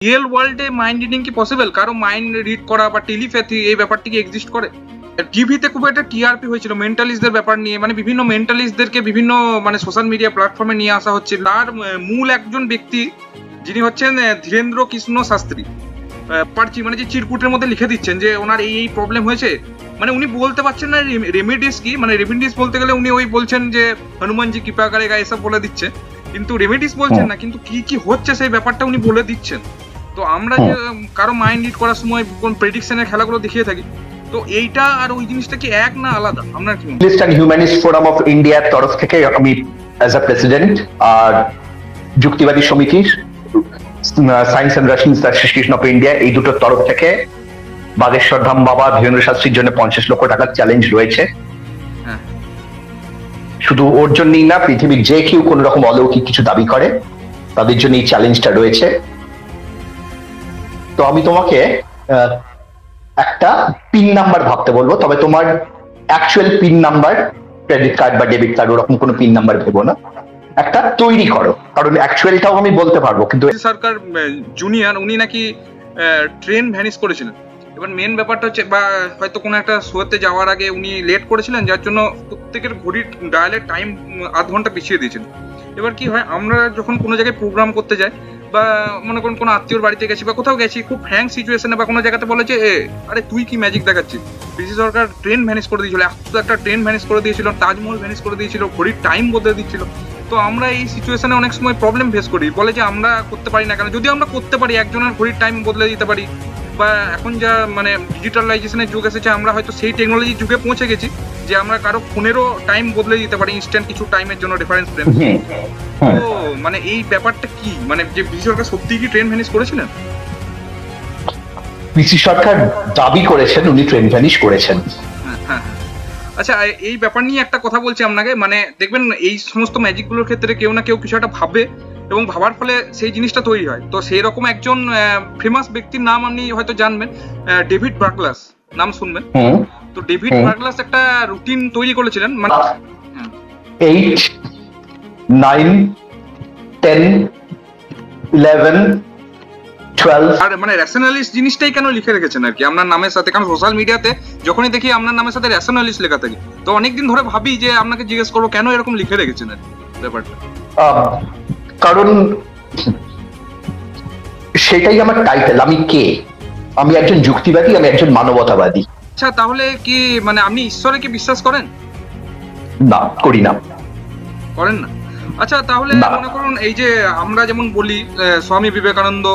Real ওয়ার্ল্ডে mind reading কি possible? কারো মাইন্ড রিড করা বা টেলিপ্যাথি এই ব্যাপারটি কি এক্সিস্ট করে? টিভিতে খুব একটা টিআরপি হয়েছিল মেন্টালিস্টদের ব্যাপার নিয়ে, মানে বিভিন্ন মেন্টালিস্টদেরকে বিভিন্ন মানে সোশ্যাল মিডিয়া প্ল্যাটফর্মে নিয়ে আসা হচ্ছে। তার মূল একজন ব্যক্তি যিনি হচ্ছেন ধীরেন্দ্র কৃষ্ণ শাস্ত্রী পার্চি, মানে যে চিরকুটের মধ্যে লিখে দিচ্ছেন যে ওনার এই প্রবলেম হয়েছে, মানে উনি বলতে পারছেন না রেমেডিস কি, মানে রেমেডিস বলতে গেলে উনি ওই বলছেন যে হনুমানজি কৃপা করেগা এসব বলে দিচ্ছে, কিন্তু রেমেডিস বলছেন না, কিন্তু কি কি হচ্ছে সেই ব্যাপারটা উনি বলে দিচ্ছেন। তো আমরা যে কারো মাইন্ড রিড করার সময় কোন প্রেডিকশনের খেলাগুলো দেখিয়ে থাকি, তো এইটা আর ওই জিনিসটা কি এক না আলাদা? আপনার কি মনে হয়? হিউম্যানিস্ট ফোরাম অফ ইন্ডিয়ার তরফ থেকে আমি অ্যাজ আ প্রেসিডেন্ট আর যুক্তিবাদী সমিতির science and Russian association of India এই দুটোর তরফ থেকে বাগেশ্বর ধাম বাবা ধীরেন্দ্র শাস্ত্রীর জন্য 50 লক্ষ টাকার চ্যালেঞ্জ রয়েছে। শুধু ওর জন্যই না, পৃথিবীর যে কেউ কোন রকম অলৌকিক কিছু দাবি করে তাদের জন্য এই চ্যালেঞ্জটা রয়েছে। তো আমি তোমাকে একটা পিন নাম্বার ভাবতে বলবো, তবে তোমার actual pin number credit card বা ডেবিট কার্ড ওরকম কোনো পিন নাম্বার ভেবো না, একটা তৈরি করো, কারণ অ্যাকচুয়ালটাও আমি বলতে পারবো। কিন্তু সরকার জুনিয়র উনি নাকি ট্রেন ভ্যানিশ করেছিলেন। এবার মেন ব্যাপারটা হচ্ছে, বা হয়তো কোনো একটা শোতে যাওয়ার আগে উনি লেট করেছিলেন, যার জন্য প্রত্যেকের ঘড়ির ডায়ালের টাইম আধ ঘন্টা পিছিয়ে দিয়েছিলেন। এবার কি হয়, আমরা যখন কোনো জায়গায় প্রোগ্রাম করতে যাই বা মনে করুন কোনো আত্মীয়র বাড়িতে গেছি বা কোথাও গেছি খুব ফ্র্যাঙ্ক সিচুয়েশনে, বা কোনো জায়গাতে বলে যে আরে তুই কি ম্যাজিক দেখাচ্ছিস, পিসি সরকার ট্রেন ভ্যানিশ করে দিয়েছিল, একটা ট্রেন ভ্যানিশ করে দিয়েছিল, তাজমহল ভ্যানিশ করে দিয়েছিল, ঘড়ির টাইম বদলে দিচ্ছিল। তো আমরা এই সিচুয়েশনে অনেক সময় প্রবলেম ফেস করি, বলে যে আমরা করতে পারি না কেন। যদি আমরা করতে পারি, একজনের ঘড়ির টাইম বদলে দিতে পারি, বা এখন যা মানে ডিজিটালাইজেশনের যুগ এসেছে, আমরা হয়তো সেই টেকনোলজির যুগে পৌঁছে গেছি যে আমরা কারো ফোনেরও টাইম বদলে দিতে পারি ইনস্ট্যান্ট কিছু টাইমের জন্য রেফারেন্স ফ্রেম। তো মানে এই ব্যাপারটা কি, মানে যে পিসি সরকার সত্যিই কি ট্রেন ভ্যানিশ করেছিলেন? পিসি সরকার দাবি করেছেন উনি ট্রেন ভ্যানিশ করেছেন। হ্যাঁ, আচ্ছা এই ব্যাপার নিয়ে একটা কথা বলছি আপনাকে, মানে দেখবেন এই সমস্ত ম্যাজিকগুলোর ক্ষেত্রে কেউ না কেউ কিছু একটা ভাবে এবং ভাবার ফলে সেই জিনিসটা তৈরি হয়। তো সেই রকম একজন ফেমাস ব্যক্তির নাম আপনি হয়তো জানবেন, ডেভিড বার্গলাস নাম শুনবেন। তো ডেভিড বার্গলাস একটা রুটিন তৈরি করেছিলেন, মানে 8, 9, 10, 11, 12 আর মানে র্যাশনালিস্ট জিনিসটাই কেন লিখে রেখেছেন আর কি আপনার নামের সাথে? কারণ সোশ্যাল মিডিয়াতে যখনই দেখি আপনার নামের সাথে র্যাশনালিস্ট লেখা থাকে, তো অনেকদিন ধরে ভাবি যে আপনাকে জিজ্ঞেস করবো কেন এরকম লিখে রেখেছেন আর ব্যাপারটা। কারণ সেটাই আমার টাইটেল। আমি কে? আমি একজন যুক্তিবাদী, আমি একজন মানবতাবাদী। আচ্ছা, তাহলে কি মানে আপনি ঈশ্বরে কি বিশ্বাস করেন? না, করি না। করেন না? আচ্ছা, তাহলে মনে করুন এই যে আমরা যেমন বলি স্বামী বিবেকানন্দ,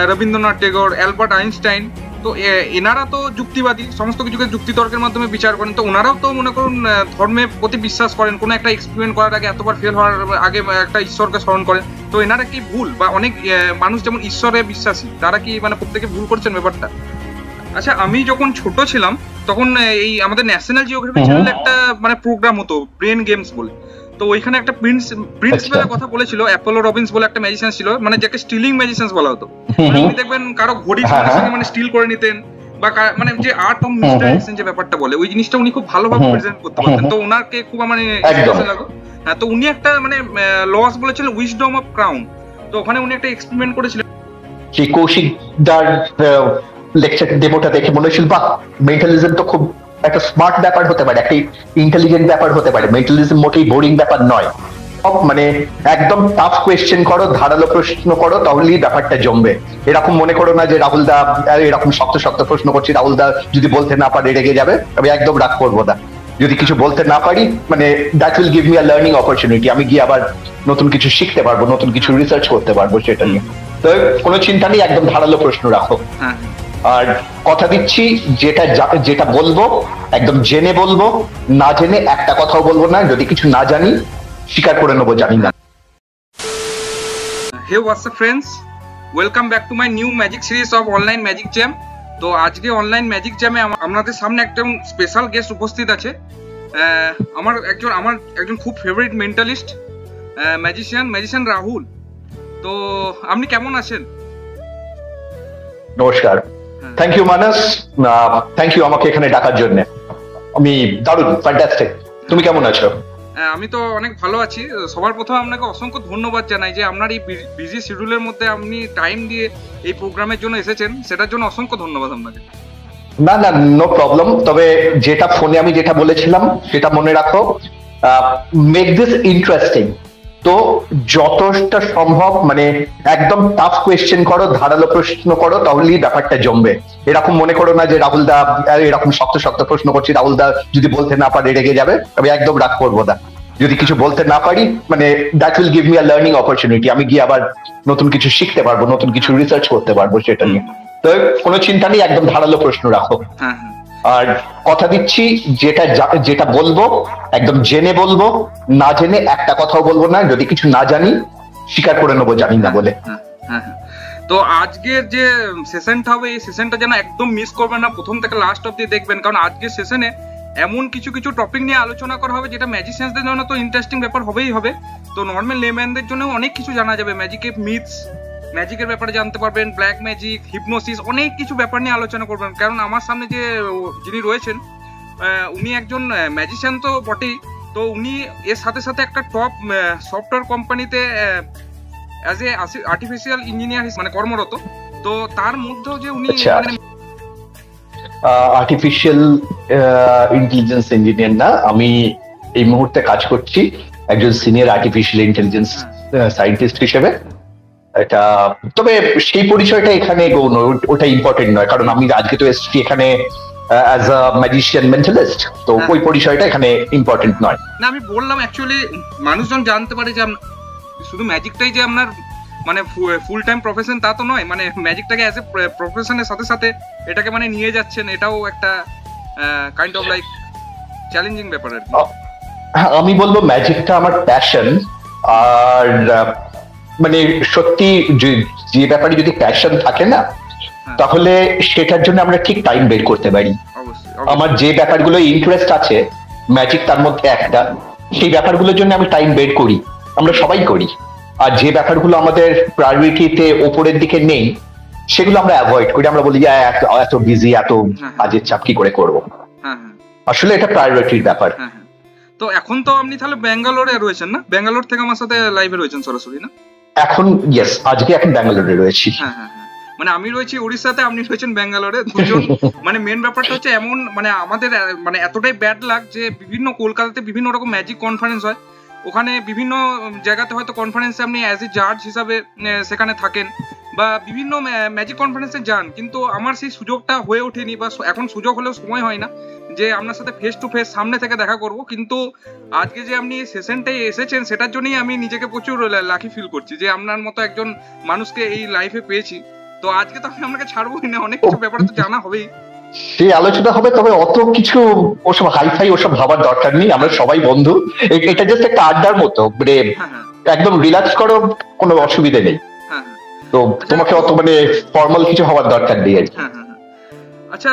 রবীন্দ্রনাথ টেগোর, অ্যালবার্ট আইনস্টাইন, তো এনারা তো যুক্তিবাদী, সমস্ত কিছুকে যুক্তিতর্কের মাধ্যমে বিচার করেন। তো ওনারাও তো মনে করুন ধর্মের প্রতি বিশ্বাস করেন, কোনো একটা এক্সপেরিমেন্ট করার আগে, এতবার ফেল হওয়ার আগে একটা ঈশ্বরকে স্মরণ করেন। তো এনারা কি ভুল, বা অনেক মানুষ যেমন ঈশ্বরে বিশ্বাসী তারা কি মানে প্রত্যেকে ভুল করছেন ব্যাপারটা? আচ্ছা, আমি যখন ছোট ছিলাম তখন এই আমাদের ন্যাশনাল জিওগ্রাফি চ্যানেলে একটা মানে প্রোগ্রাম হতো ব্রেন গেমস বলে। তো ওইখানে একটা প্রিন্সিপালের কথা বলেছিল, অ্যাপোলো রবিন্স বলে একটা ম্যাজিশিয়ান ছিল, মানে যাকে স্টিলিং ম্যাজিশিয়ান বলা হতো। মানে উনি দেখবেন কারো ঘড়ির সঙ্গে মানে স্টিল করে নিতেন, বা মানে যে আর্ট অফ মিস্টারাইজেশন যে ব্যাপারটা বলে, ওই জিনিসটা উনি খুব ভালোভাবে প্রেজেন্ট করতে পারতেন। তো ওনাকে খুব মানে ইন্সপিরেশন লাগতো। হ্যাঁ, তো উনি একটা মানে লস বলেছিলেন উইজডম অফ ক্রাউন। তো ওখানে উনি একটা এক্সপেরিমেন্ট করেছিলেন। সেই কৌশিক দার লেকচার ডেমোটা দেখে মনে হয়েছিল বাহ, মেন্টালিজম তো খুব একটা স্মার্ট ব্যাপার হতে পারে, একটা ইন্টেলিজেন্ট ব্যাপার হতে পারে। মেন্টালিজম মোটেই বোরিং ব্যাপার নয়। মানে একদম টাফ কোয়েশ্চেন করো, ধারালো প্রশ্ন করো, তাহলেই ব্যাপারটা জমবে। এরকম মনে করো না যে রাহুল দা এরকম শক্ত শক্ত প্রশ্ন করছি, রাহুল দা যদি বলতে না পারে রেগে যাবে। আমি একদম রাগ করবো না। যদি কিছু বলতে না পারি, মানে that will give me a learning opportunity. আমি গিয়ে আবার নতুন কিছু শিখতে পারবো, নতুন কিছু রিসার্চ করতে পারবো সেটা নিয়ে। তো কোনো চিন্তা নেই, একদম ধারালো প্রশ্ন রাখো। আর কথা দিচ্ছি, যেটা বলবো একদম জেনে বলবো, না জেনে একটা কথাও বলবো না। যদি কিছু না জানি স্বীকার করে নেবো জানি না। Hey WhatsApp friends, welcome back to my new magic series of online magic jam. তো আজকে অনলাইন ম্যাজিক জ্যামে আপনাদের সামনে একজন স্পেশাল গেস্ট উপস্থিত আছে। আমার একজন খুব ফেভারিট মেন্টালিস্ট, ম্যাজিশিয়ান রাহুল। তো আপনি কেমন আছেন? নমস্কার, thank you Manas, thank you আমাকে এখানে ডাকার জন্য। আমি দারুণ, ফ্যান্টাস্টিক। তুমি কেমন আছো? আমি তো অনেক ভালো আছি। সবার প্রথমে আপনাকে অসংখ্য ধন্যবাদ জানাই যে আপনার এই বিজি শিডিউলের মধ্যে আপনি টাইম দিয়ে এই প্রোগ্রামের জন্য এসেছেন, সেটার জন্য অসংখ্য ধন্যবাদ আপনাকে। না না, নো প্রবলেম। তবে যেটা ফোনে আমি যেটা বলেছিলাম সেটা মনে রাখো, মেক দিস ইন্টারেস্টিং। তো যতটা সম্ভব মানে একদম টাফ কোয়েশ্চেন করো, ধারালো প্রশ্ন করো, তাহলেই ব্যাপারটা জমবে। এরকম মনে করো না যে রাহুল দা এরকম শক্ত শক্ত প্রশ্ন করছি, রাহুল দা যদি বলতে না পারে রেগে যাবে। আমি একদম রাগ করবো না যদি কিছু বলতে না পারি। মানে that will give me a learning opportunity. আমি গিয়ে আবার নতুন কিছু শিখতে পারবো, নতুন কিছু রিসার্চ করতে পারবো সেটা নিয়ে। তো কোনো চিন্তা নেই, একদম ধারালো প্রশ্ন রাখো। আর কথা দিচ্ছি যেটা যেটা বলবো একদম জেনে বলবো, না জেনে একটা কথাও বলবো না। যদি কিছু না জানি স্বীকার করে নেবো জানি না বলে। তো আজকের যে সেশনটা হবে, এই সেশনটা যেন একদম মিস করবেন না, প্রথম থেকে লাস্ট অব্দি দেখবেন। কারণ আজকের সেশনে এমন কিছু কিছু টপিক নিয়ে আলোচনা করা হবে যেটা ম্যাজিশিয়ানসদের জন্য তো ইন্টারেস্টিং ব্যাপার হবেই হবে, তো নর্মাল লেম্যানদের জন্য অনেক কিছু জানা যাবে। ম্যাজিকের মিথস, ম্যাজিকের ব্যাপারে জানতে পারবেন, ব্ল্যাক ম্যাজিক, হিপনোসিস, অনেক কিছু ব্যাপার নিয়ে আলোচনা করবেন। কারণ আমার সামনে যে যিনি রয়েছেন উনি একজন ম্যাজিশিয়ান তো বটেই, তো উনি এর সাথে সাথে একটা টপ সফটওয়্যার কোম্পানিতে অ্যাজ এ আর্টিফিশিয়াল ইঞ্জিনিয়ার মানে কর্মরত। তো তার মধ্যেও যে উনি আর্টিফিশিয়াল ইন্টেলিজেন্স ইঞ্জিনিয়ার না, আমি এই মুহূর্তে কাজ করছি একজন সিনিয়র আর্টিফিশিয়াল ইন্টেলিজেন্স সায়েন্টিস্ট হিসেবে। এটা তবে সেই পরিচয়টা এখানে গৌণ, ওটা ইম্পর্টেন্ট নয়। কারণ আমি আজকে তো এসেছি এখানে অ্যাজ আ ম্যাজিশিয়ান মেন্টালিস্ট, তো ওই পরিচয়টা এখানে ইম্পর্টেন্ট নয়। না আমি বললাম অ্যাকচুয়ালি মানুষজন জানতে পারে যে শুধু ম্যাজিকটাই যে আপনার মানে ফুল টাইম প্রফেশন তা তো নয়, মানে ম্যাজিকটাকে অ্যাজ এ প্রফেশনের সাথে সাথে এটাকে মানে নিয়ে যাচ্ছেন, এটাও একটা কাইন্ড অফ লাইক চ্যালেঞ্জিং ব্যাপার আর কি। আমি বলবো ম্যাজিকটা আমার প্যাশন। আর মানে সত্যি যে ব্যাপারে যদি প্যাশন থাকে না, তাহলে সেটার জন্য আমরা ঠিক টাইম বের করতে পারি। আমার যে ব্যাপারগুলো ইন্টারেস্ট আছে, ম্যাজিক তার মধ্যে একটা, সেই ব্যাপারগুলোর জন্য আমি টাইম বের করি, আমরা সবাই করি। আর যে ব্যাপারগুলো আমাদের প্রায়োরিটিতে ওপরের দিকে নেই, সেগুলো আমরা অ্যাভয়েড করি। আমরা বলি এত বিজি, এত কাজের চাপ কি করে করবো। আসলে এটা প্রায়োরিটির ব্যাপার। তো এখন তো আপনি তাহলে ব্যাঙ্গালোরে রয়েছেন না? ব্যাঙ্গালোর থেকে আমার সাথে লাইভে রয়েছেন সরাসরি না? এখন ইয়েস, আজকে এখন ব্যাঙ্গালোরে রয়েছি। মানে আমি রয়েছি উড়িষ্যাতে, আপনি রয়েছেন ব্যাঙ্গালোরে, দুজন। মানে মেন ব্যাপারটা হচ্ছে এমন, মানে আমাদের মানে এতটাই ব্যাড লাগ যে বিভিন্ন কলকাতাতে বিভিন্ন রকম ম্যাজিক কনফারেন্স হয়, ওখানে বিভিন্ন জায়গাতে হয়তো কনফারেন্সে আপনি অ্যাজ এ জাজ হিসাবে সেখানে থাকেন বা বিভিন্ন ম্যাজিক কনফারেন্সে যান, কিন্তু আমার সেই সুযোগটা হয়ে ওঠেনি বা এখন সুযোগ হলেও সময় হয় না যে আপনার সাথে ফেস টু ফেস সামনে থেকে দেখা করব। কিন্তু আজকে যে আপনি সেশনটাই এসেছেন সেটার জন্যই আমি নিজেকে প্রচুর লাকি ফিল করছি যে আপনার মতো একজন মানুষকে এই লাইফে পেয়েছি। তো আজকে তো আমি আপনাকে ছাড়বোই না, অনেক কিছু ব্যাপারে তো জানা হবেই, সেই আলোচনা হবে। তবে অত কিছু ওসব হাইফাই ওসব ভাবার দরকার নেই, আমরা সবাই বন্ধু। এটা জাস্ট একটা আড্ডার মতো, মানে একদম রিল্যাক্স করো, কোনো অসুবিধা নেই। তো তোমাকে অত মানে ফর্মাল কিছু হওয়ার দরকার নেই আর কি। আচ্ছা,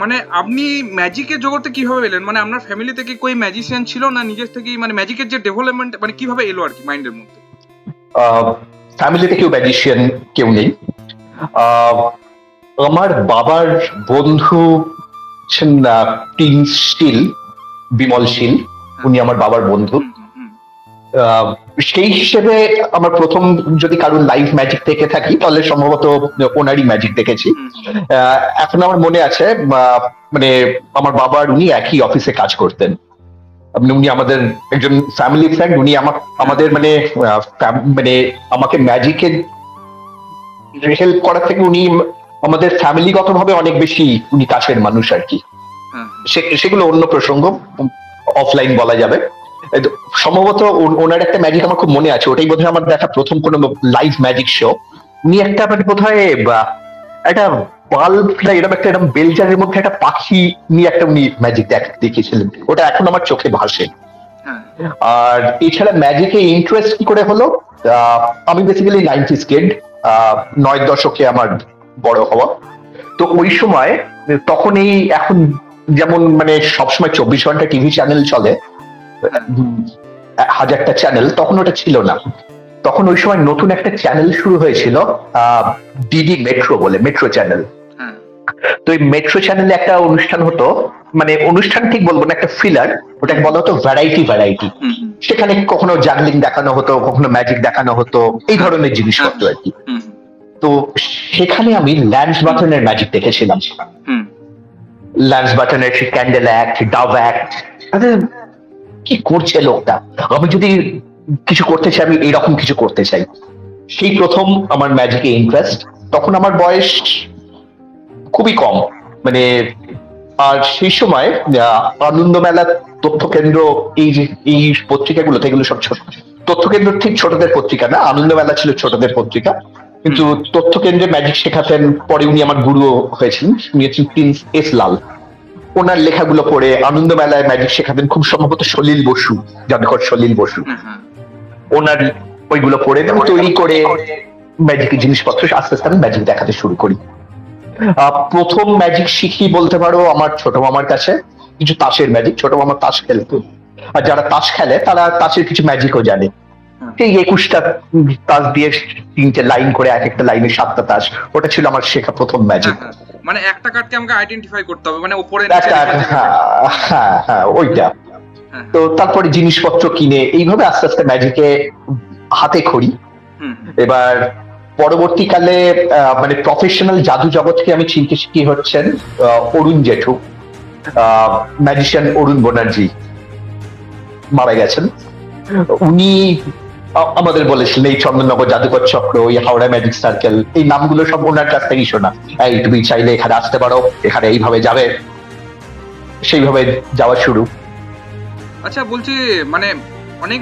মানে আপনি ম্যাজিকের জগতে কিভাবে এলেন? মানে আপনার ফ্যামিলি থেকে কোই ম্যাজিশিয়ান ছিল না নিজের থেকেই মানে ম্যাজিকের যে ডেভেলপমেন্ট মানে কিভাবে এলো আর কি মাইন্ডের মধ্যে? ফ্যামিলিতে কেউ ম্যাজিশিয়ান কেউ নেই। আমার বাবার বন্ধু শীল, বিমল শীল, উনি আমার বাবার বন্ধু। সেই হিসেবে আমার প্রথম যদি কারোর লাইভ ম্যাজিক দেখে থাকি তাহলে সম্ভবত ওনারই ম্যাজিক দেখেছি। এখন আমার মনে আছে মানে আমার বাবার উনি একই অফিসে কাজ করতেন, উনি আমাদের একজন ফ্যামিলি ফ্রেন্ড। উনি আমাদের মানে মানে আমাকে ম্যাজিকের হেল্প করার থেকে উনি আমাদের ফ্যামিলিগতভাবে অনেক বেশি উনি কাছের মানুষ আর কি। সেগুলো অন্য প্রসঙ্গ, অফলাইন বলা যাবে। সম্ভবত ওনার একটা ম্যাজিক আমার খুব মনে আছে, ওটাই বোধহয় আমার দেখা প্রথম কোনো লাইভ ম্যাজিক শো। উনি একটা মানে বোধহয় একটা বাল্ব না এরকম একটা এরকম বেলজারের মধ্যে একটা পাখি নিয়ে একটা উনি ম্যাজিক দেখিয়েছিলেন, ওটা এখন আমার চোখে ভাসে। আর এছাড়া ম্যাজিকে ইন্টারেস্ট কি করে হলো, আমি বেসিক্যালি 90s কিড, 90 দশকে আমার বড় হওয়া। তো ওই সময় তখন এই এখন যেমন মানে সবসময় 24 ঘন্টা টিভি চ্যানেল চলে, 1000টা চ্যানেল, তখন ওটা ছিল না। তখন ওই সময় নতুন একটা চ্যানেল শুরু হয়েছিল, ডিডি মেট্রো বলে, মেট্রো চ্যানেল। তো এই মেট্রো চ্যানেলে একটা অনুষ্ঠান হতো, মানে অনুষ্ঠান ঠিক বলবো না, একটা ফিলার ওটাকে বলা হতো ভ্যারাইটি। সেখানে কখনো জাগলিং দেখানো হতো, কখনো ম্যাজিক দেখানো হতো, এই ধরনের জিনিসপত্র আর কি। তো সেখানে আমি ল্যান্স বাটনের ম্যাজিক দেখেছিলাম। ল্যান্স বাটনের ক্যান্ডেল অ্যাক্ট, ডাভ অ্যাক্ট, কি করছে লোকটা, আমি যদি কিছু করতে চাই আমি এরকম কিছু করতে চাই। সেই প্রথম আমার ম্যাজিকে ইন্টারেস্ট। তখন আমার বয়স খুবই কম, মানে আর সেই সময় আনন্দ মেলা, তথ্য কেন্দ্র, এই পত্রিকাগুলোতে, এগুলো সব ছোট তথ্য কেন্দ্র, ঠিক ছোটদের পত্রিকা না, আনন্দ মেলা ছিল ছোটদের পত্রিকা, কিন্তু তথ্য কেন্দ্রে ম্যাজিক শেখাতেন। পরে উনি আমার গুরু হয়েছিলেন, উনি হচ্ছেন প্রিন্স এস লাল। ওনার লেখাগুলো পড়ে আনন্দ মেলায় ম্যাজিক শেখাতেন, খুব সম্ভবত সলিল বসু, জাদুকর সলিল বসু, ওনার ওইগুলো পড়ে তৈরি করে ম্যাজিকের জিনিসপত্র আস্তে আস্তে আমি ম্যাজিক দেখাতে শুরু করি। প্রথম ম্যাজিক শিখি বলতে পারো আমার ছোট মামার কাছে, কিছু তাসের ম্যাজিক। ছোট মামা তাস খেলতো, আর যারা তাস খেলে তারা তাসের কিছু ম্যাজিকও জানে। এই 21টা তাস দিয়ে 3টে লাইন করে, এক একটা লাইনে 7টা তাস, ওটা ছিল আমার শেখা প্রথম ম্যাজিক। মানে একটা কার্ডকে আমাকে আইডেন্টিফাই করতে হবে, মানে উপরে হ্যাঁ ওইটা। তো তারপরে জিনিসপত্র কিনে এইভাবে আস্তে আস্তে ম্যাজিকে হাতে খড়ি। এবার পরবর্তীকালে মানে প্রফেশনাল জাদু জগৎকে আমি চিনতে শিখি হচ্ছেন অরুণ জেঠু, ম্যাজিশিয়ান অরুণ ব্যানার্জি, মারা গেছেন। উনি আমাদের বলেছিলেন এই চন্দননগর জাদুকর চক্র, ওই হাওড়া ম্যাজিক সার্কেল, এই নামগুলো সব ওনার কাছ থেকেই শোনা। এই তুমি চাইলে এখানে আসতে পারো, এখানে এইভাবে যাবে, সেইভাবে যাওয়া শুরু। আচ্ছা বলছি, মানে অনেক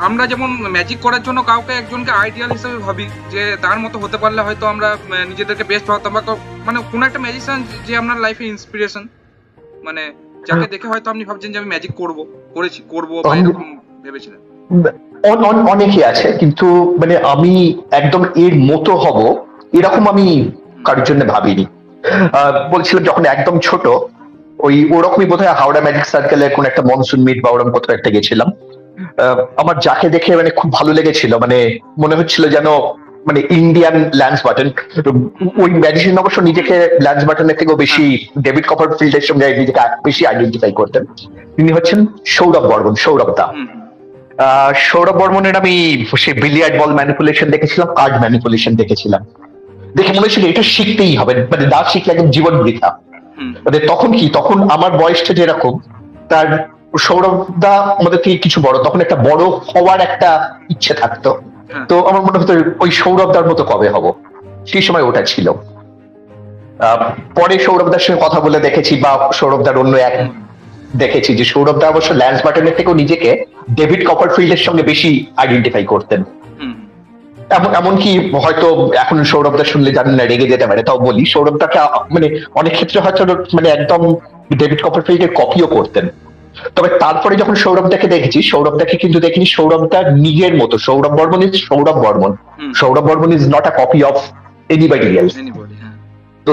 আমরা যেমন ম্যাজিক করার জন্য কাউকে একজনকে আইডিয়াল হিসেবে ভাবি, যে তার মতো হতে পারলে হয়তো আমরা নিজেদেরকে বেস্ট ভাবতাম, বা মানে কোন একটা ম্যাজিশিয়ান যে আপনার লাইফে ইন্সপিরেশন, মানে যাকে দেখে হয়তো আপনি ভাবছেন যে আমি ম্যাজিক করবো বা এরকম ভেবেছিলেন? অনেকে আছে, কিন্তু মানে আমি একদম এর মতো হব এরকম আমি কারোর জন্য ভাবিনি। বলছিলাম যখন একদম ছোট, ওরকমই বোধহয় হাওড়া ম্যাজিক সার্কেলের কোন একটা মনসুন মিট বা ওরকম কোথাও একটা গেছিলাম। আমার যাকে দেখে মানে খুব ভালো লেগেছিল, মানে মনে হচ্ছিল যেন মানে ইন্ডিয়ান ল্যান্স বাটন। ওই ম্যাজিশিয়ান অবশ্য নিজেকে ল্যান্স বাটনের থেকেও বেশি ডেভিড কপারফিল্ডের সঙ্গে নিজেকে বেশি আইডেন্টিফাই করতেন। তিনি হচ্ছেন সৌরভ বর্মন, সৌরভ দা। সৌরভ বর্মনের আমি সেই বিলিয়ার্ড বল ম্যানিপুলেশন দেখেছিলাম, কার্ড ম্যানিপুলেশন দেখেছিলাম, দেখে মনে হচ্ছিল এটা শিখতেই হবে, মানে না শিখলে একদম জীবন বৃথা। মানে তখন আমার বয়সটা যেরকম, তার সৌরভ দা আমাদের থেকে কিছু বড়, তখন একটা বড় হওয়ার একটা ইচ্ছে থাকতো। তো আমার মনে হতো ওই সৌরভ দার মতো কবে হব, সেই সময় ওটা ছিল। পরে সৌরভ দার সঙ্গে কথা বলে দেখেছি, বা সৌরভ দার অন্য এক দেখেছি যে সৌরভ দা অবশ্য ল্যান্স বাটনের থেকেও নিজেকে ডেভিড কপারফিল্ডের সঙ্গে বেশি আইডেন্টিফাই করতেন। এমনকি হয়তো এখন সৌরভ দা শুনলে জানেন না, রেগে যেতে পারে, তাও বলি সৌরভ দাকে মানে অনেক ক্ষেত্রে হয়তো মানে একদম ডেভিড কপারফিল্ডের কপিও করতেন। তবে তারপরে যখন সৌরভ দাকে দেখেছি, সৌরভ দাকে কিন্তু দেখিনি সৌরভ দার নিজের মতো। Sourav Barman is Sourav Barman, Sourav Barman is not a copy of anybody else. তো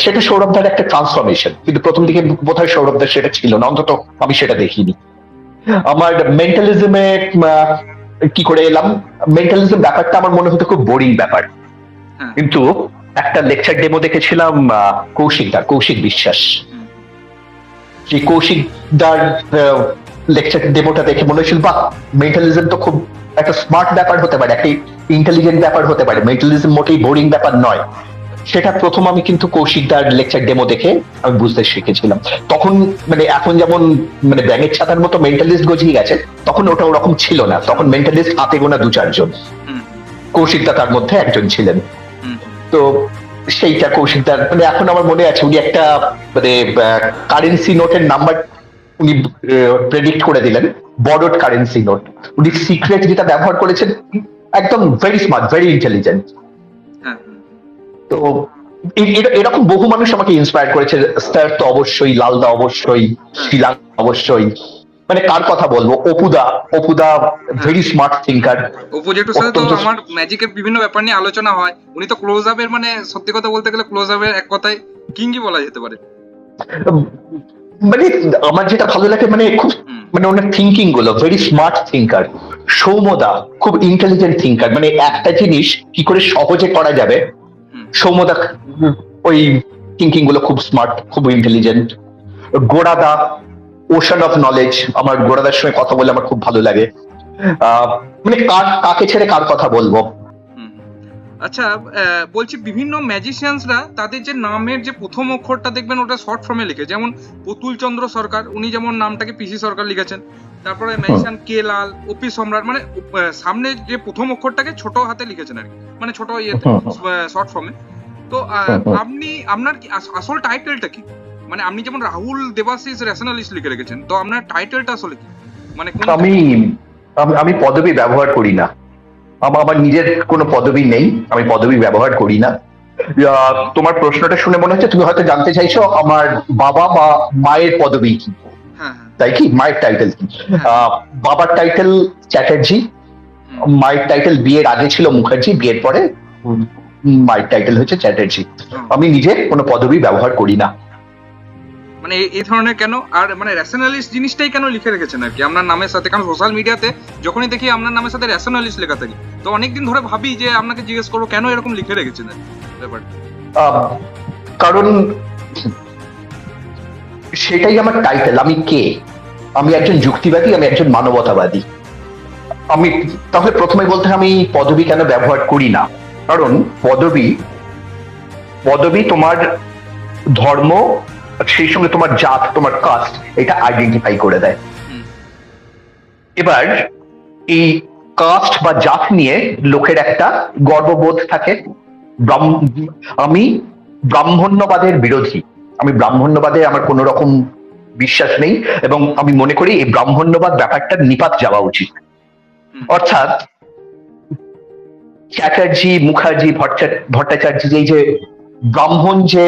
সেটা সৌরভ দার একটা ট্রান্সফরমেশন, কিন্তু প্রথম দিকে বোধহয় সৌরভ দার সেটা ছিল না, অন্তত আমি সেটা দেখিনি। আমার মেন্টালিজমে কি করে এলাম, মেন্টালিজম ব্যাপারটা আমার মনে হতো খুব বোরিং ব্যাপার, কিন্তু একটা লেকচার ডেমো দেখেছিলাম কৌশিক বিশ্বাস। সেই কৌশিক দার লেকচার ডেমোটা দেখে মনে হয়েছিল বাহ, মেন্টালিজম তো খুব একটা স্মার্ট ব্যাপার হতে পারে, একটা ইন্টেলিজেন্ট ব্যাপার হতে পারে, মেন্টালিজম মোটেই বোরিং ব্যাপার নয়। সেটা প্রথম আমি কিন্তু কৌশিকদার লেকচার ডেমো দেখে আমি বুঝতে শিখেছিলাম। তখন মানে এখন যেমন মানে ব্যাঙের ছাতার মতো মেন্টালিস্ট গজিয়ে গেছে, তখন ওটা ওরকম ছিল না। তখন মেন্টালিস্ট হাতে গোনা 2-4 জন, কৌশিকদা তার মধ্যে একজন ছিলেন। তো সেইটা কৌশিকদার মানে এখন আমার মনে আছে, উনি একটা মানে কারেন্সি নোটের নাম্বার উনি প্রেডিক্ট করে দিলেন, বড়ড কারেন্সি নোট। উনি সিক্রেট যেটা ব্যবহার করেছেন, একদম ভেরি স্মার্ট, ভেরি ইন্টেলিজেন্ট। তো এরকম বহু মানুষ আমাকে ইন্সপায়ার করেছে। স্যার তো অবশ্যই, লালদা অবশ্যই, শিলাং অবশ্যই, মানে কার কথা বলবো, অপুদা ভেরি স্মার্ট থিঙ্কার। অপু জেঠুর সাথে তো আমার ম্যাজিকের বিভিন্ন ব্যাপার নিয়ে আলোচনা হয়। উনি তো ক্লোজ আপের, মানে সত্যি কথা বলতে গেলে ক্লোজ আপের এক কথায় কিংই বলা যেতে পারে। মানে আমার যেটা ভালো লাগে, মানে খুব মানে ওনার থিঙ্কিং গুলো ভেরি স্মার্ট থিঙ্কার। সৌম্যদা খুব ইন্টেলিজেন্ট থিঙ্কার, মানে একটা জিনিস কি করে সহজে করা যাবে, সৌম্যদা ওই থিঙ্কিং গুলো খুব স্মার্ট, খুব ইন্টেলিজেন্ট। গোড়াদা ওশান অফ নলেজ। আমার গোড়াদার সঙ্গে কথা বলে আমার খুব ভালো লাগে। মানে কাকে ছেড়ে কার কথা বলবো। আচ্ছা, বলছি বিভিন্ন ম্যাজিশিয়ানসরা তাদের যে নামের যে প্রথম অক্ষরটা দেখবেন ওটা শর্ট ফর্মে লিখে, যেমন প্রতুল চন্দ্র সরকার, উনি যেমন নামটাকে পিসি সরকার লিখেছেন। তারপরে ম্যাজিশিয়ান কে লাল, ওপি সম্রাট, মানে সামনে যে প্রথম অক্ষরটাকে ছোট হাতে লিখেছেন আর কি, মানে ছোট ইয়েতে শর্ট ফর্মে। তো আপনি আপনার কি আসল টাইটেলটা কি? মানে আপনি যেমন রাহুল দেবাশিস রেশনালিস্ট লিখে রেখেছেন, তো আপনার টাইটেলটা আসলে কি? মানে আমি পদবি ব্যবহার করি না। আমার নিজের কোনো পদবি নেই, আমি পদবি ব্যবহার করি না। তোমার প্রশ্নটা শুনে মনে হচ্ছে তুমি হয়তো জানতে চাইছো আমার বাবা বা মায়ের পদবি কি, তাই কি? মায়ের টাইটেল কি? বাবার টাইটেল চ্যাটার্জি, মায়ের টাইটেল বিয়ের আগে ছিল মুখার্জি, বিয়ের পরে মায়ের টাইটেল হচ্ছে চ্যাটার্জি। আমি নিজে কোনো পদবি ব্যবহার করি না। মানে এই ধরনের কেন? আর মানে র্যাশনালিস্ট জিনিসটাই কেন লিখে রেখেছেন আর কি আপনার নামের সাথে? কারণ সোশ্যাল মিডিয়াতে যখনই দেখি আপনার নামের সাথে র্যাশনালিস্ট লেখা থাকে, তো অনেকদিন ধরে ভাবি যে আপনাকে জিজ্ঞেস করবো কেন এরকম লিখে রেখেছেন ব্যাপারটা। কারণ সেটাই আমার টাইটেল। আমি কে? আমি একজন যুক্তিবাদী, আমি একজন মানবতাবাদী। আমি তাহলে প্রথমে বলতে আমি পদবি কেন ব্যবহার করি না। কারণ পদবি তোমার ধর্ম, সেই সঙ্গে তোমার জাত, তোমার কাস্ট, এটা আইডেন্টিফাই করে দেয়। এবার এই কাস্ট বা জাত নিয়ে লোকের একটা গর্ববোধ থাকে। আমি ব্রাহ্মণ্যবাদের বিরোধী, আমি ব্রাহ্মণ্যবাদে আমার কোন রকম বিশ্বাস নেই, এবং আমি মনে করি এই ব্রাহ্মণ্যবাদ ব্যাপারটা নিপাত যাওয়া উচিত। অর্থাৎ চ্যাটার্জি, মুখার্জি, ভট্টাচার্য, এই যে ব্রাহ্মণ যে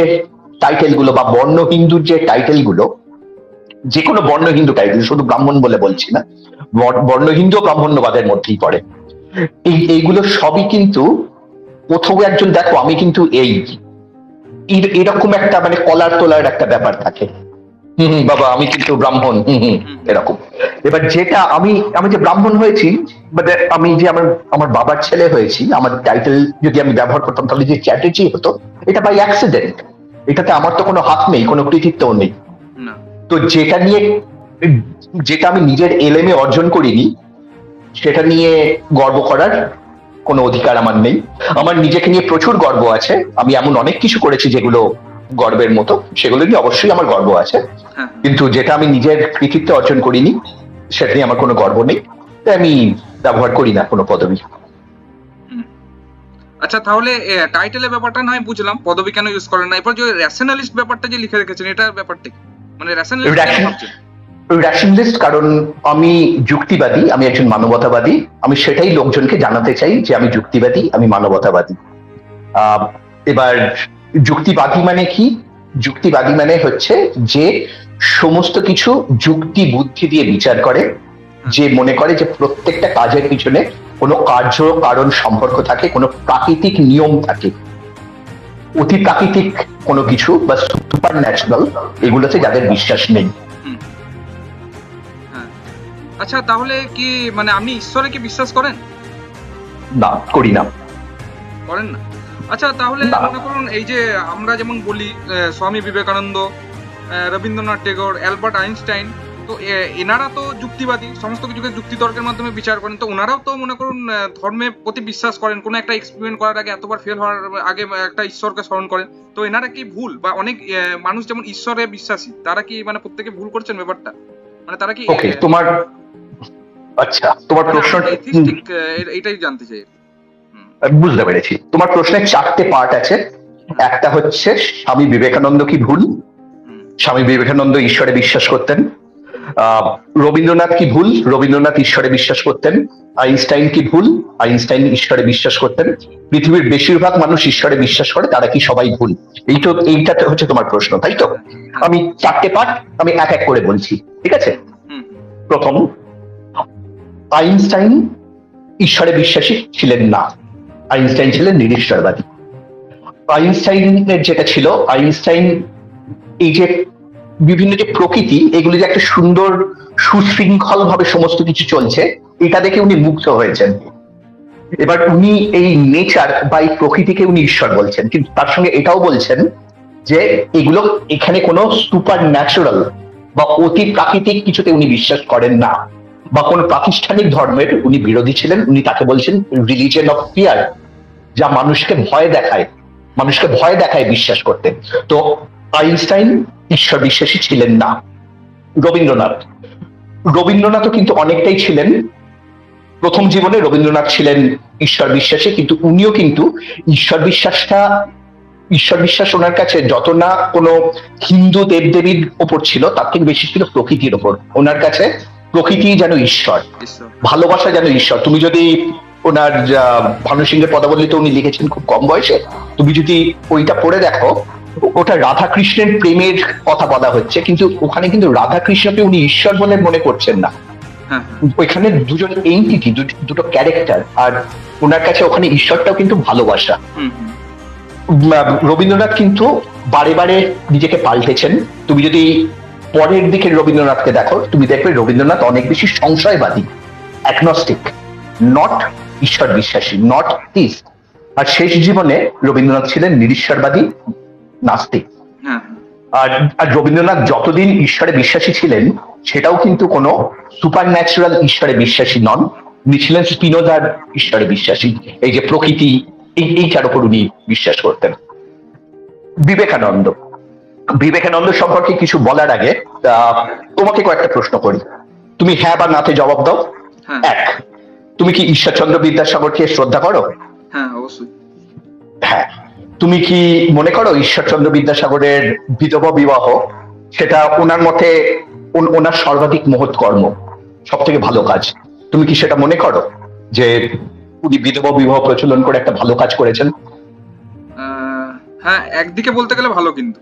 টাইটেল গুলো বা বর্ণ হিন্দুর যে টাইটেল গুলো, যে কোনো বর্ণ হিন্দু টাইটেল, শুধু ব্রাহ্মণ বলে বলছি না, বর্ণ হিন্দু ব্রাহ্মণ্যবাদের মধ্যেই পড়ে। এইগুলো সবই কিন্তু কোথাও একজন, দেখো আমি কিন্তু এরকম একটা মানে কলার তোলার একটা ব্যাপার থাকে। বাবা আমি কিন্তু ব্রাহ্মণ, এরকম। এবার যেটা আমি যে ব্রাহ্মণ হয়েছি, আমি যে আমার বাবার ছেলে হয়েছি, আমার টাইটেল যদি আমি ব্যবহার করতাম তাহলে যে চ্যাটার্জি হতো, এটা বাই অ্যাক্সিডেন্ট। এটাতে আমার তো কোনো হাত নেই, কোনো কৃতিত্বও নেই। তো যেটা আমি নিজের এলেমে অর্জন করিনি, সেটা নিয়ে গর্ব করার কোনো অধিকার আমার নেই। আমার নিজেকে নিয়ে প্রচুর গর্ব আছে। আমি এমন অনেক কিছু করেছি যেগুলো গর্বের মতো, সেগুলো নিয়ে অবশ্যই আমার গর্ব আছে। কিন্তু যেটা আমি নিজের কৃতিত্বে অর্জন করিনি, সেটা নিয়ে আমার কোনো গর্ব নেই। তাই আমি ব্যবহার করি না কোনো পদবি। আচ্ছা, তাহলে টাইটেলের ব্যাপারটা নয় বুঝলাম, পদবি কেন ইউজ করেন না। এরপর যে র্যাশনালিস্ট ব্যাপারটা যে লিখে রেখেছেন, এটার ব্যাপারটা কি? মানে র্যাশনালিস্ট কারণ আমি যুক্তিবাদী, আমি একজন মানবতাবাদী। আমি সেটাই লোকজনকে জানাতে চাই যে আমি যুক্তিবাদী, আমি মানবতাবাদী। এবার যুক্তিবাদী মানে কি? যুক্তিবাদী মানে হচ্ছে যে সমস্ত কিছু যুক্তি বুদ্ধি দিয়ে বিচার করে, যে মনে করে যে প্রত্যেকটা কাজের পিছনে কোনো কার্য কারণ সম্পর্ক থাকে, কোনো প্রাকৃতিক নিয়ম থাকে, অতি প্রাকৃতিক কোনো কিছু বা সুপার ন্যাচারাল, এগুলোতে যাদের বিশ্বাস নেই। আচ্ছা, তাহলে কি মানে আপনি ঈশ্বরে কি বিশ্বাস করেন? না, করি না। করেন না? আচ্ছা, তাহলে মনে করুন এই যে আমরা যেমন বলি স্বামী বিবেকানন্দ, রবীন্দ্রনাথ টেগোর, অ্যালবার্ট আইনস্টাইন, তো এনারা তো যুক্তিবাদী, সমস্ত কিছুকে যুক্তিতর্কের মাধ্যমে বিচার করেন। তো ওনারাও তো মনে করুন ধর্মের প্রতি বিশ্বাস করেন, কোনো একটা এক্সপেরিমেন্ট করার আগে, এতবার ফেল হওয়ার আগে একটা ঈশ্বরকে স্মরণ করেন। তো এনারা কি ভুল, বা অনেক মানুষ যেমন ঈশ্বরে বিশ্বাসী, তারা কি মানে প্রত্যেকে ভুল করছেন ব্যাপারটা? মানে তারা কি তোমার প্রশ্ন এইটাই জানতে চাই। বুঝতে পেরেছি। তোমার প্রশ্নের চারটে পার্ট আছে। একটা হচ্ছে স্বামী বিবেকানন্দ কি ভুল? স্বামী বিবেকানন্দ ঈশ্বরে বিশ্বাস করতেন। রবীন্দ্রনাথ কি ভুল? রবীন্দ্রনাথ ঈশ্বরে বিশ্বাস করতেন। আইনস্টাইন কি ভুল? আইনস্টাইন ঈশ্বরে বিশ্বাস করতেন। পৃথিবীর বেশিরভাগ মানুষ ঈশ্বরে বিশ্বাস করে, তারা কি সবাই ভুল? এইটা হচ্ছে তোমার প্রশ্ন, তাই তো? আমি চারটে পার্ট আমি এক এক করে বলছি, ঠিক আছে? প্রথম, আইনস্টাইন ঈশ্বরে বিশ্বাসী ছিলেন না। আইনস্টাইন ছিলেন নিরীশ্বরবাদী। আইনস্টাইনের যেটা ছিল, আইনস্টাইন এই যে বিভিন্ন যে প্রকৃতি, এগুলি যে একটা সুন্দর সুশৃঙ্খল ভাবে সমস্ত কিছু চলছে, এটা দেখে উনি মুগ্ধ হয়েছেন। এবার উনি এই নেচার বা এই প্রকৃতিকে উনি ঈশ্বর বলছেন, কিন্তু তার সঙ্গে এটাও বলছেন যে এগুলো, এখানে কোনো সুপার ন্যাচারাল বা অতি প্রাকৃতিক কিছুতে উনি বিশ্বাস করেন না, বা কোন প্রাতিষ্ঠানিক ধর্মের উনি বিরোধী ছিলেন। উনি তাকে বলছেন রিলিজিয়ন অফ ফিয়ার, যা মানুষকে ভয় দেখায় বিশ্বাস করতে। তো আইনস্টাইন ঈশ্বর বিশ্বাসী ছিলেন না। রবীন্দ্রনাথও কিন্তু অনেকটাই ছিলেন, প্রথম জীবনে রবীন্দ্রনাথ ছিলেন ঈশ্বর বিশ্বাসী, কিন্তু উনিও কিন্তু ঈশ্বর বিশ্বাস ওনার কাছে যত না কোনো হিন্দু দেবদেবীর ওপর ছিল, তার থেকে বেশি ছিল প্রকৃতির ওপর। ওনার কাছে প্রকৃতি যেন ঈশ্বর, ভালোবাসা যেন ঈশ্বর। তুমি যদি ওনার ভানুসিংহের পদাবলীতে উনি লিখেছেন খুব কম বয়সে, তুমি যদি ওইটা পড়ে দেখো, ওটা রাধা কৃষ্ণের প্রেমের কথা বলা হচ্ছে, কিন্তু ওখানে কিন্তু রাধা কৃষ্ণকে উনি ঈশ্বর বলে মনে করছেন না। ওইখানে দুজন এন্টিটি, দুটো ক্যারেক্টার, আর ওনার কাছে ওখানে ঈশ্বরটাও কিন্তু ভালোবাসা। রবীন্দ্রনাথ কিন্তু বারে বারে নিজেকে পাল্টেছেন। তুমি যদি পরের দিকে রবীন্দ্রনাথকে দেখো, তুমি দেখবে রবীন্দ্রনাথ অনেক বেশি সংশয়বাদী, অ্যাগনস্টিক, নট ঈশ্বর বিশ্বাসী, নট থিস্ট। আর শেষ জীবনে রবীন্দ্রনাথ ছিলেন নিরীশ্বরবাদী, নাস্তিক। আর রবীন্দ্রনাথ যতদিন ঈশ্বরে বিশ্বাসী ছিলেন, সেটাও কিন্তু কোনো সুপার ন্যাচারাল ঈশ্বরে বিশ্বাসী নন। উনি ছিলেন স্পিনোজার ঈশ্বরে বিশ্বাসী, এই যে প্রকৃতি, এইটার উপর উনি বিশ্বাস করতেন। বিবেকানন্দ সম্পর্কে কিছু বলার আগে তোমাকে কয়েকটা প্রশ্ন করি, তুমি হ্যাঁ বা নাতে জবাব দাও। এক, তুমি কি ঈশ্বরচন্দ্র বিদ্যাসাগরকে শ্রদ্ধা করো? হ্যাঁ, অবশ্যই। হ্যাঁ, তুমি কি মনে করো ঈশ্বরচন্দ্র বিদ্যাসাগরের বিধবা বিবাহ সেটা ওনার মতে ওনার সর্বাধিক মহৎ কর্ম, সব থেকে ভালো কাজ? তুমি কি সেটা মনে করো যে উনি বিধবা বিবাহ প্রচলন করে একটা ভালো কাজ করেছেন? হ্যাঁ, একদিকে বলতে গেলে ভালো, কিন্তু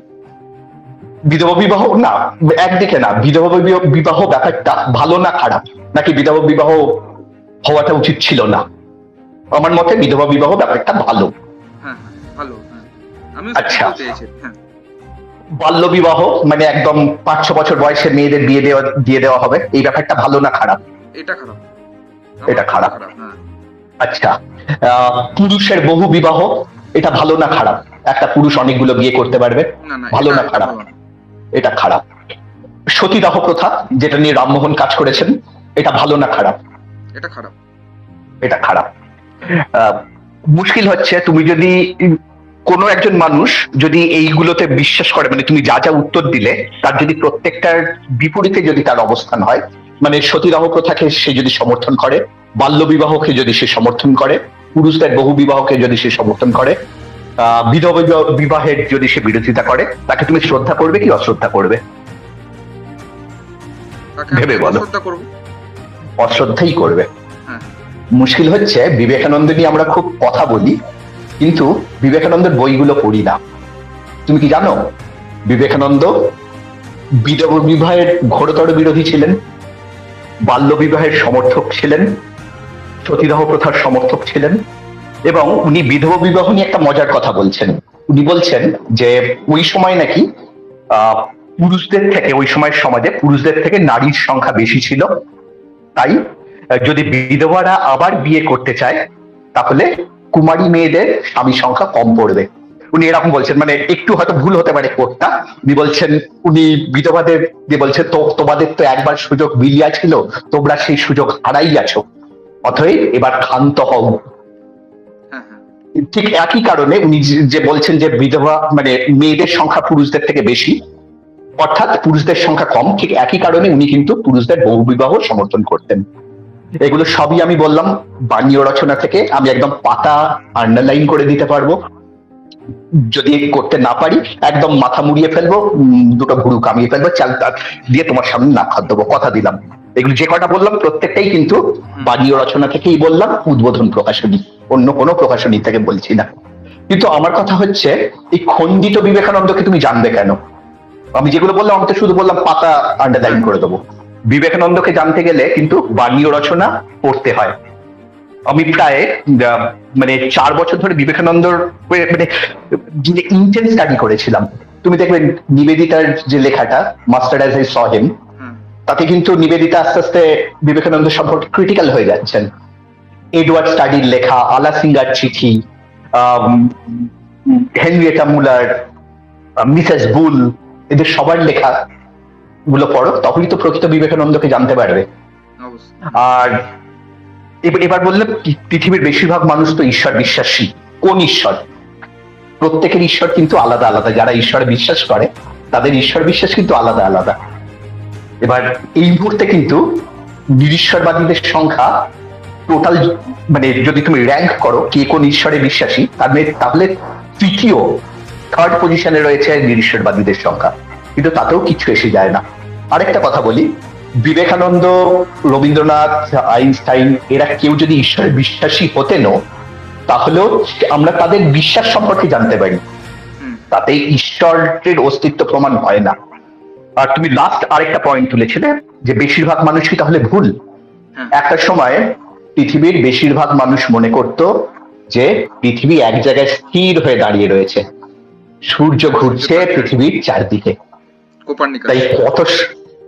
বিধবা বিবাহ না, একদিকে না, বিধবা বিবাহ ব্যাপারটা ভালো না খারাপ, নাকি বিধবা বিবাহ হওয়াটা উচিত ছিল না? আমার মতে বিধবা বিবাহ ব্যাপারটা ভালো। আচ্ছা, বাল্য বিবাহ মানে একদম 5-6 বছর বয়সে মেয়েদের দিয়ে দেওয়া হবে, এই ব্যাপারটা ভালো না খারাপ? এটা খারাপ। আচ্ছা, পুরুষের বহু বিবাহ, এটা ভালো না খারাপ? একটা পুরুষ অনেকগুলো বিয়ে করতে পারবে, ভালো না খারাপ? এটা খারাপ। সতীদাহ প্রথা, যেটা নিয়ে রামমোহন কাজ করেছেন, এটা ভালো না খারাপ? এটা খারাপ। মুশকিল হচ্ছে, তুমি যদি কোনো একজন মানুষ যদি এইগুলোতে বিশ্বাস করে, মানে তুমি যা যা উত্তর দিলে তার যদি প্রত্যেকটার বিপরীতে যদি তার অবস্থান হয়, মানে সতীদাহ প্রথাকে সে যদি সমর্থন করে, বাল্য বিবাহকে যদি সে সমর্থন করে, পুরুষদের বহু বিবাহকে যদি সে সমর্থন করে, বিধবা বিবাহের যদি সে বিরোধিতা করে, তাকে তুমি শ্রদ্ধা করবে কি অশ্রদ্ধা করবে? ভেবে বলো। অশ্রদ্ধাই করবে। মুশকিল হচ্ছে, বিবেকানন্দ নিয়ে আমরা খুব কথা বলি, কিন্তু বিবেকানন্দের বইগুলো পড়ি না। তুমি কি জানো বিবেকানন্দ বিধবা বিবাহের ঘোরতর বিরোধী ছিলেন, বাল্য বিবাহের সমর্থক ছিলেন, সতীদাহ প্রথার সমর্থক ছিলেন, এবং উনি বিধবা বিবাহ নিয়ে একটা মজার কথা বলছেন। উনি বলছেন যে ওই সময় নাকি পুরুষদের থেকে, ওই সময়ের সমাজে পুরুষদের থেকে নারীর সংখ্যা বেশি ছিল, তাই যদি বিধবারা আবার বিয়ে করতে চায় তাহলে কুমারী মেয়েদের স্বামী সংখ্যা কম পড়বে। উনি এরকম বলছেন, মানে একটু হয়তো ভুল হতে পারে কোটটা। উনি বলছেন, উনি বিধবাদের দিয়ে বলছেন, তো তোমাদের তো একবার সুযোগ মিলিয়াছিল, তোমরা সেই সুযোগ হারাইয়াছো, অতএব এবার ক্ষান্ত হও। ঠিক একই কারণে উনি যে বলছেন যে বিধবা মানে মেয়েদের সংখ্যা পুরুষদের থেকে বেশি, অর্থাৎ পুরুষদের সংখ্যা কম, ঠিক একই কারণে উনি কিন্তু পুরুষদের বহু বিবাহ সমর্থন করতেন। এগুলো সবই আমি বললাম বাণীয় রচনা থেকে। আমি একদম পাতা আন্ডারলাইন করে দিতে পারবো, যদি করতে না পারি একদম মাথা মুড়িয়ে ফেলবো, দুটো ভুরু কামিয়ে ফেলবো, চাল দিয়ে তোমার সামনে না খাদ দেবো, কথা দিলাম। এগুলো যে কটা বললাম প্রত্যেকটাই কিন্তু বাণীয় রচনা থেকেই বললাম, উদ্বোধন প্রকাশনী, অন্য কোনো প্রকাশনী থেকে বলছি না। কিন্তু আমার কথা হচ্ছে, এই খণ্ডিত বিবেকানন্দকে তুমি জানবে কেন? আমি যেগুলো বললাম, আমি তো শুধু বললাম পাতা আন্ডারলাইন করে দেবো। বিবেকানন্দকে জানতে গেলে কিন্তু বাণীয় রচনা পড়তে হয়। আমি প্রায় মানে 4 বছর ধরে বিবেকানন্দর মানে ইন্টেন্স স্টাডি করেছিলাম। তুমি দেখবে নিবেদিতার যে লেখাটা মাস্টার অ্যাজ আই স হিম, তাতে কিন্তু নিবেদিতা আস্তে আস্তে বিবেকানন্দ সম্পর্কে ক্রিটিক্যাল হয়ে যাচ্ছেন। এডওয়ার্ড স্টাডির লেখা, আলা সিঙ্গার চিঠি, হেনরিয়েটা মুলার, মিসেস বুল, এদের সবার লেখা গুলো পড়ো, তখনই তো প্রকৃত বিবেকানন্দকে জানতে পারবে। অবশ্যই। আর এবার বললে পৃথিবীর বেশিরভাগ মানুষ তো ঈশ্বর বিশ্বাসী। কোন ঈশ্বর? প্রত্যেকের ঈশ্বর কিন্তু আলাদা আলাদা। যারা ঈশ্বরে বিশ্বাস করে তাদের ঈশ্বর বিশ্বাস কিন্তু আলাদা আলাদা। এবার এই মুহূর্তে কিন্তু নিরীশ্বরবাদীদের সংখ্যা টোটাল, মানে যদি তুমি র্যাঙ্ক করো কে কোন ঈশ্বরে বিশ্বাসী, তাহলে থার্ড পজিশনে রয়েছে নিরীশ্বরবাদীদের সংখ্যা। কিন্তু তাতেও কিছু এসে যায় না। আরেকটা কথা বলি, বিবেকানন্দ, রবীন্দ্রনাথ, আইনস্টাইন এরা কেউ যদি ঈশ্বরে বিশ্বাসী হতেনও, তাহলেও আমরা তাদের বিশ্বাস সম্পর্কে জানতে পারি, তাতে ঈশ্বরের অস্তিত্ব প্রমাণ হয় না। আর তুমি লাস্ট আরেকটা পয়েন্ট তুলেছিলে যে বেশিরভাগ মানুষই তাহলে ভুল। একটা সময় পৃথিবীর বেশিরভাগ মানুষ মনে করত যে পৃথিবী এক জায়গায় স্থির হয়ে দাঁড়িয়ে রয়েছে, সূর্য ঘুরছে পৃথিবীর চারদিকে। তাই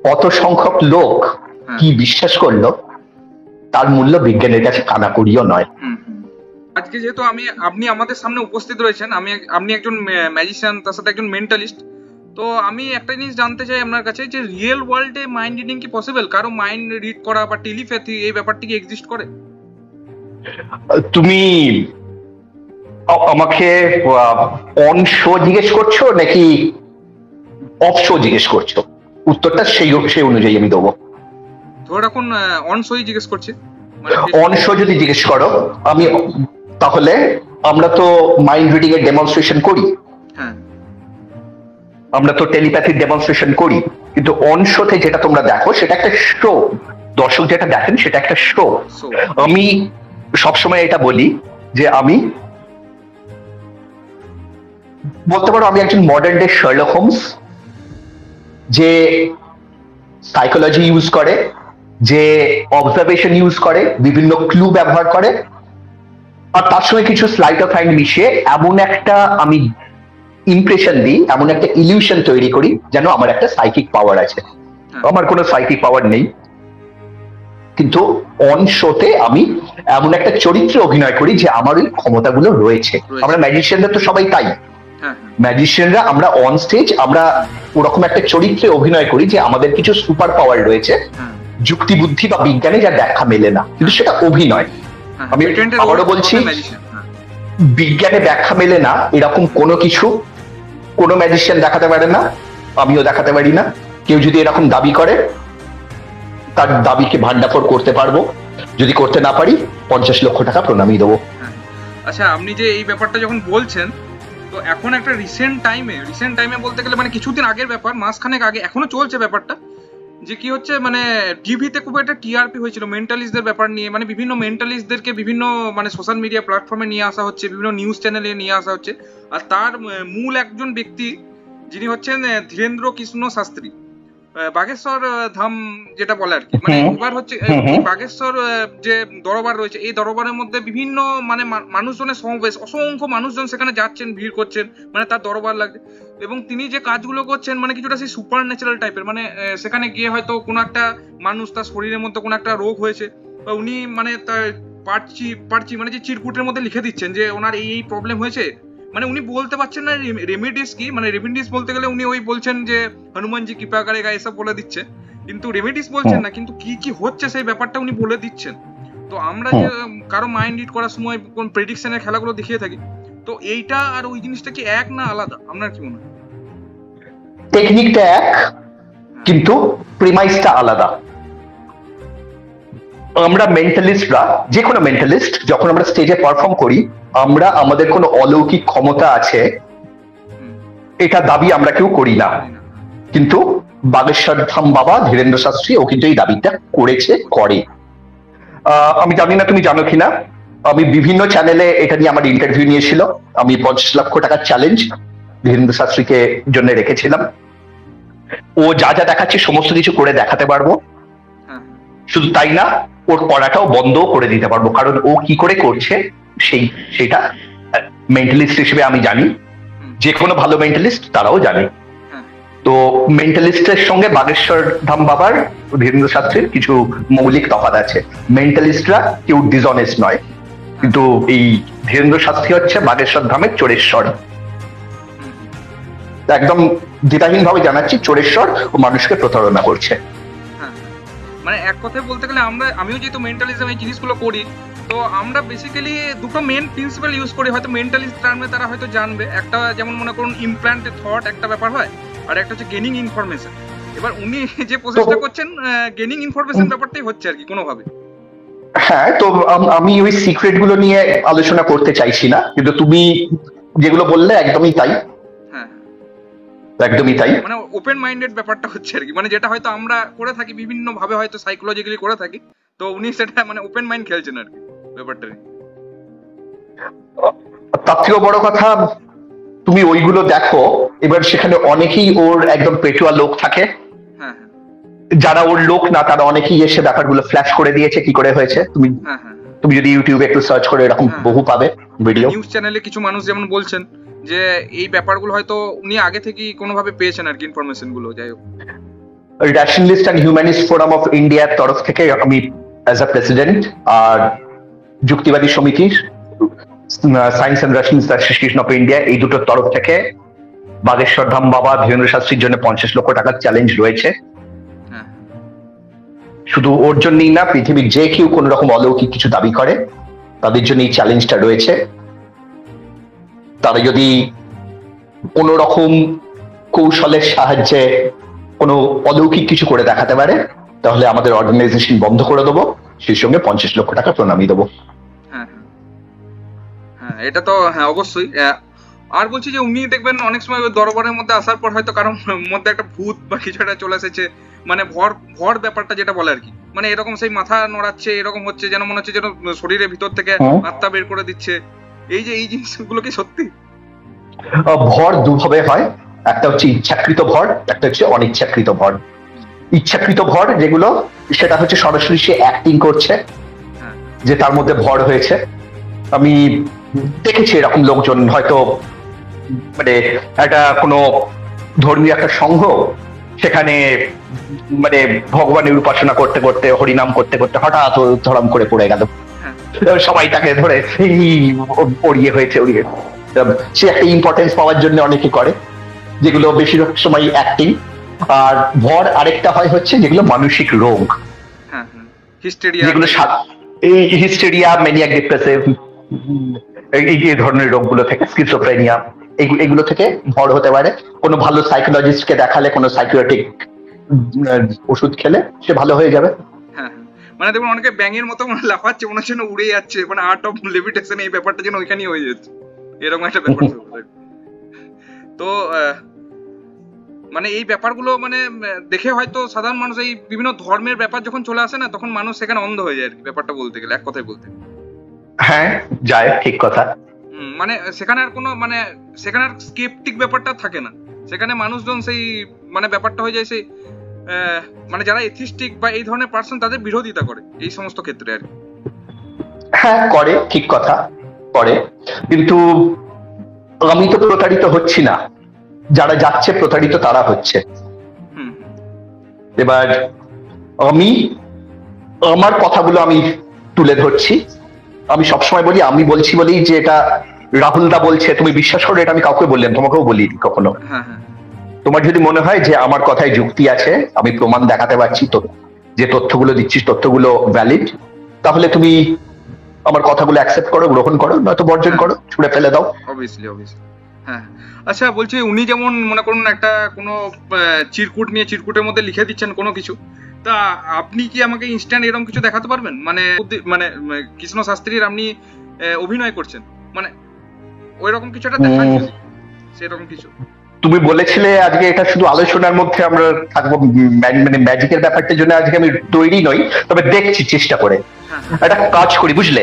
কত সংখ্যক লোক কি বিশ্বাস করলো তার মূল্য বিজ্ঞানের কাছে কানাকড়িও নয়। আজকে যেহেতু আপনি আমাদের সামনে উপস্থিত রয়েছেন, আপনি একজন ম্যাজিশিয়ান, তার সাথে একজন মেন্টালিস্ট, তো আমি একটা জিনিস জানতে চাই আপনার কাছে যে রিয়েল ওয়ার্ল্ডে মাইন্ড রিডিং কি পসিবল? কারো মাইন্ড রিড করা বা টেলিপ্যাথি, এই ব্যাপারটি কি এক্সিস্ট করে? তুমি আমাকে অন শো জিজ্ঞেস করছো নাকি অফ শো জিজ্ঞেস করছো? উত্তরটা সেই অনুযায়ী আমি দেবো। ধরে রাখুন অন শোই জিজ্ঞেস করছি। অন শো যদি জিজ্ঞেস করো আমি, তাহলে আমরা তো মাইন্ড রিডিং এর ডেমনস্ট্রেশন করি, আমরা তো টেলিপ্যাথির ডেমনস্ট্রেশন করি, কিন্তু অন শোতে যেটা তোমরা দেখো সেটা একটা শো। দর্শক যেটা দেখেন সেটা একটা শো। আমি সবসময় এটা বলি যে আমি বলতে পারো আমি একজন মডার্ন ডে শার্লক হোমস, যে সাইকোলজি ইউজ করে, যে অবজারভেশন ইউজ করে, বিভিন্ন ক্লু ব্যবহার করে, আর তার সঙ্গে কিছু স্লাইট অফ হ্যান্ড মিশিয়ে এমন একটা আমি ইমপ্রেশন দিই, এমন একটা ইলিউশন তৈরি করি যেন আমার একটা সাইকিক পাওয়ার আছে। আমার কোনো সাইকিক পাওয়ার নেই, কিন্তু অন শোতে আমি এমন একটা চরিত্রে অভিনয় করি যে আমার ওই ক্ষমতাগুলো রয়েছে। আমরা ম্যাজিশিয়ানরা তো সবাই তাই, ম্যাজিশিয়ানরা আমরা অন স্টেজ আমরা ওরকম একটা চরিত্রে অভিনয় করি যে আমাদের কিছু সুপার পাওয়ার রয়েছে, যুক্তি বুদ্ধি বা বিজ্ঞানে যার ব্যাখ্যা মেলে না, কিন্তু সেটা অভিনয়। আমি আবারও বলছি, বিজ্ঞানে ব্যাখ্যা মেলে না এরকম কোনো কিছু কোনো ম্যাজিশিয়ান দেখাতে পারে না, আমিও দেখাতে পারি না। কেউ যদি এরকম দাবি করে তার দাবিকে ভান্ডাফোড় করতে পারবো, যদি করতে না পারি 50 লক্ষ টাকা প্রণামী দেবো। আচ্ছা, আপনি যে এই ব্যাপারটা যখন বলছেন, তো এখন একটা রিসেন্ট টাইমে বলতে গেলে মানে কিছুদিন আগের ব্যাপার, মাসখানেক আগে, এখনো চলছে ব্যাপারটা, যে কি হচ্ছে মানে টিভিতে খুব একটা টিআরপি হয়েছিল মেন্টালিস্টদের ব্যাপার নিয়ে, মানে বিভিন্ন মেন্টালিস্টদেরকে বিভিন্ন মানে সোশ্যাল মিডিয়া প্ল্যাটফর্মে নিয়ে আসা হচ্ছে, বিভিন্ন নিউজ চ্যানেলে নিয়ে আসা হচ্ছে, আর তার মূল একজন ব্যক্তি যিনি হচ্ছেন ধীরেন্দ্র কৃষ্ণ শাস্ত্রী, বাগেশ্বর ধাম যেটা বলে আর কি। মানে এবার হচ্ছে বাগেশ্বর যে দরবার রয়েছে, এই দরবারের মধ্যে বিভিন্ন মানে মানুষজনের সমাবেশ, অসংখ্য মানুষজন সেখানে যাচ্ছেন, ভিড় করছেন, মানে তার দরবার লাগছে। এবং তিনি যে কাজগুলো করছেন মানে কিছুটা সেই সুপার ন্যাচারাল টাইপের, মানে সেখানে গিয়ে হয়তো কোনো একটা মানুষ তার শরীরের মধ্যে কোনো একটা রোগ হয়েছে, বা উনি মানে তার পার্চি মানে যে চিরকুটের মধ্যে লিখে দিচ্ছেন যে ওনার এই প্রবলেম হয়েছে, মানে উনি বলতে পারছেন না রেমেডিস কি, মানে রেমেডিস বলতে গেলে উনি ওই বলছেন যে হনুমানজি কৃপা করেগা এসব বলে দিচ্ছে, কিন্তু রেমেডিস বলছেন না, কিন্তু কি কি হচ্ছে সেই ব্যাপারটা উনি বলে দিচ্ছেন। তো আমরা যে কারো মাইন্ড রিড করার সময় কোন প্রেডিকশনের খেলাগুলো দেখিয়ে থাকি, তো এইটা আর ওই জিনিসটা কি এক না আলাদা? আপনার কি মনে হয়? টেকনিকটা এক, কিন্তু প্রিমাইসটা আলাদা। আমরা মেন্টালিস্টরা, যে কোনো মেন্টালিস্ট যখন আমরা স্টেজে পারফর্ম করি, আমরা আমাদের কোনো অলৌকিক ক্ষমতা আছে এটা দাবি আমরা কেউ করি না, কিন্তু বাগেশ্বর ধাম বাবা ধীরেন্দ্র শাস্ত্রী ও কিন্তু এই দাবিটা করে। আমি জানি না তুমি জানো কিনা, আমি বিভিন্ন চ্যানেলে এটা নিয়ে আমার ইন্টারভিউ নিয়েছিল। আমি 50 লক্ষ টাকার চ্যালেঞ্জ ধীরেন্দ্র শাস্ত্রীকে জন্য রেখেছিলাম। ও যা যা দেখাচ্ছে সমস্ত কিছু করে দেখাতে পারবো, শুধু তাই না ওর করাটাও বন্ধ করে দিতে পারবো, কারণ ও কি করে করছে সেটা মেন্টালিস্ট হিসেবে আমি জানি, যে কোনো ভালো মেন্টালিস্ট তারাও জানে। তো মেন্টালিস্টের সঙ্গে বাগেশ্বর ধাম বাবার ধীরেন্দ্র শাস্ত্রীর কিছু মৌলিক তফাৎ আছে। মেন্টালিস্টরা কেউ ডিসঅনেস্ট নয়, কিন্তু এই ধীরেন্দ্র শাস্ত্রী হচ্ছে বাগেশ্বর ধামের চোরেশ্বর। একদম দ্বিধাহীন ভাবে জানাচ্ছি চোরেশ্বর ও মানুষকে প্রতারণা করছে। হ্যাঁ, মানে এক কথায় বলতে গেলে আমিও যেহেতু মেন্টালিজম এই জিনিসগুলো করি, তো আমরা বেসিক্যালি দুটো মেন প্রিন্সিপাল ইউজ করি, হয়তো মেন্টালিস্ট টার্মে তারা হয়তো জানবে। একটা যেমন মনে করুন ইমপ্ল্যান্ট থট একটা ব্যাপার হয়, আর একটা হচ্ছে গেনিং ইনফরমেশন। এবার উনি যে প্রসেসটা করছেন গেনিং ইনফরমেশন ব্যাপারটাই হচ্ছে আর কি কোনোভাবে। হ্যাঁ, তো আমি ওই সিক্রেট গুলো নিয়ে আলোচনা করতে চাইছি না, কিন্তু তুমি যেগুলো বললে একদমই তাই। হ্যাঁ, একদমই তাই, মানে ওপেন মাইন্ডেড ব্যাপারটা হচ্ছে আর কি, মানে যেটা হয়তো আমরা করে থাকি বিভিন্ন ভাবে, হয়তো সাইকোলজিক্যালি করে থাকি, তো উনি সেটা মানে ওপেন মাইন্ড খেলছেন আর কি ব্যাপারটা। তার থেকেও বড় কথা, তুমি ওইগুলো দেখো, এবার সেখানে অনেকেই ওর একদম পেটুয়া লোক থাকে। হ্যাঁ, যারা ওর লোক না তারা অনেকেই এসে ব্যাপারগুলো ফ্ল্যাশ করে দিয়েছে কি করে হয়েছে। তুমি যদি ইউটিউবে একটু সার্চ করে এরকম বহু পাবে ভিডিও। নিউজ চ্যানেলে কিছু মানুষ যেমন বলছেন যে এই ব্যাপারগুলো হয়তো উনি আগে থেকেই কোনোভাবে পেয়েছেন আর কি ইনফরমেশন গুলো। যাই হোক, nationalist and humanist forum of ইন্ডিয়ার তরফ থেকে আমি অ্যাজ আ প্রেসিডেন্ট আর যুক্তিবাদী সমিতির science and Russian association of India, এই দুটোর তরফ থেকে বাগেশ্বর ধাম বাবা ধীরেন্দ্র শাস্ত্রীর জন্য 50 লক্ষ টাকার চ্যালেঞ্জ রয়েছে। শুধু ওর জন্যই না, পৃথিবীর যে কেউ কোন রকম অলৌকিক কিছু দাবি করে তাদের জন্য এই চ্যালেঞ্জটা রয়েছে। তারা যদি কোন রকম কৌশলের সাহায্যে কোনো অলৌকিক কিছু করে দেখাতে পারে তাহলে আমাদের অর্গানাইজেশন বন্ধ করে দেবো, সেই সঙ্গে 50 লক্ষ টাকা প্রণামী দেবো। হ্যাঁ, এটা তো হ্যাঁ অবশ্যই। আর বলছি যে উনি দেখবেন অনেক সময় দরবারের মধ্যে আসার পর হয়তো কারোর মধ্যে একটা ভূত বা কিছু একটা চলে এসেছে, মানে ভর ব্যাপারটা যেটা বলে আর কি, মানে এরকম সেই মাথা নড়াচ্ছে, এরকম হচ্ছে যেন মনে হচ্ছে যেন শরীরের ভিতর থেকে আত্মা বের করে দিচ্ছে। এই যে এই জিনিসগুলো কি সত্যি? ভর দুভাবে হয়, একটা হচ্ছে ইচ্ছাকৃত ভর, একটা হচ্ছে অনিচ্ছাকৃত ভর। ইচ্ছাকৃত ভর যেগুলো, সেটা হচ্ছে সরাসরি সে অ্যাক্টিং করছে যে তার মধ্যে ভর হয়েছে। আমি দেখেছি এরকম লোকজন, হয়তো মানে একটা কোনো ধর্মীয় একটা সংঘ, সেখানে মানে ভগবানের উপাসনা করতে করতে হরিনাম করতে করতে হঠাৎ ধরাম করে পড়ে গেল, সবাই তাকে ধরে ওড়িয়ে হয়েছে ওড়িয়ে। সে একটা ইম্পর্টেন্স পাওয়ার জন্য অনেকে করে, যেগুলো বেশিরভাগ সময় অ্যাক্টিং। আর ভর আরেকটা হয় হচ্ছে যেগুলো মানসিক রোগ, যেগুলো এই হিস্টেরিয়া, ম্যানিয়াক ডিপ্রেসিভ, এই ধরনের রোগগুলো থেকে, স্কিজোফ্রেনিয়া, এগুলো থেকে ভর হতে পারে। কোনো ভালো সাইকোলজিস্টকে দেখালে, কোনো সাইকিয়াট্রিক ওষুধ খেলে সে ভালো হয়ে যাবে। মানে দেখুন অনেকে ব্যাঙের মতো লাফাচ্ছে, মনে হচ্ছে উড়ে যাচ্ছে, মানে আর্ট অফ লেভিটেশন এই ব্যাপারটা যেন ওইখানেই হয়ে যাচ্ছে, এরকম একটা ব্যাপার। তো মানে এই ব্যাপারগুলো মানে দেখে হয়তো সাধারণ মানুষ, এই বিভিন্ন ধর্মের ব্যাপার যখন চলে আসে না, তখন মানুষ সেখানে অন্ধ হয়ে যায় আর কি, ব্যাপারটা বলতে গেলে, এক কথায় বলতে। হ্যাঁ, যায়, ঠিক কথা। মানে সেখানে আর কোনো মানে সেখানে আর স্কেপটিক ব্যাপারটা থাকে না, সেখানে মানুষজন সেই মানে ব্যাপারটা হয়ে যায় সেই মানে যারা এথিস্টিক বা এই ধরনের পার্সন তাদের বিরোধিতা করে এই সমস্ত ক্ষেত্রে আর কি। হ্যাঁ, করে, ঠিক কথা, করে। কিন্তু আমি তো প্রতারিত হচ্ছি না, যারা যাচ্ছে প্রতারিত তারা হচ্ছে। এবার আমি আমার কথাগুলো আমি তুলে ধরছি। আমি সবসময় বলি, আমি বলছি বলেই যে এটা রাহুল দা বলছে তুমি বিশ্বাস করো, এটা আমি কাউকে বললাম, তোমাকেও বলি কখনো। তোমার যদি মনে হয় যে আমার কথায় যুক্তি আছে, আমি প্রমাণ দেখাতে পারছি, তো যে তথ্যগুলো দিচ্ছি তথ্যগুলো ভ্যালিড, তাহলে তুমি আমার কথাগুলো অ্যাকসেপ্ট করো, গ্রহণ করো, নয়তো বর্জন করো, ছুঁড়ে ফেলে দাও। অবভিয়াসলি। হ্যাঁ, আচ্ছা বলছি উনি যেমন মনে করুন একটা কোনো চিরকুট নিয়ে চিরকুটের মধ্যে লিখে দিচ্ছেন কোনো কিছু, তা আপনি কি আমাকে ইনস্ট্যান্ট এরকম কিছু দেখাতে পারবেন? মানে মানে কৃষ্ণ শাস্ত্রীর আপনি অভিনয় করছেন, মানে ওই রকম কিছু একটা দেখাচ্ছেন, সেরকম কিছু। তুমি বলেছিলে আজকে এটা শুধু আলোচনার মধ্যে আমরা থাকবো, মানে ম্যাজিকের ব্যাপারটার জন্য আজকে আমি তৈরি নই, তবে দেখছি চেষ্টা করে। একটা কাজ করি, বুঝলে,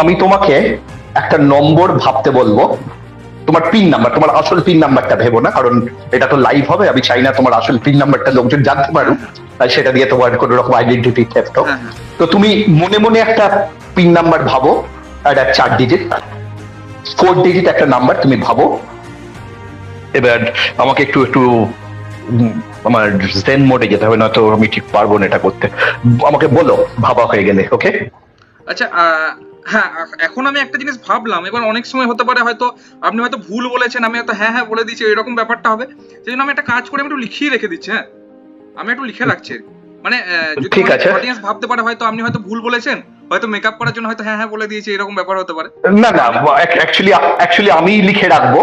আমি তোমাকে একটা নম্বর ভাবতে বলবো, তোমার পিন নাম্বার, তোমার আসল পিন নাম্বারটা ভেবো না, কারণ এটা তো লাইভ হবে, আমি চাই না তোমার আসল পিন নাম্বারটা লোকজন জানতে পারুক, আর সেটা দিয়ে তোমার কোনো রকম আইডেন্টিটি থেফট হোক। তো তুমি মনে মনে একটা পিন নাম্বার ভাবো, একটা 4 ডিজিট 4 ডিজিট একটা নাম্বার তুমি ভাবো। এবার আমাকে একটু আমার জেন মোডে যেতে হবে, নয়তো আমি ঠিক পারবো না এটা করতে। আমাকে বলো ভাবা হয়ে গেলে। ওকে, আচ্ছা হ্যাঁ, এখন আমি একটা জিনিস ভাবলাম, এবার অনেক সময় হতে পারে হয়তো আপনি হয়তো ভুল বলেছেন, আমি হয়তো হ্যাঁ হ্যাঁ বলে দিচ্ছি, এরকম ব্যাপারটা হবে। সেই জন্য আমি একটা কাজ করে আমি একটু লিখিয়ে রেখে দিচ্ছি। হ্যাঁ, আমি একটু লিখে রাখছি আর কি। মানে যদি ঠিক অনেক আছে। অডিয়েন্স ভাবতে পারে হয়তো আপনি হয়তো ভুল বলেছেন, হয়তো মেকআপ করার জন্য হয়তো হ্যাঁ হ্যাঁ বলে দিয়েছি, এরকম ব্যাপার হতে পারে। না তো না, আমি অ্যাকচুয়ালি অ্যাকচুয়ালি আমি লিখে রাখবো।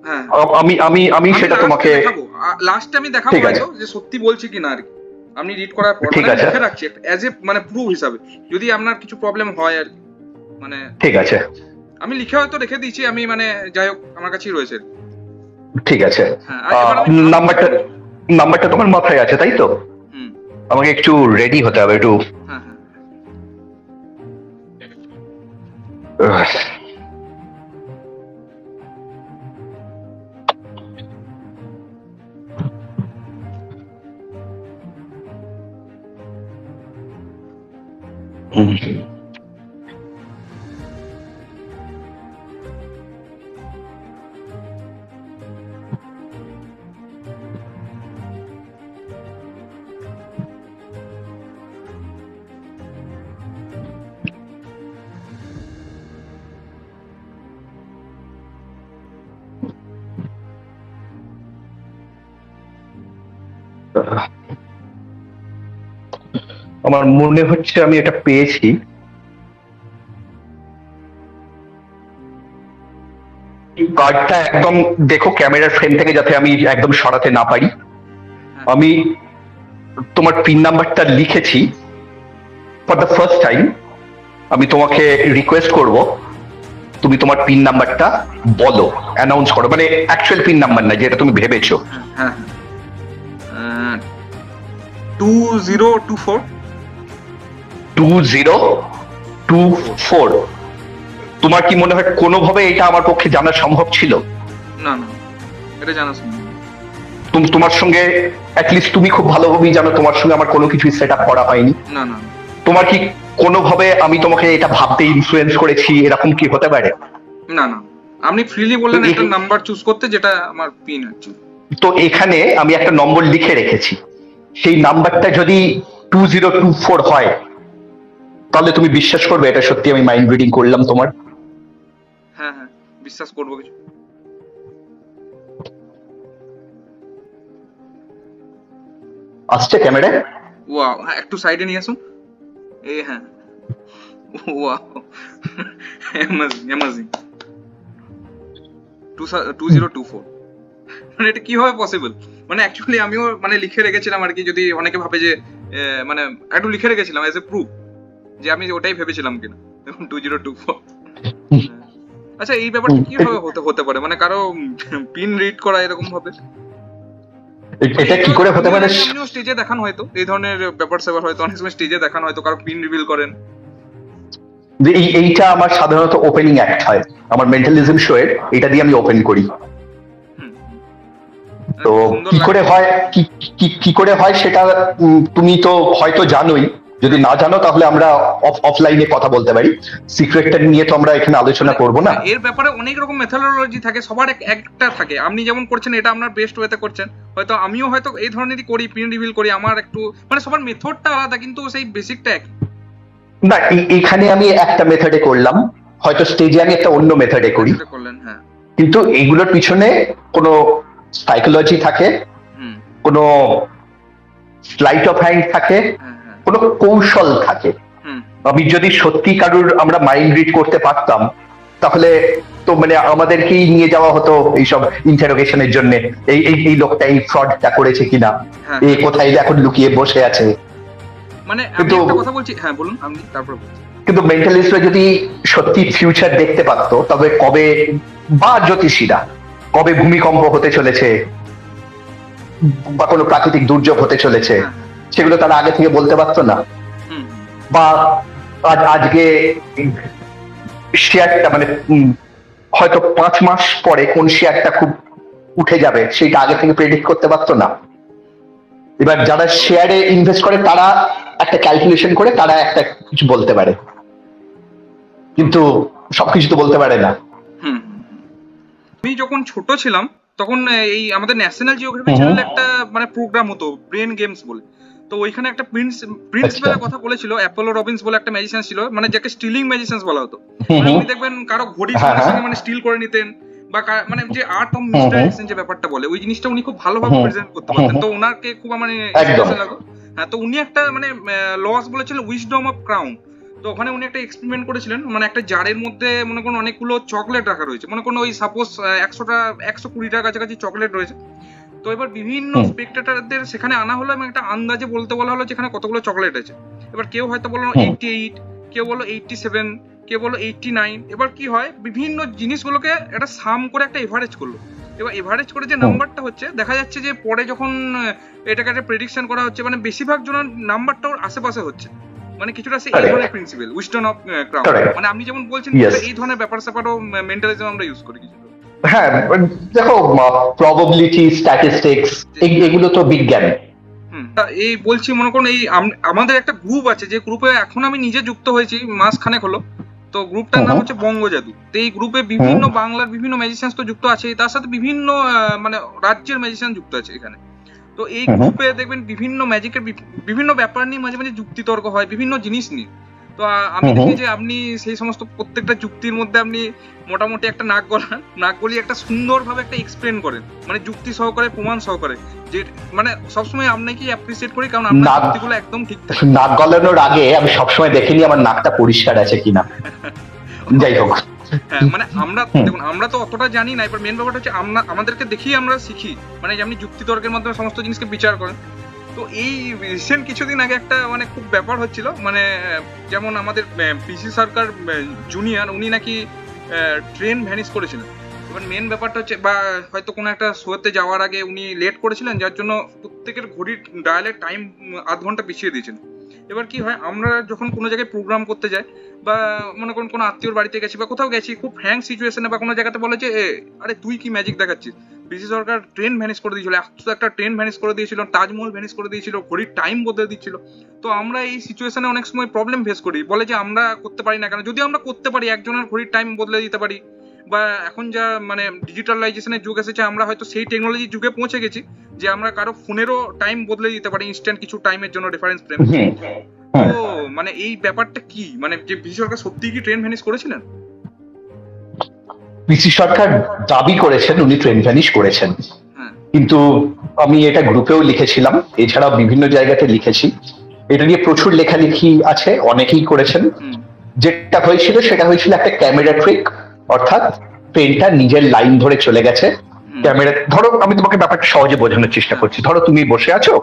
হ্যাঁ, আমি আমি সেটা লাস্টে তোমাকে। দেখাবো, লাস্টে আমি দেখাবো ঠিক আছে, হয়তো যে সত্যি বলছি কিনা আর কি। আপনি রিড করার পর ঠিক মানে আমি আছে, লিখে রাখছি অ্যাজ এ মানে প্রুফ হিসাবে, যদি আপনার কিছু প্রবলেম হয় আর কি। মানে ঠিক আছে, আমি লিখে হয়তো রেখে দিয়েছি, আমি মানে যাই হোক আমার কাছেই রয়েছে। ঠিক আছে। হ্যাঁ, আর এবার আমি ভাবছি নাম্বারটা কি বলবো। নাম্বারটা তোমার মাথায় আছে তাই তো? হুম। আমাকে একটু রেডি হতে হবে একটু। হ্যাঁ হ্যাঁ। আহ, হুম। আহ, আমার মনে হচ্ছে আমি এটা পেয়েছি। কার্ডটা একদম দেখো ক্যামেরার ফ্রেম থেকে, যাতে আমি একদম সরাতে না পারি। হ্যাঁ আমি তোমার পিন নাম্বারটা লিখেছি ফর দ্য ফার্স্ট টাইম। আমি তোমাকে রিকোয়েস্ট করব, তুমি তোমার পিন নাম্বারটা বলো, অ্যানাউন্স করো, মানে অ্যাকচুয়াল পিন নাম্বার না যেটা তুমি ভেবেছো। হ্যাঁ হ্যাঁ। 2024। 2024। তোমার কি মনে হয় কোনোভাবে এটা আমার পক্ষে জানা সম্ভব ছিল? না না, এটা জানা সম্ভব না। তোমার সঙ্গে অ্যাটলিস্ট তুমি খুব ভালোভাবেই জানো তোমার সঙ্গে আমার কোনো কিছুই সেট আপ করা হয়নি। না না তোমার কি কোনোভাবে আমি তোমাকে এটা ভাবতে ইনফ্লুয়েন্স করেছি, এরকম কি হতে পারে? না না, আপনি ফ্রিলি বললেন তো একটা নাম্বার চুজ করতে, যেটা আমার পিন আছে। তো এখানে আমি একটা নম্বর লিখে রেখেছি, সেই নাম্বারটা যদি 2024 হয়, তাহলে তুমি বিশ্বাস করবে এটা সত্যি আমি মাইন্ড রিডিং করলাম তোমার। হ্যাঁ হ্যাঁ, বিশ্বাস করবো কিছু। আসছে ক্যামেরায়? ওয়াও, হ্যাঁ একটু সাইডে নিয়ে আসুন। এই হ্যাঁ, ওয়াও, অ্যামাজিং অ্যামাজিং। 2024, মানে এটা কিভাবে পসিবল? মানে অ্যাকচুয়ালি আমিও মানে লিখে রেখেছিলাম আর কি, যদি অনেকে ভাবে যে মানে একটু লিখে রেখেছিলাম এজ এ প্রুফ যে আমি ওটাই ভেবেছিলাম কিনা। এখন 2024। আচ্ছা, এই ব্যাপারটা কিভাবে হতে পারে, মানে কারো পিন রিড করা এরকম ভাবে? মানে এটা কি করে হতে পারে? এমনিও স্টেজে দেখানো হয়তো এই ধরনের ব্যাপার স্যাপার, হয়তো অনেক সময় স্টেজে দেখানো হয়তো কারো পিন রিভিল করেন। যে এইটা আমার সাধারণত ওপেনিং অ্যাক্ট হয় আমার মেন্টালিজম শো এর, এটা দিয়ে আমি ওপেন করি। তো কি করে হয়, কি করে হয় সেটা তুমি তো হয়তো জানোই। যদি না জানো তাহলে আমরা অফলাইনে কথা বলতে পারি, সিক্রেটটা নিয়ে তো আমরা এখানে আলোচনা করব না। এর ব্যাপারে অনেক রকম মেথোডোলজি থাকে, সবার একটা থাকে। আপনি যেমন করছেন এটা আপনার বেস্ট ওয়েতে করছেন, হয়তো আমিও হয়তো এই ধরনেরই করি, পিন রিভিল করি, আমার একটু মানে সবার মেথডটা আলাদা, কিন্তু সেই বেসিকটা একই। না, এখানে আমি একটা মেথডে করলাম, হয়তো স্টেজে আমি একটা অন্য মেথডে করি। হ্যাঁ, কিন্তু এইগুলোর পিছনে কোনো সাইকোলজি থাকে, কোনো স্লাইট অফ হ্যান্ড থাকে, কোনো কৌশল থাকে। আমি যদি সত্যি কারুর আমরা মাইন্ড রিড করতে পারতাম, তাহলে তো মানে আমাদেরকেই নিয়ে যাওয়া হতো এইসব ইন্টারোগেশনের জন্য, এই লোকটা এই ফ্রডটা করেছে কিনা, এ কোথায় এখন লুকিয়ে বসে আছে। মানে আমি একটা কথা বলছি, হ্যাঁ বলুন আপনি, তারপর বলছি। কিন্তু মেন্টালিস্টরা যদি সত্যি ফিউচার দেখতে পারতো, তবে কবে, বা জ্যোতিষীরা কবে ভূমিকম্প হতে চলেছে বা কোনো প্রাকৃতিক দুর্যোগ হতে চলেছে, সেগুলো তারা আগে থেকে বলতে পারতো না। বা আজকে শেয়ারটা মানে হয়তো 5 মাস পরে কোন শেয়ারটা খুব উঠে যাবে সেটা আগে থেকে প্রেডিক্ট করতে পারতো না। এবার যারা শেয়ারে ইনভেস্ট করে তারা একটা ক্যালকুলেশন করে তারা একটা কিছু বলতে পারে, কিন্তু সবকিছু তো বলতে পারে না। আমি যখন ছোট ছিলাম তখন এই আমাদের ন্যাশনাল জিওগ্রাফি চ্যানেলে একটা মানে প্রোগ্রাম হতো ব্রেন গেমস বলে। তো ওইখানে একটা প্রিন্সিপালের কথা বলেছিল, অ্যাপোলো রবিন্স বলে একটা ম্যাজিশিয়ান ছিল, মানে যাকে স্টিলিং ম্যাজিশিয়ানস বলা হতো। মানে উনি দেখবেন কারো ঘড়ির সঙ্গে সঙ্গে মানে স্টিল করে নিতেন, বা মানে যে আর্ট অফ মিসডাইরেকশন যে ব্যাপারটা বলে, ওই জিনিসটা উনি খুব ভালোভাবে প্রেজেন্ট করতে পারতেন। তো ওনাকে খুব মানে ইন্সপিরেশন লাগতো। হ্যাঁ, তো উনি একটা মানে লস বলেছিলেন উইজডম অফ ক্রাউন। তো ওখানে উনি একটা এক্সপেরিমেন্ট করেছিলেন, মানে একটা জারের মধ্যে মনে করুন অনেকগুলো চকলেট রাখা রয়েছে, মনে করুন ওই সাপোজ 120টার কাছাকাছি চকলেট রয়েছে। তো এবার বিভিন্ন স্পেক্টেটরদের সেখানে আনা হলো এবং একটা আন্দাজে বলতে বলা হলো যেখানে কতগুলো চকলেট আছে। এবার কেউ হয়তো বললো 88, কেউ বললো 87, কেউ বললো 89। এবার কি হয়, বিভিন্ন জিনিসগুলোকে একটা সাম করে একটা এভারেজ করলো। এবার এভারেজ করে যে নাম্বারটা হচ্ছে, দেখা যাচ্ছে যে পরে যখন এটাকে একটা প্রেডিকশন করা হচ্ছে, মানে বেশিরভাগ জনের নাম্বারটা ওর আশেপাশে হচ্ছে, মানে কিছুটা সে এই ধরনের প্রিন্সিপাল উইজডম অফ ক্রাউন। মানে আপনি যেমন বলছেন এই ধরনের ব্যাপার স্যাপারও মেন্টালিজম আমরা ইউজ করি কিছু। হ্যাঁ দেখো, প্রবাবিলিটি, স্ট্যাটিস্টিক্স এগুলো তো বিজ্ঞান। এই বলছি, মনে করুন এই আমাদের একটা গ্রুপ আছে, যে গ্রুপে এখন আমি নিজে যুক্ত হয়েছি মাসখানেক হলো। তো গ্রুপটার নাম হচ্ছে বঙ্গজাদু। তো এই গ্রুপে বিভিন্ন বাংলার বিভিন্ন ম্যাজিশিয়ান তো যুক্ত আছে, তার সাথে বিভিন্ন মানে রাজ্যের ম্যাজিশিয়ান যুক্ত আছে এখানে। তো এই গ্রুপে দেখবেন বিভিন্ন ম্যাজিকের বিভিন্ন ব্যাপার নিয়ে মাঝে মাঝে যুক্তিতর্ক হয়, বিভিন্ন জিনিস নিয়ে। তো আমি দেখি যে আপনি সেই সমস্ত প্রত্যেকটা যুক্তির মধ্যে আপনি মোটামুটি একটা নাক গলিয়ে একটা সুন্দরভাবে একটা এক্সপ্লেন করেন, মানে যুক্তি সহকারে, প্রমাণ সহকারে, যে মানে সবসময় আপনাকে অ্যাপ্রিসিয়েট করি, কারণ আপনার যুক্তিগুলো একদম ঠিক থাকে। নাক গলানোর আগে আমি সবসময় দেখে নিই আমার নাকটা পরিষ্কার আছে কিনা। যাই হোক, হ্যাঁ, মানে আমরা দেখুন, আমরা তো অতটা জানি না। এবার মেন ব্যাপারটা হচ্ছে আমাদেরকে দেখেই আমরা শিখি, মানে যেমনি যুক্তিতর্কের মাধ্যমে সমস্ত জিনিসকে বিচার করেন। তো এই রিসেন্ট কিছুদিন আগে একটা মানে খুব ব্যাপার হচ্ছিল, মানে যেমন আমাদের পিসি সরকার জুনিয়র, উনি নাকি ট্রেন ভ্যানিশ করেছিলেন। এবার মেন ব্যাপারটা হচ্ছে, বা হয়তো কোনো একটা শোতে যাওয়ার আগে উনি লেট করেছিলেন, যার জন্য প্রত্যেকের ঘড়ির ডায়ালের টাইম আধ ঘন্টা পিছিয়ে দিয়েছেন। এবার কি হয়, আমরা যখন কোনো জায়গায় প্রোগ্রাম করতে যাই, বা মনে করুন কোনো আত্মীয়র বাড়িতে গেছি বা কোথাও গেছি খুব ফ্র্যাঙ্ক সিচুয়েশনে, বা কোনো জায়গাতে বলে যে আরে তুই কি ম্যাজিক দেখাচ্ছিস, পিসি সরকার ট্রেন ভ্যানিশ করে দিয়েছিল, একটা ট্রেন ভ্যানিশ করে দিয়েছিল, তাজমহল ভ্যানিশ করে দিয়েছিল, ঘড়ির টাইম বদলে দিচ্ছিল। তো আমরা এই সিচুয়েশনে অনেক সময় প্রবলেম ফেস করি, বলে যে আমরা করতে পারি না কেন, যদি আমরা করতে পারি, একজনের ঘড়ির টাইম বদলে দিতে পারি, বা এখন যা মানে ডিজিটালাইজেশনের যুগ এসেছে, আমরা হয়তো সেই টেকনোলজির যুগে পৌঁছে গেছি যে আমরা কারো ফোনেরও টাইম বদলে দিতে পারি ইনস্ট্যান্ট কিছু টাইমের জন্য, রেফারেন্স ফ্রেম। তো মানে এই ব্যাপারটা কি, মানে যে পিসি সরকার সত্যিই কি ট্রেন ভ্যানিশ করেছিলেন? পিসি সরকার দাবি করেছেন উনি ট্রেন ভ্যানিশ করেছেন, কিন্তু আমি এটা গ্রুপেও লিখেছিলাম, এছাড়াও বিভিন্ন জায়গাতে লিখেছি, এটা নিয়ে প্রচুর লেখালেখি আছে, অনেকেই করেছেন। যেটা হয়েছিল সেটা হয়েছিল একটা ক্যামেরা ট্রিক, অর্থাৎ ট্রেনটা নিজের লাইন ধরে চলে গেছে। ক্যামেরা, ধরো আমি তোমাকে ব্যাপারটা সহজে বোঝানোর চেষ্টা করছি। ধরো তুমি বসে আছো,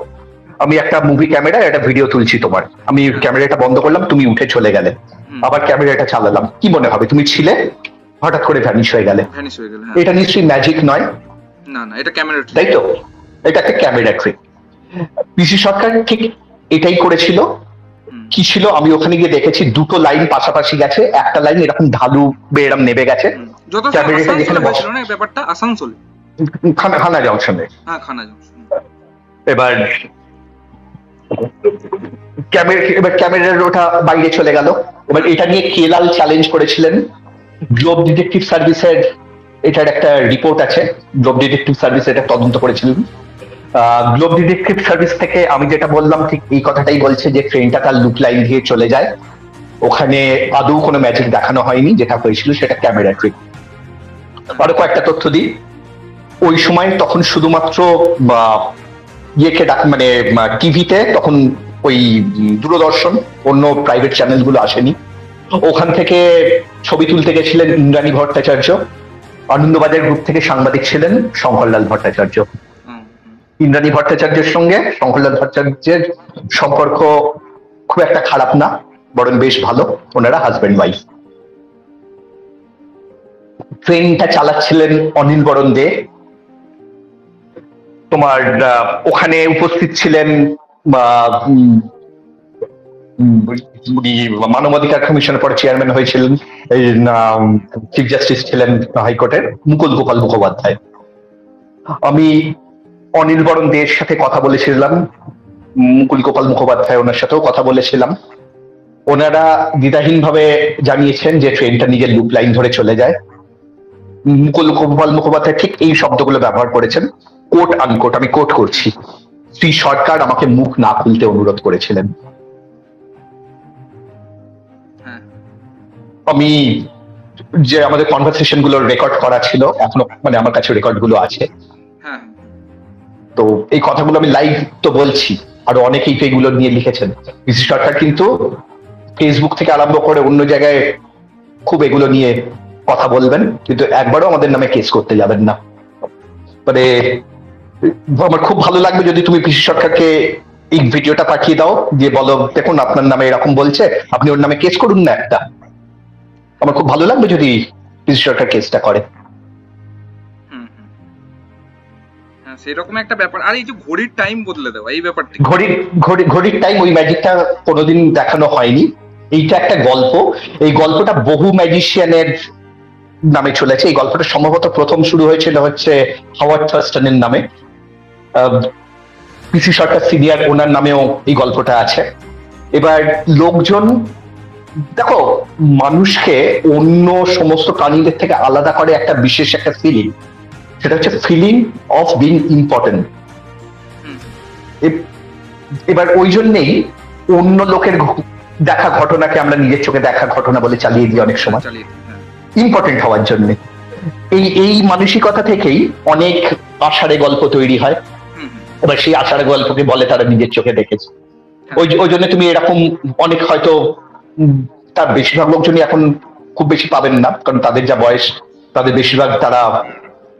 আমি একটা মুভি ক্যামেরা একটা ভিডিও তুলছি তোমার, আমি ক্যামেরাটা বন্ধ করলাম, তুমি উঠে চলে গেলে, আবার ক্যামেরাটা চালালাম, কি মনে হবে তুমি ছিলে, হঠাৎ করে ভ্যানিশ হয়ে গেলে। এটা নিশ্চয়ই ম্যাজিক নয়, না না, এটা ক্যামেরা, তাই তো? এটা একটা ক্যামেরা ট্রিক। পিসি সরকার ঠিক এটাই করেছিল। কি ছিল, আমি ওখানে গিয়ে দেখেছি দুটো লাইন পাশাপাশি গেছে, একটা লাইন এরকম ঢালু এরকম নেমে গেছে, ক্যামেরাটা যেখানে ব্যাপারটা আসানসোলে, খানা জংশনে। হ্যাঁ, খানা জংশন। এবার ক্যামেরার ওটা বাইরে চলে গেল। এবার এটা নিয়ে কেলাল চ্যালেঞ্জ করেছিলেন গ্লোব ডিটেকটিভ সার্ভিসের, এটার একটা রিপোর্ট আছে, গ্লোব ডিটেকটিভ সার্ভিস এটা তদন্ত করেছিলেন। গ্লোব ডিটেকটিভ সার্ভিস থেকে আমি যেটা বললাম ঠিক এই কথাটাই বলছে যে ট্রেনটা তার লুপ লাইন দিয়ে চলে যায়, ওখানে আদৌ কোনো ম্যাজিক দেখানো হয়নি, যেটা হয়েছিল সেটা ক্যামেরা ট্রিক। আরো কয়েকটা তথ্য দিই, ওই সময় তখন শুধুমাত্র ইয়েকে মানে টিভিতে তখন ওই দূরদর্শন, অন্য প্রাইভেট চ্যানেলগুলো আসেনি। ওখান থেকে ছবি তুলতে গেছিলেন ইন্দ্রাণী ভট্টাচার্য, আনন্দবাজার গ্রুপ থেকে সাংবাদিক ছিলেন শঙ্করলাল ভট্টাচার্য। ইন্দ্রাণী ভট্টাচার্যের সঙ্গে শঙ্করলাল ভট্টাচার্যের সম্পর্ক খুব একটা খারাপ না, বরং বেশ ভালো, ওনারা হাজবেন্ড ওয়াইফ। ট্রেনটা চালাচ্ছিলেন অনিল বরণ দে। তোমার ওখানে উপস্থিত ছিলেন মানবাধিকার কমিশনের পরে চেয়ারম্যান হয়েছিলেন, চিফ জাস্টিস ছিলেন হাইকোর্টের মুকুল গোপাল মুখোপাধ্যায়। আমি অনিল বরণ দের সাথে কথা বলেছিলাম, মুকুল গোপাল মুখোপাধ্যায় ওনার সাথেও কথা বলেছিলাম। ওনারা দ্বিধাহীন ভাবে জানিয়েছেন যে ট্রেনটা নিজের লুপ লাইন ধরে চলে যায়। মুকুল গোপাল মুখোপাধ্যায় ঠিক এই শব্দগুলো ব্যবহার করেছেন, কোট আনকোট, আমি কোট করছি, শ্রী সরকার আমাকে মুখ না খুলতে অনুরোধ করেছিলেন। আমি যে আমাদের কনভারসেশন গুলো রেকর্ড করা ছিল, এখনো মানে আমার কাছে রেকর্ড গুলো আছে, তো এই কথাগুলো আমি লাইভ তো বলছি, আরো অনেকেই এগুলো নিয়ে লিখেছেন। পিসি সরকার কিন্তু ফেসবুক থেকে আরম্ভ করে অন্য জায়গায় খুব এগুলো নিয়ে কথা বলবেন, কিন্তু একবারও আমাদের নামে কেস করতে যাবেন না। মানে আমার খুব ভালো লাগবে যদি তুমি পিসি সরকারকে এই ভিডিওটা পাঠিয়ে দাও, দিয়ে বলো দেখুন আপনার নামে এরকম বলছে, আপনি ওর নামে কেস করুন না একটা। আমার খুব ভালো লাগবে যদি পিসি সরকার কেসটা করে। সেরকম একটা ব্যাপার। আর এই যে ঘড়ির টাইম বদলে দেওয়া, এই ব্যাপারটা, ঘড়ির টাইম, ওই ম্যাজিকটা কোনোদিন দেখানো হয়নি। এইটা একটা গল্প, এই গল্পটা বহু ম্যাজিশিয়ানের নামে চলেছে। এই গল্পটা সম্ভবত প্রথম শুরু হয়েছিল হচ্ছে হাওয়ার্ড থার্স্টনের নামে। পিসি সরকার সিনিয়র, ওনার নামেও এই গল্পটা আছে। এবার লোকজন দেখো, মানুষকে অন্য সমস্ত প্রাণীদের থেকে আলাদা করে একটা বিশেষ একটা ফিলিং, সেটা হচ্ছে ফিলিং অফ বিং ইম্পর্টেন্ট। এবার ওই জন্যেই অন্য লোকের দেখা ঘটনাকে আমরা নিজের চোখে দেখা ঘটনা বলে চালিয়ে দিই অনেক সময়, ইম্পর্টেন্ট হওয়ার জন্য। এই মানসিকতা থেকেই অনেক আষাঢ়ে গল্প তৈরি হয়। এবার সেই আষাঢ়ে গল্পকে বলে তারা নিজের চোখে দেখেছে। ওই জন্য তুমি এরকম অনেক হয়তো, তার বেশিরভাগ লোকজনই এখন খুব বেশি পাবেন না, কারণ তাদের যা বয়স, তাদের বেশিরভাগ তারা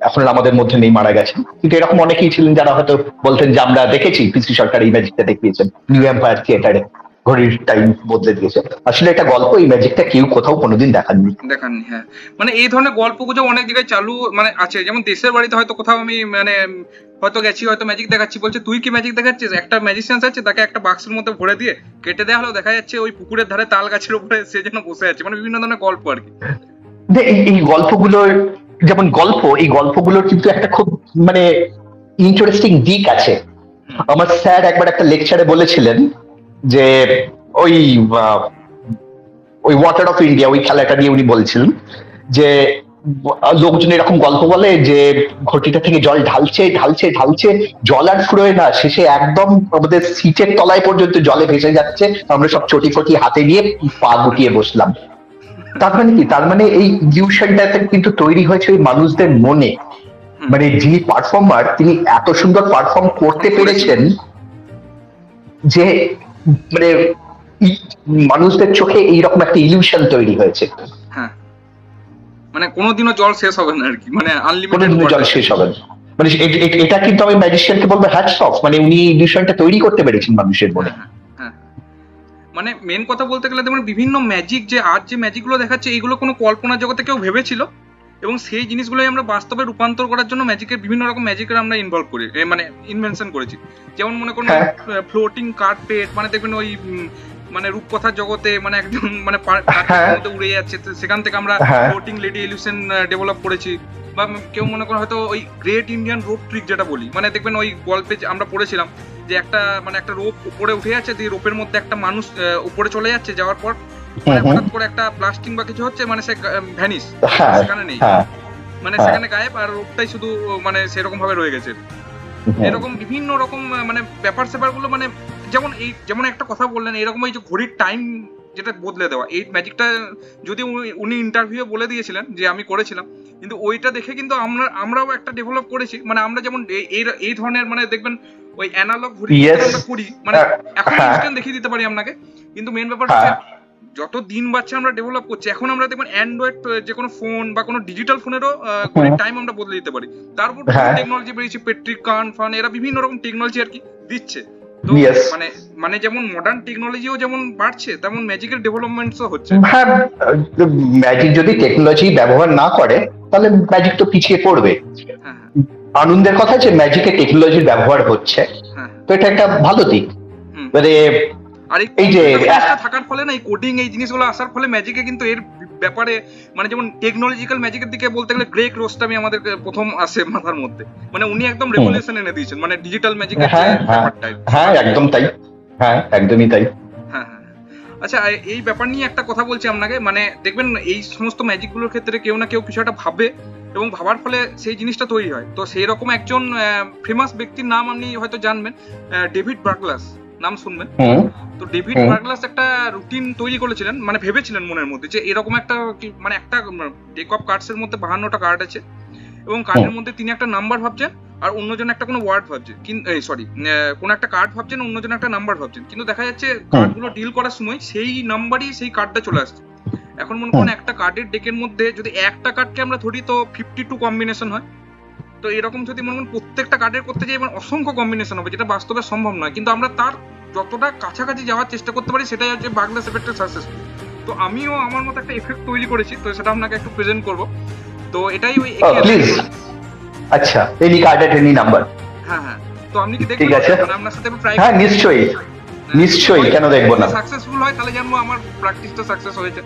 এখন আমাদের মধ্যে নেই, মারা গেছেন। কিন্তু এরকম অনেকেই ছিলেন যারা হয়তো বলতেন যে আমরা দেখেছি পিসি সরকার এই ম্যাজিকটা দেখিয়েছেন নিউ এম্পায়ার থিয়েটারে, ঘড়ির টাইম বদলে দিয়েছে। আসলে এটা গল্প, এই ম্যাজিকটা কেউ কোথাও কোনোদিন দেখাননি। হ্যাঁ, মানে এই ধরনের গল্পগুলো অনেক জায়গায় চালু মানে আছে। যেমন দেশের বাড়িতে হয়তো কোথাও আমি মানে হয়তো গেছি, হয়তো ম্যাজিক দেখাচ্ছি, বলছে তুই কি ম্যাজিক দেখাচ্ছিস? একটা ম্যাজিশিয়ান আছে, তাকে একটা বাক্সের মধ্যে ভরে দিয়ে কেটে দেওয়া হলো, দেখা যাচ্ছে ওই পুকুরের ধারে তাল গাছের উপরে সে যেন বসে আছে। মানে বিভিন্ন ধরনের গল্প আর কি। এই গল্পগুলোর যেমন গল্প, এই গল্পগুলোর কিন্তু একটা খুব মানে ইন্টারেস্টিং দিক আছে। আমার স্যার একবার একটা লেকচারে বলেছিলেন যে ওই ওয়াটার অফ ইন্ডিয়া, ওই খেলাটা নিয়ে উনি বলছিলেন যে লোকজন এরকম গল্প বলে যে ঘটিটা থেকে জল ঢালছে ঢালছে ঢালছে, জল আর ফুরোয় না, শেষে একদম আমাদের সিটের তলায় পর্যন্ত জলে ভেসে যাচ্ছে, আমরা সব চটি ফটি হাতে নিয়ে পা গুটিয়ে বসলাম। তার মানে কি? তার মানে এই ইলিউশনটা কিন্তু তৈরি হয়েছে ওই মানুষদের মনে। মানে যিনি পারফর্মার, তিনি এত সুন্দর পারফর্ম করতে পেরেছেন যে মানে মানুষদের চোখে এইরকম একটা ইলিউশন তৈরি হয়েছে। হ্যাঁ, মানে কোনোদিনও জল শেষ হবে না আর কি, মানে আনলিমিটেড জল শেষ হবে না। মানে এটা কিন্তু আমি ম্যাজিশিয়ানকে বলবো হ্যাটস অফ, মানে উনি ইলিউশনটা তৈরি করতে পেরেছেন মানুষের মনে। মানে মেন কথা বলতে গেলে যেমন বিভিন্ন ম্যাজিক, যে আজ যে ম্যাজিক গুলো দেখাচ্ছে, এইগুলো কোনো কল্পনা জগতে কেউ ভেবেছিল, এবং সেই জিনিসগুলোই আমরা বাস্তবে রূপান্তর করার জন্য ম্যাজিকের বিভিন্ন রকম ম্যাজিকের আমরা ইনভলভ করি, মানে ইনভেনশন করেছি। যেমন মনে করুন ফ্লোটিং কার্পেট, মানে দেখবেন ওই মানে রূপকথার জগতে মানে একদম মানে মধ্যে উড়ে যাচ্ছে, সেখান থেকে আমরা ফ্লোটিং লেডি ইলিউশন ডেভেলপ করেছি। বা কেউ মনে করেন হয়তো ওই গ্রেট ইন্ডিয়ান রোপ ট্রিক যেটা বলি, মানে দেখবেন ওই গল্পে আমরা পড়েছিলাম যে একটা মানে একটা রোপ উপরে উঠে যাচ্ছে, দিয়ে রোপের মধ্যে একটা মানুষ উপরে চলে যাচ্ছে, যাওয়ার পর হঠাৎ করে একটা ব্লাস্টিং বা কিছু হচ্ছে, মানে সে ভ্যানিশ, সেখানে নেই, মানে সেখানে গায়েব, আর রোপটাই শুধু মানে সেরকম ভাবে রয়ে গেছে। এরকম বিভিন্ন রকম মানে ব্যাপার স্যাপার গুলো, মানে যেমন এই যেমন একটা কথা বললেন এরকম, এই যে ঘড়ির টাইম যেটা বদলে দেওয়া, এই ম্যাজিকটা যদি উনি ইন্টারভিউ বলে দিয়েছিলেন যে আমি করেছিলাম, কিন্তু ওইটা দেখে কিন্তু আমরাও একটা ডেভেলপ করেছি। মানে আমরা যেমন এই ধরনের মানে দেখবেন ওই অ্যানালগ ঘড়ি আমরা করি, মানে এখন ইনস্ট্যান্ট দেখিয়ে দিতে পারি আপনাকে, কিন্তু মেন ব্যাপার হচ্ছে যত দিন বাড়ছে আমরা ডেভেলপ করছি। এখন আমরা দেখবেন অ্যান্ড্রয়েড যে কোনো ফোন বা কোনো ডিজিটাল ফোনেরও ঘড়ির টাইম আমরা বদলে দিতে পারি। তারপর টেকনোলজি বেরিয়েছে, পেট্রিক ফান, এরা বিভিন্ন রকম টেকনোলজি আর কি দিচ্ছে। তো মানে যেমন মডার্ন টেকনোলজিও যেমন বাড়ছে, তেমন ম্যাজিকের ডেভেলপমেন্টসও হচ্ছে। হ্যাঁ, ম্যাজিক যদি টেকনোলজি ব্যবহার না করে তাহলে ম্যাজিক তো পিছিয়ে পড়বে। আনন্দের কথা যে ম্যাজিকে টেকনোলজির ব্যবহার হচ্ছে, তো এটা একটা ভালো দিক। মানে আর এই যে থাকার ফলে না, এই কোডিং এই জিনিসগুলো আসার ফলে ম্যাজিকে কিন্তু এর ব্যাপারে মানে যেমন টেকনোলজিক্যাল ম্যাজিকের দিকে বলতে গেলে গ্রেগ রোস্টামি আমাদের প্রথম আসে মাথার মধ্যে। মানে উনি একদম রেভলিউশন এনে দিয়েছেন মানে ডিজিটাল ম্যাজিকের ব্যাপারটা। হ্যাঁ একদম তাই, হ্যাঁ একদমই তাই। হ্যাঁ, আচ্ছা এই ব্যাপার নিয়ে একটা কথা বলছি আপনাকে, মানে দেখবেন এই সমস্ত ম্যাজিক গুলোর ক্ষেত্রে কেউ না কেউ কিছু একটা ভাবে এবং ভাবার ফলে সেই জিনিসটা তৈরি হয়। তো সেই রকম একজন ফেমাস ব্যক্তির নাম আপনি হয়তো জানবেন, ডেভিড বার্গলাস, নাম শুনবেন। তো ডেভিড বার্গলাস একটা রুটিন তৈরি করেছিলেন, মানে ভেবেছিলেন মনের মধ্যে যে এরকম একটা মানে একটা ডেক অফ কার্ডস এর মধ্যে 52টা কার্ড আছে এবং কার্ডের মধ্যে তিনি একটা নাম্বার ভাবছেন আর অন্যজন একটা কোনো ওয়ার্ড ভাবছেন, সরি কোন একটা কার্ড ভাবছেন, অন্যজন একটা নাম্বার ভাবছেন, কিন্তু দেখা যাচ্ছে কার্ডগুলো ডিল করার সময় সেই নাম্বারই সেই কার্ডটা চলে আসছে। এখন মনে করুন একটা কার্ডের ডেকের মধ্যে যদি একটা কার্ডকে আমরা ধরি তো 52 কম্বিনেশন হয়। তো এরকম যদি মনে করুন প্রত্যেকটা কার্ডের করতে যাই মানে অসংখ্য কম্বিনেশন হবে, যেটা বাস্তবে সম্ভব নয়, কিন্তু আমরা তার যতটা কাছাকাছি যাওয়ার চেষ্টা করতে পারি সেটাই হচ্ছে বার্গলাস এফেক্টের সাকসেসফুল। তো আমিও আমার মতো একটা এফেক্ট তৈরি করেছি, তো সেটা আপনাকে একটু প্রেজেন্ট করব। তো এটাই ওই আচ্ছা, any card at any number. হ্যাঁ হ্যাঁ, তো আপনি কি দেখবেন? মানে আপনার সাথে ট্রাই হ্যাঁ নিশ্চয়ই নিশ্চয়ই, কেন দেখবো না। সাকসেসফুল হয় তাহলে জানবো আমার প্র্যাকটিসটা সাকসেস হয়েছে।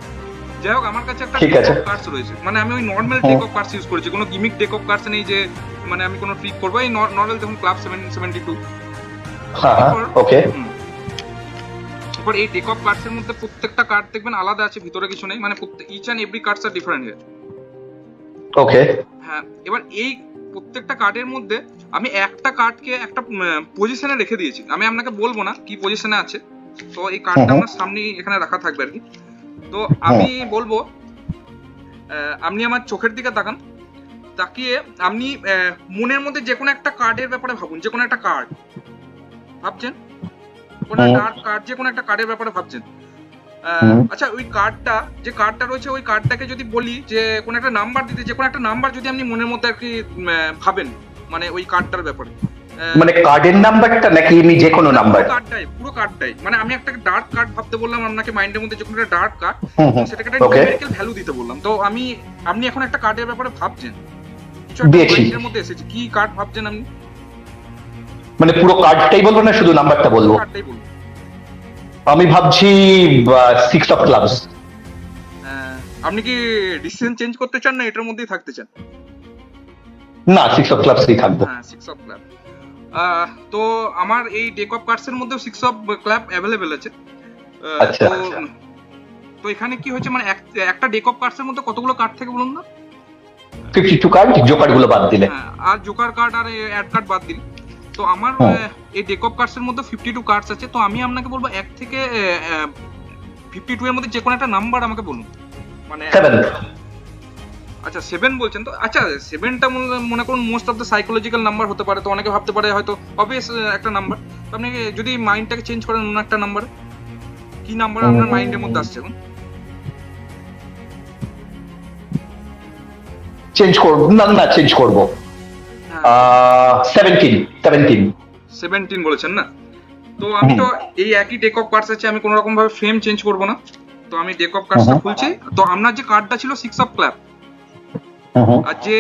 যাই হোক, আমার কাছে একটা ঠিক আছে কার্ডস রয়েছে, মানে আমি ওই normal deck of cards use করেছি, কোনো গিমিক ডেক অফ কার্ডস নেই যে মানে আমি কোনো ট্রিক করব। এই নরমাল দেখুন ক্লাব 772। হ্যাঁ ওকে। এরপর এই ডেক অফ কার্ডস এর মধ্যে প্রত্যেকটা কার্ড দেখবেন আলাদা আছে, ভিতরে কিছু নেই, মানে each and every cards are different here. Okay হ্যাঁ, এবার এই প্রত্যেকটা কার্ডের মধ্যে আমি একটা কার্ডকে একটা পজিশনে রেখে দিয়েছি, আমি আপনাকে বলবো না কি পজিশনে আছে। তো এই কার্ডটা আমার সামনে এখানে রাখা থাকবে আর কি। তো আমি বলবো আপনি আমার চোখের দিকে তাকান, তাকিয়ে আপনি মনের মধ্যে যে কোনো একটা কার্ডের ব্যাপারে ভাবুন, যে কোনো একটা কার্ড ভাবছেন, কোনো ডার্ক কার্ড, যে কোনো একটা কার্ডের ব্যাপারে ভাবছেন। আচ্ছা, ওই কার্ডটা যে কার্ডটা রয়েছে ওই কার্ডটাকে যদি বলি যে কোনো একটা নাম্বার দিতে, যে কোনো একটা নাম্বার যদি আপনি মনের মধ্যে আর কি ভাবেন, মানে ওই কার্ডটার ব্যাপারে, মানে কার্ডের নাম্বারটা নাকি এমনি যে কোনো নাম্বার? পুরো কার্ডটাই, মানে আমি একটা ডার্ক কার্ড ভাবতে বললাম আপনাকে মাইন্ডের মধ্যে, যে কোনো একটা ডার্ক কার্ড, সেটাকে একটা নিউমেরিক্যাল ভ্যালু দিতে বললাম। তো আপনি এখন একটা কার্ডের ব্যাপারে ভাবছেন, কিছু একটা মাইন্ডের মধ্যে এসেছে, কি কার্ড ভাবছেন আপনি? মানে পুরো কার্ডটাই বলবো না শুধু নাম্বারটা বলবো? কার্ডটাই বলবো। আমি ভাবছি 6 অফ ক্লাবস। আপনি কি ডিসিশন চেঞ্জ করতে চান না এটার মধ্যেই থাকতে চান? না, 6 অফ ক্লাবসই থাকবো। হ্যাঁ, 6 অফ ক্লাব। তো আমার এই ডেক অফ কার্ডস এর মধ্যেও 6 অফ ক্লাব अवेलेबल আছে। আচ্ছা, তো এখানে কি হচ্ছে, মানে একটা ডেক অফ কার্ডস এর মধ্যে কতগুলো কার্ড থাকে বলুন না? 52 কার্ড, জোকার গুলো বাদ দিলে। হ্যাঁ, আর জোকার কার্ড আর অ্যাড কার্ড বাদ দিলে। তো আমার এই ডেক অফ কার্ডস এর মধ্যে 52 কার্ডস আছে। তো আমি আপনাকে বলবো 1 থেকে 52 এর মধ্যে যে কোনো একটা নাম্বার আমাকে বলুন। মানে 7। আচ্ছা 7 বলছেন তো? আচ্ছা 7টা মনে করুন most of the psychological number হতে পারে, তো অনেকে ভাবতে পারে হয়তো অবভিয়াস একটা নাম্বার। তো আপনি যদি মাইন্ডটাকে চেঞ্জ করেন অন্য একটা নাম্বার, কি নাম্বার আপনার মাইন্ডের মধ্যে আসছে এখন? চেঞ্জ করব না চেঞ্জ করব 17 বলেছেন না? তো আমি তো এই একই ডেক অফ কার্ডস আছে, আমি কোনো রকম ভাবে ফ্রেম চেঞ্জ করব না। তো আমি ডেক অফ কার্ডসটা খুলছি। তো আপনার যে কার্ডটা ছিল 6 অফ ক্লাব, আর যে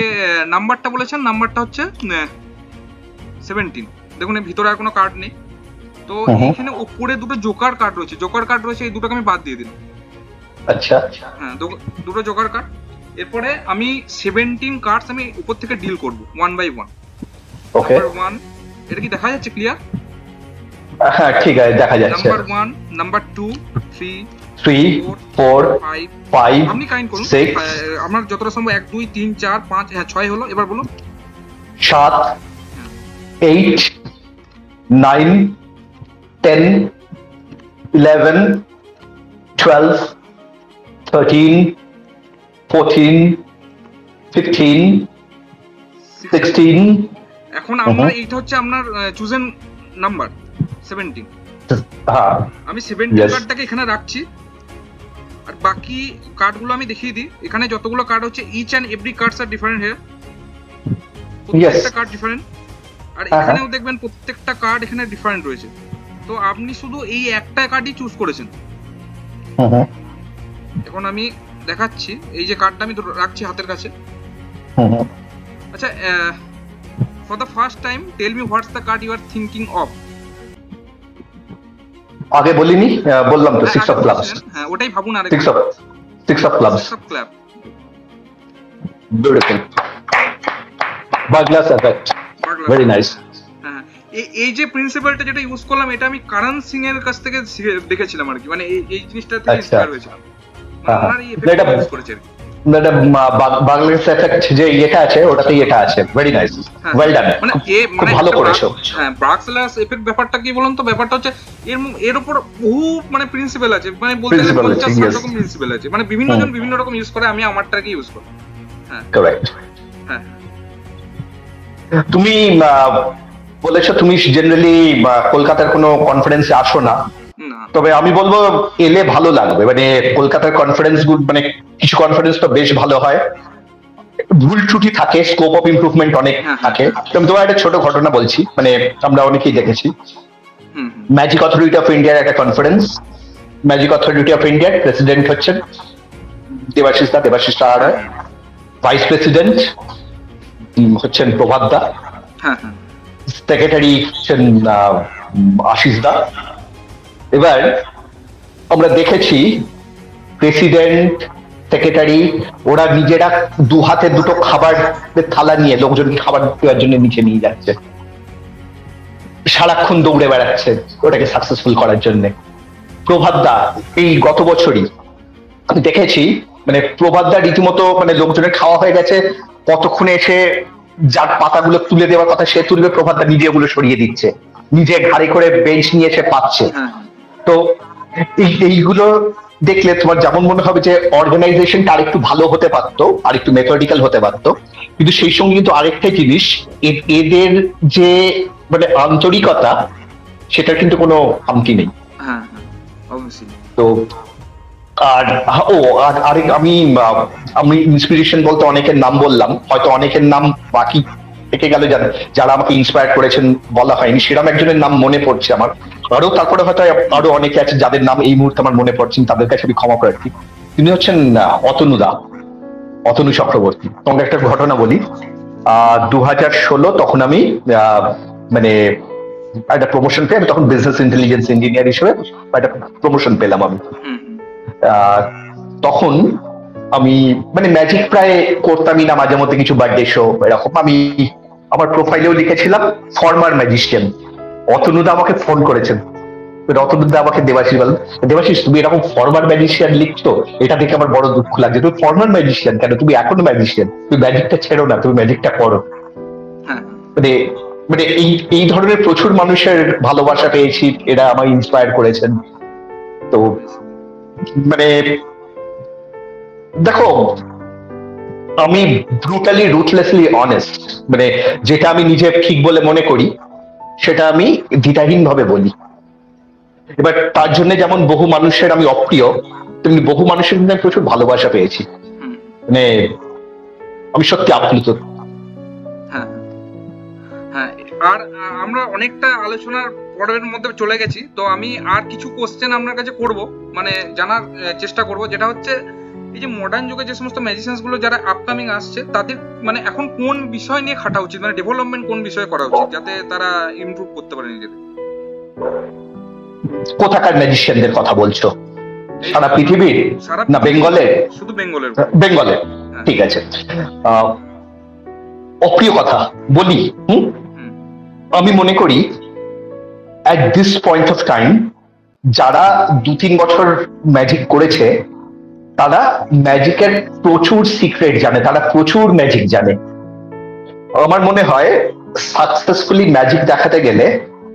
নাম্বারটা বলেছেন নাম্বারটা হচ্ছে 17। দেখুন এর ভিতরে আর কোনো কার্ড নেই। তো এখানে উপরে দুটো জোকার কার্ড রয়েছে, এই দুটোকে আমি বাদ দিয়ে দিলাম। আচ্ছা, হ্যাঁ, দুটো জোকার কার্ড। এরপরে আমি 17 কার্ডস আমি উপর থেকে ডিল করব 1 বাই 1। ওকে, নাম্বার 1, এটা কি দেখা যাচ্ছে ক্লিয়ার? হ্যাঁ ঠিক আছে, দেখা যাচ্ছে। নাম্বার 1, নাম্বার 2, 3, 4, 5, আপনি কাইন্ড করুন, আমার যতটা সম্ভব 1 2 3 4 5, হ্যাঁ 6 হলো। এবার বলুন 7, 8, 9, 10, 11, 12, 13, 14, 15, 16। এখন আমরা এইটা হচ্ছে আপনার চুজেন নাম্বার 17। হ্যাঁ, আমি 17 কার্ডটাকে এখানে রাখছি, আর বাকি কার্ডগুলো আমি দেখিয়ে দিই। এখানে যতগুলো কার্ড হচ্ছে each and every cards are different here, প্রত্যেকটা কার্ড ডিফারেন্ট। আর এখানেও দেখবেন প্রত্যেকটা কার্ড এখানে ডিফারেন্ট রয়েছে। তো আপনি শুধু এই একটা কার্ডই চুজ করেছেন। এখন আমি দেখাচ্ছি, এই যে কার্ডটা আমি রাখছি হাতের কাছে। আচ্ছা, for the first time tell me what's the card you are thinking of. আগে বলিনি, বললাম তো 6 অফ ক্লাবস। হ্যাঁ, ওটাই ভাবুন। আর 6 অফ ক্লাবস। বিউটিফুল, বার্গলাস এফেক্ট, ভেরি নাইস। হ্যাঁ, এই যে প্রিন্সিপালটা যেটা ইউজ করলাম, এটা আমি কারণ সিং এর কাছ থেকে দেখেছিলাম আর কি, মানে এই জিনিসটা থেকে ইন্সপায়ার হয়েছিলাম, ওনার এই এফেক্টটা ইউজ করেছে আর কি। বাংলাদেশ এফেক্ট যে এটা আছে, ওটাতেই এটা আছে। ভেরি নাইস, ওয়েল ডান, মানে খুব ভালো করেছো। হ্যাঁ, ব্রাক্সলাস এফেক্ট ব্যাপারটা কি বলুন তো, ব্যাপারটা হচ্ছে এর উপর বহু মানে প্রিন্সিপাল আছে, মানে বলতে গেলে 50-60 রকম প্রিন্সিপাল আছে, মানে বিভিন্ন জন বিভিন্ন রকম ইউজ করে, আমি আমারটাকে ইউজ করি। হ্যাঁ কারেক্ট। হ্যাঁ। তুমি বলেছো তুমি জেনারেলি কলকাতার কোনো কনফারেন্সে আসো না, তবে আমি বলবো এলে ভালো লাগবে। মানে কলকাতার কনফারেন্স মানে কিছু কনফারেন্স তো বেশ ভালো হয়, ভুল ত্রুটি থাকে, স্কোপ অফ ইমপ্রুভমেন্ট অনেক থাকে। আমি তোমার একটা ছোট ঘটনা বলছি, মানে আমরা অনেকেই দেখেছি। ম্যাজিক অথরিটি অফ ইন্ডিয়ার একটা কনফারেন্স, ম্যাজিক অথরিটি অফ ইন্ডিয়ার প্রেসিডেন্ট হচ্ছেন দেবাশিস দা, ভাইস প্রেসিডেন্ট হচ্ছেন প্রভাত দা, সেক্রেটারি হচ্ছেন আশিস দা। এবার আমরা দেখেছি প্রেসিডেন্ট, সেক্রেটারি ওরা নিজেরা দু হাতে দুটো খাবার থালা নিয়ে লোকজনকে খাবার দেওয়ার জন্য নিচে নিয়ে যাচ্ছে, সারাক্ষণ দৌড়ে বেড়াচ্ছে ওটাকে সাকসেসফুল করার জন্য। প্রভাত দা এই গত বছরই আমি দেখেছি, মানে প্রভাত দা রীতিমতো মানে লোকজনের খাওয়া হয়ে গেছে, কতক্ষণে এসে যার পাতাগুলো তুলে দেওয়ার কথা সে তুলবে, প্রভাত দা নিজে ওগুলো সরিয়ে দিচ্ছে, নিজে ঘাড়ে করে বেঞ্চ নিয়ে এসে পাচ্ছে। তো এইগুলো দেখলে তোমার যেমন মনে হবে যে অর্গানাইজেশনটা আরেকটু ভালো হতে পারতো, আরেকটু মেথডিক্যাল হতে পারতো, কিন্তু সেই সঙ্গে কিন্তু আরেকটা জিনিস, এদের যে মানে আন্তরিকতা, সেটার কিন্তু কোনো খামতি নেই। তো আর আরেক আমি ইন্সপিরেশন বলতে অনেকের নাম বললাম, হয়তো অনেকের নাম বাকি থেকে গেল যারা আমাকে ইন্সপায়ার করেছেন বলা হয়নি, সেরকম একজনের নাম মনে পড়ছে আমার। আরো তারপরে হয়তো আরো অনেকে আছে যাদের নাম এই মুহূর্তে আমার মনে পড়ছেন, তাদের কাছে আমি ক্ষমা প্রার্থী। তিনি হচ্ছেন অতনু চক্রবর্তী। তোমাকে একটা ঘটনা বলি, 2016 তখন আমি মানে একটা প্রমোশন পেয়ে, আমি তখন বিজনেস ইন্টেলিজেন্স ইঞ্জিনিয়ার হিসেবে একটা প্রমোশন পেলাম আমি। তখন আমি মানে ম্যাজিক প্রায় করতামই না, মাঝে মধ্যে কিছু বার্থডে শো এরকম। আমি আমার প্রোফাইলেও লিখেছিলাম ফর্মার ম্যাজিশিয়ান। অতনুদা আমাকে ফোন করেছেন, অতনুদা আমাকে দেবাশিস তুমি এরকম ফর্মার ম্যাজিশিয়ান লিখছো, এটা দেখে আমার বড় দুঃখ লাগছে। তুমি ফর্মার ম্যাজিশিয়ান কেন, তুমি এখনো ম্যাজিশিয়ান, তুমি ম্যাজিকটা ছেড়ো না, তুমি ম্যাজিকটা করো। মানে এই ধরনের প্রচুর মানুষের ভালোবাসা পেয়েছি, এরা আমায় ইন্সপায়ার করেছেন। তো মানে দেখো, আমি ব্রুটালি রুথলেসলি অনেস্ট, মানে যেটা আমি নিজে ঠিক বলে মনে করি সেটা আমি দ্বিধাহীন ভাবে বলি। এবার তার জন্য যেমন বহু মানুষের আমি অপ্রিয়, তেমনি বহু মানুষের কিন্তু আমি প্রচুর ভালোবাসা পেয়েছি। মানে আমি সত্যি আপ্লুত। হ্যাঁ, আর আমরা অনেকটা আলোচনার পর্বের মধ্যে চলে গেছি, তো আমি আর কিছু কোশ্চেন আপনার কাছে করব, মানে জানার চেষ্টা করব, যেটা হচ্ছে এই যে মডার্ন যুগে যে সমস্ত ম্যাজিশিয়ানস গুলো যারা আপকামিং আসছে, তাদের মানে এখন কোন বিষয় নিয়ে খাটা উচিত, মানে ডেভেলপমেন্ট কোন বিষয়ে করা উচিত যাতে তারা ইমপ্রুভ করতে পারে নিজেদের? কোথাকার ম্যাজিশিয়ানদের কথা বলছো? সারা পৃথিবীর না বেঙ্গলের? শুধু বেঙ্গলের। ঠিক আছে, অপ্রিয় কথা বলি। আমি মনে করি at this point of time যারা 2-3 বছর ম্যাজিক করেছে তারা ম্যাজিকের প্রচুর সিক্রেট জানে, তারা প্রচুর ম্যাজিক জানে। আমার মনে হয় সাকসেসফুলি ম্যাজিক দেখাতে গেলে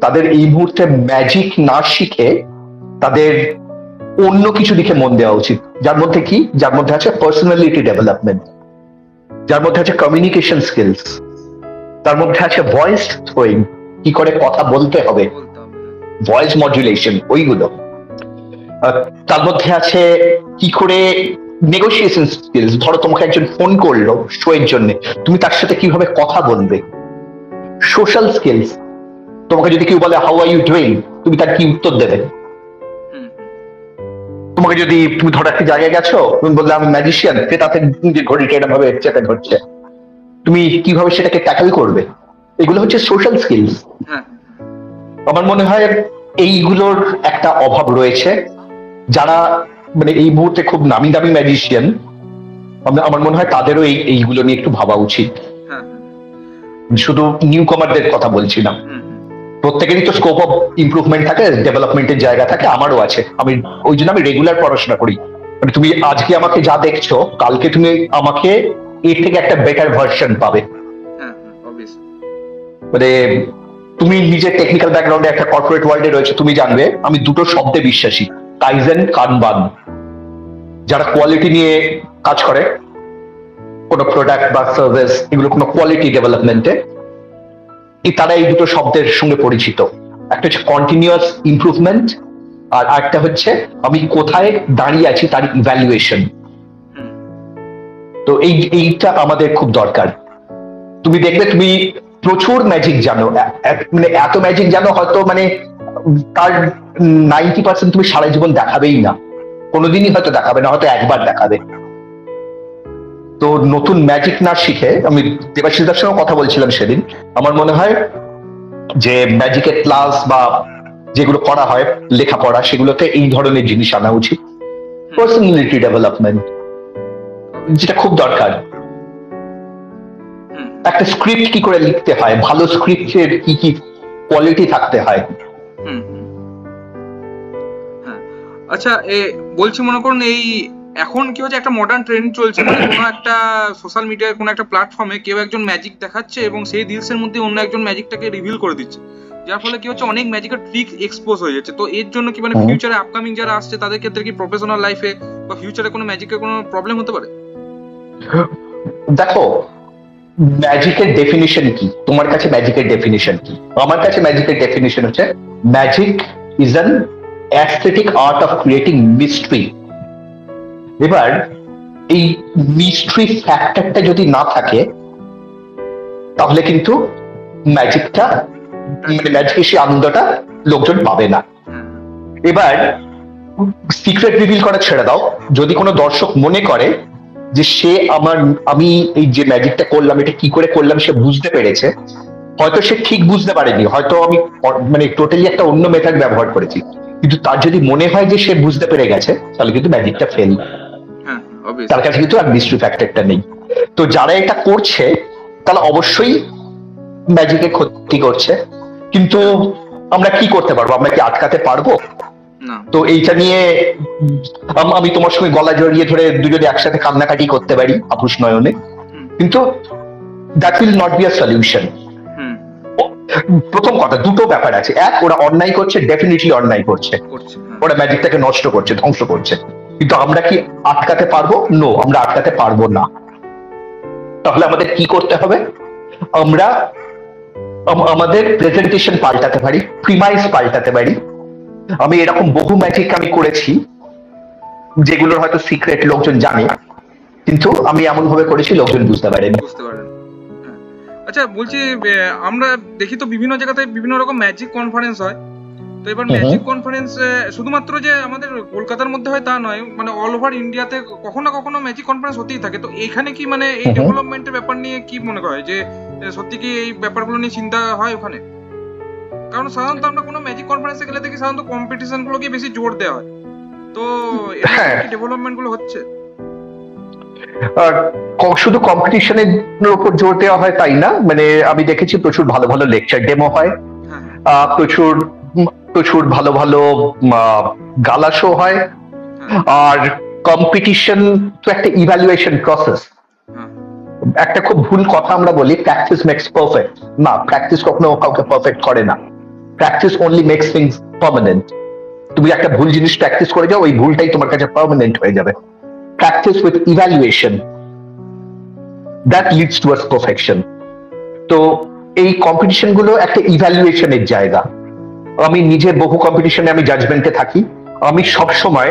তাদের এই মুহূর্তে ম্যাজিক না শিখে তাদের অন্য কিছু দিকে মন দেওয়া উচিত, যার মধ্যে আছে পার্সোনালিটি ডেভেলপমেন্ট, যার মধ্যে আছে কমিউনিকেশন স্কিলস, তার মধ্যে আছে ভয়েস থ্রোয়িং, কি করে কথা বলতে হবে, ভয়েস মডুলেশন ওইগুলো, তার মধ্যে আছে কি করে নেগোসিয়েশন স্কিলস। ধরো তোমাকে একজন ফোন করলো শো এর জন্য, তুমি তার সাথে কিভাবে কথা বলবে। সোশ্যাল স্কিলস, তোমাকে যদি কেউ বলে হাউ আর ইউ ডুইং, তুমি তার কি উত্তর দেবে। তোমাকে যদি তুমি ধরো একটা জায়গায় গেছো, তুমি বললে আমি ম্যাজিশিয়ান, সে তাতে ঘড়িটা এরকম ভাবে চেপে ধরছে, তুমি কিভাবে সেটাকে ট্যাকল করবে। এগুলো হচ্ছে সোশ্যাল স্কিলস। আমার মনে হয় এইগুলোর একটা অভাব রয়েছে। যারা মানে এই মুহূর্তে খুব নামি দামি ম্যাজিশিয়ান, আমার মনে হয় তাদেরও এইগুলো নিয়ে একটু ভাবা উচিত। শুধু নিউ কমারদের কথা বলছি না। প্রত্যেকেরই তো স্কোপ অফ ইমপ্রুভমেন্ট থাকে, ডেভেলপমেন্টের জায়গা থাকে, আমারও আছে। আমি ওই জন্য আমি রেগুলার পড়াশোনা করি। মানে তুমি আজকে আমাকে যা দেখছো, কালকে তুমি আমাকে এর থেকে একটা বেটার ভার্সন পাবে। মানে তুমি নিজের টেকনিক্যাল ব্যাকগ্রাউন্ডে একটা কর্পোরেট ওয়ার্ল্ডে রয়েছে, তুমি জানবে আমি দুটো শব্দে বিশ্বাসী, কাইজেন, কানবান। যারা কোয়ালিটি নিয়ে কাজ করে, কোনো প্রোডাক্ট বা সার্ভিস, এগুলো কোনো কোয়ালিটি ডেভেলপমেন্টে, তারা এই দুটো শব্দের সঙ্গে পরিচিত। একটা হচ্ছে কন্টিনিউয়াস ইমপ্রুভমেন্ট, আর একটা হচ্ছে আমি কোথায় দাঁড়িয়ে আছি তার ইভ্যালুয়েশন। তো এইটা আমাদের খুব দরকার। তুমি দেখবে তুমি প্রচুর ম্যাজিক জানো, মানে এত ম্যাজিক জানো হয়তো মানে তার 90% তুমি সারা জীবন দেখাবেই না, কোনোদিনই হয়তো দেখাবে না, হয়তো একবার দেখাবে। তো নতুন ম্যাজিক না শিখে, আমি দেবাশিসদার সঙ্গে কথা বলছিলাম সেদিন, আমার মনে হয় যে ম্যাজিকের ক্লাস বা যেগুলো করা হয় লেখাপড়া, সেগুলোতে এই ধরনের জিনিস আনা উচিত। পার্সোনালিটি ডেভেলপমেন্ট, যেটা খুব দরকার। একটা স্ক্রিপ্ট কি করে লিখতে হয়, ভালো স্ক্রিপ্টের কি কি কোয়ালিটি থাকতে হয়। আচ্ছা, বলছি মনে করুন এই এখন কি হচ্ছে, একটা মডার্ন ট্রেন্ড চলছে, মানে কোনো একটা সোশ্যাল মিডিয়ার কোনো একটা প্ল্যাটফর্মে কেউ একজন ম্যাজিক দেখাচ্ছে এবং সেই রিলসের মধ্যে অন্য একজন ম্যাজিকটাকে রিভিল করে দিচ্ছে, যার ফলে কি হচ্ছে অনেক ম্যাজিকের ট্রিক এক্সপোজ হয়ে যাচ্ছে। তো এর জন্য কি মানে ফিউচারে আপকামিং যারা আসছে তাদের ক্ষেত্রে কি প্রফেশনাল লাইফে বা ফিউচারে কোনো ম্যাজিকের কোনো প্রবলেম হতে পারে? দেখো, ম্যাজিকের ডেফিনিশন কি, তোমার কাছে ম্যাজিকের ডেফিনিশন কি? আমার কাছে ম্যাজিকের ডেফিনিশন হচ্ছে magic is an aesthetic art of creating mystery. এবার এই মিস্ট্রি ফ্যাক্টরটা যদি না থাকে তাহলে কিন্তু ম্যাজিকটা, মানে ম্যাজিকের সেই আনন্দটা লোকজন পাবে না। এবার সিক্রেট রিভিল করা ছেড়ে দাও, যদি কোনো দর্শক মনে করে যে সে আমি এই যে ম্যাজিকটা করলাম এটা কি করে করলাম সে বুঝতে পেরেছে, হয়তো সে ঠিক বুঝতে পারেনি, হয়তো আমি মানে টোটালি একটা অন্য মেথড ব্যবহার করেছি, কিন্তু তার যদি মনে হয় যে সে বুঝতে পেরে গেছে, তাহলে কিন্তু ম্যাজিকটা ফেল, তার কাছে কিন্তু আর মিস্ট্রি ফ্যাক্টরটা নেই। তো যারা এটা করছে তারা অবশ্যই ম্যাজিকের ক্ষতি করছে, কিন্তু আমরা কি করতে পারবো? আমরা কি আটকাতে পারবো? তো এইটা নিয়ে আমি তোমার সঙ্গে গলা জড়িয়ে ধরে দুজনে একসাথে কান্নাকাটি করতে পারি আপুষ নয়নে, কিন্তু that will not be a solution. প্রথম কথা, দুটো ব্যাপার আছে। এক, ওরা অন্যায় করছে, ডেফিনেটলি অন্যায় করছে, ওরা ম্যাজিকটাকে নষ্ট করছে, ধ্বংস করছে, কিন্তু আমরা কি আটকাতে পারবো? নো, আমরা আটকাতে পারবো না। তাহলে আমাদের কি করতে হবে? আমরা আমাদের প্রেজেন্টেশন পাল্টাতে পারি, প্রিমাইস পাল্টাতে পারি। আমি এরকম বহু ম্যাজিক আমি করেছি যেগুলোর হয়তো সিক্রেট লোকজন জানে, কিন্তু আমি এমন ভাবে করেছি লোকজন বুঝতে পারেন। আচ্ছা, বলছি আমরা দেখি তো বিভিন্ন জায়গাতে বিভিন্ন রকম ম্যাজিক কনফারেন্স হয়, তো এবার ম্যাজিক কনফারেন্স শুধুমাত্র যে আমাদের কলকাতার মধ্যে হয় তা নয়, মানে অল ওভার ইন্ডিয়াতে কখনো না কখনো ম্যাজিক কনফারেন্স হতেই থাকে। তো এখানে কি মানে এই ডেভেলপমেন্টের ব্যাপার নিয়ে কি মনে হয় যে সত্যি কি এই ব্যাপারগুলো নিয়ে চিন্তা হয় ওখানে? কারণ সাধারণত আমরা কোনো ম্যাজিক কনফারেন্সে গেলে দেখি সাধারণত কম্পিটিশন গুলোকে বেশি জোর দেওয়া হয়, তো এই ডেভেলপমেন্ট গুলো হচ্ছে? শুধু কম্পিটিশনের উপর জোর দেওয়া হয় তাই না, মানে আমি দেখেছি প্রচুর ভালো ভালো লেকচার ডেমো হয়, প্রচুর প্রচুর ভালো ভালো গালা শো হয়, আর কম্পিটিশন তো একটা ইভ্যালুয়েশন প্রসেস। একটা খুব ভুল কথা আমরা বলি, প্র্যাকটিস মেক্স পারফেক্ট। না, প্র্যাকটিস কখনো কাউকে পারফেক্ট করে না, practice only makes things permanent. তুমি একটা ভুল জিনিস প্র্যাকটিস করে যাও, ওই ভুলটাই তোমার কাছে পার্মানেন্ট হয়ে যাবে। Practice with evaluation, that leads towards perfection. তো এই কম্পিটিশন গুলো একটা ইভ্যালুয়েশনের জায়গা। আমি নিজে বহু কম্পিটিশনে আমি জাজমেন্টে থাকি, আমি সব সময়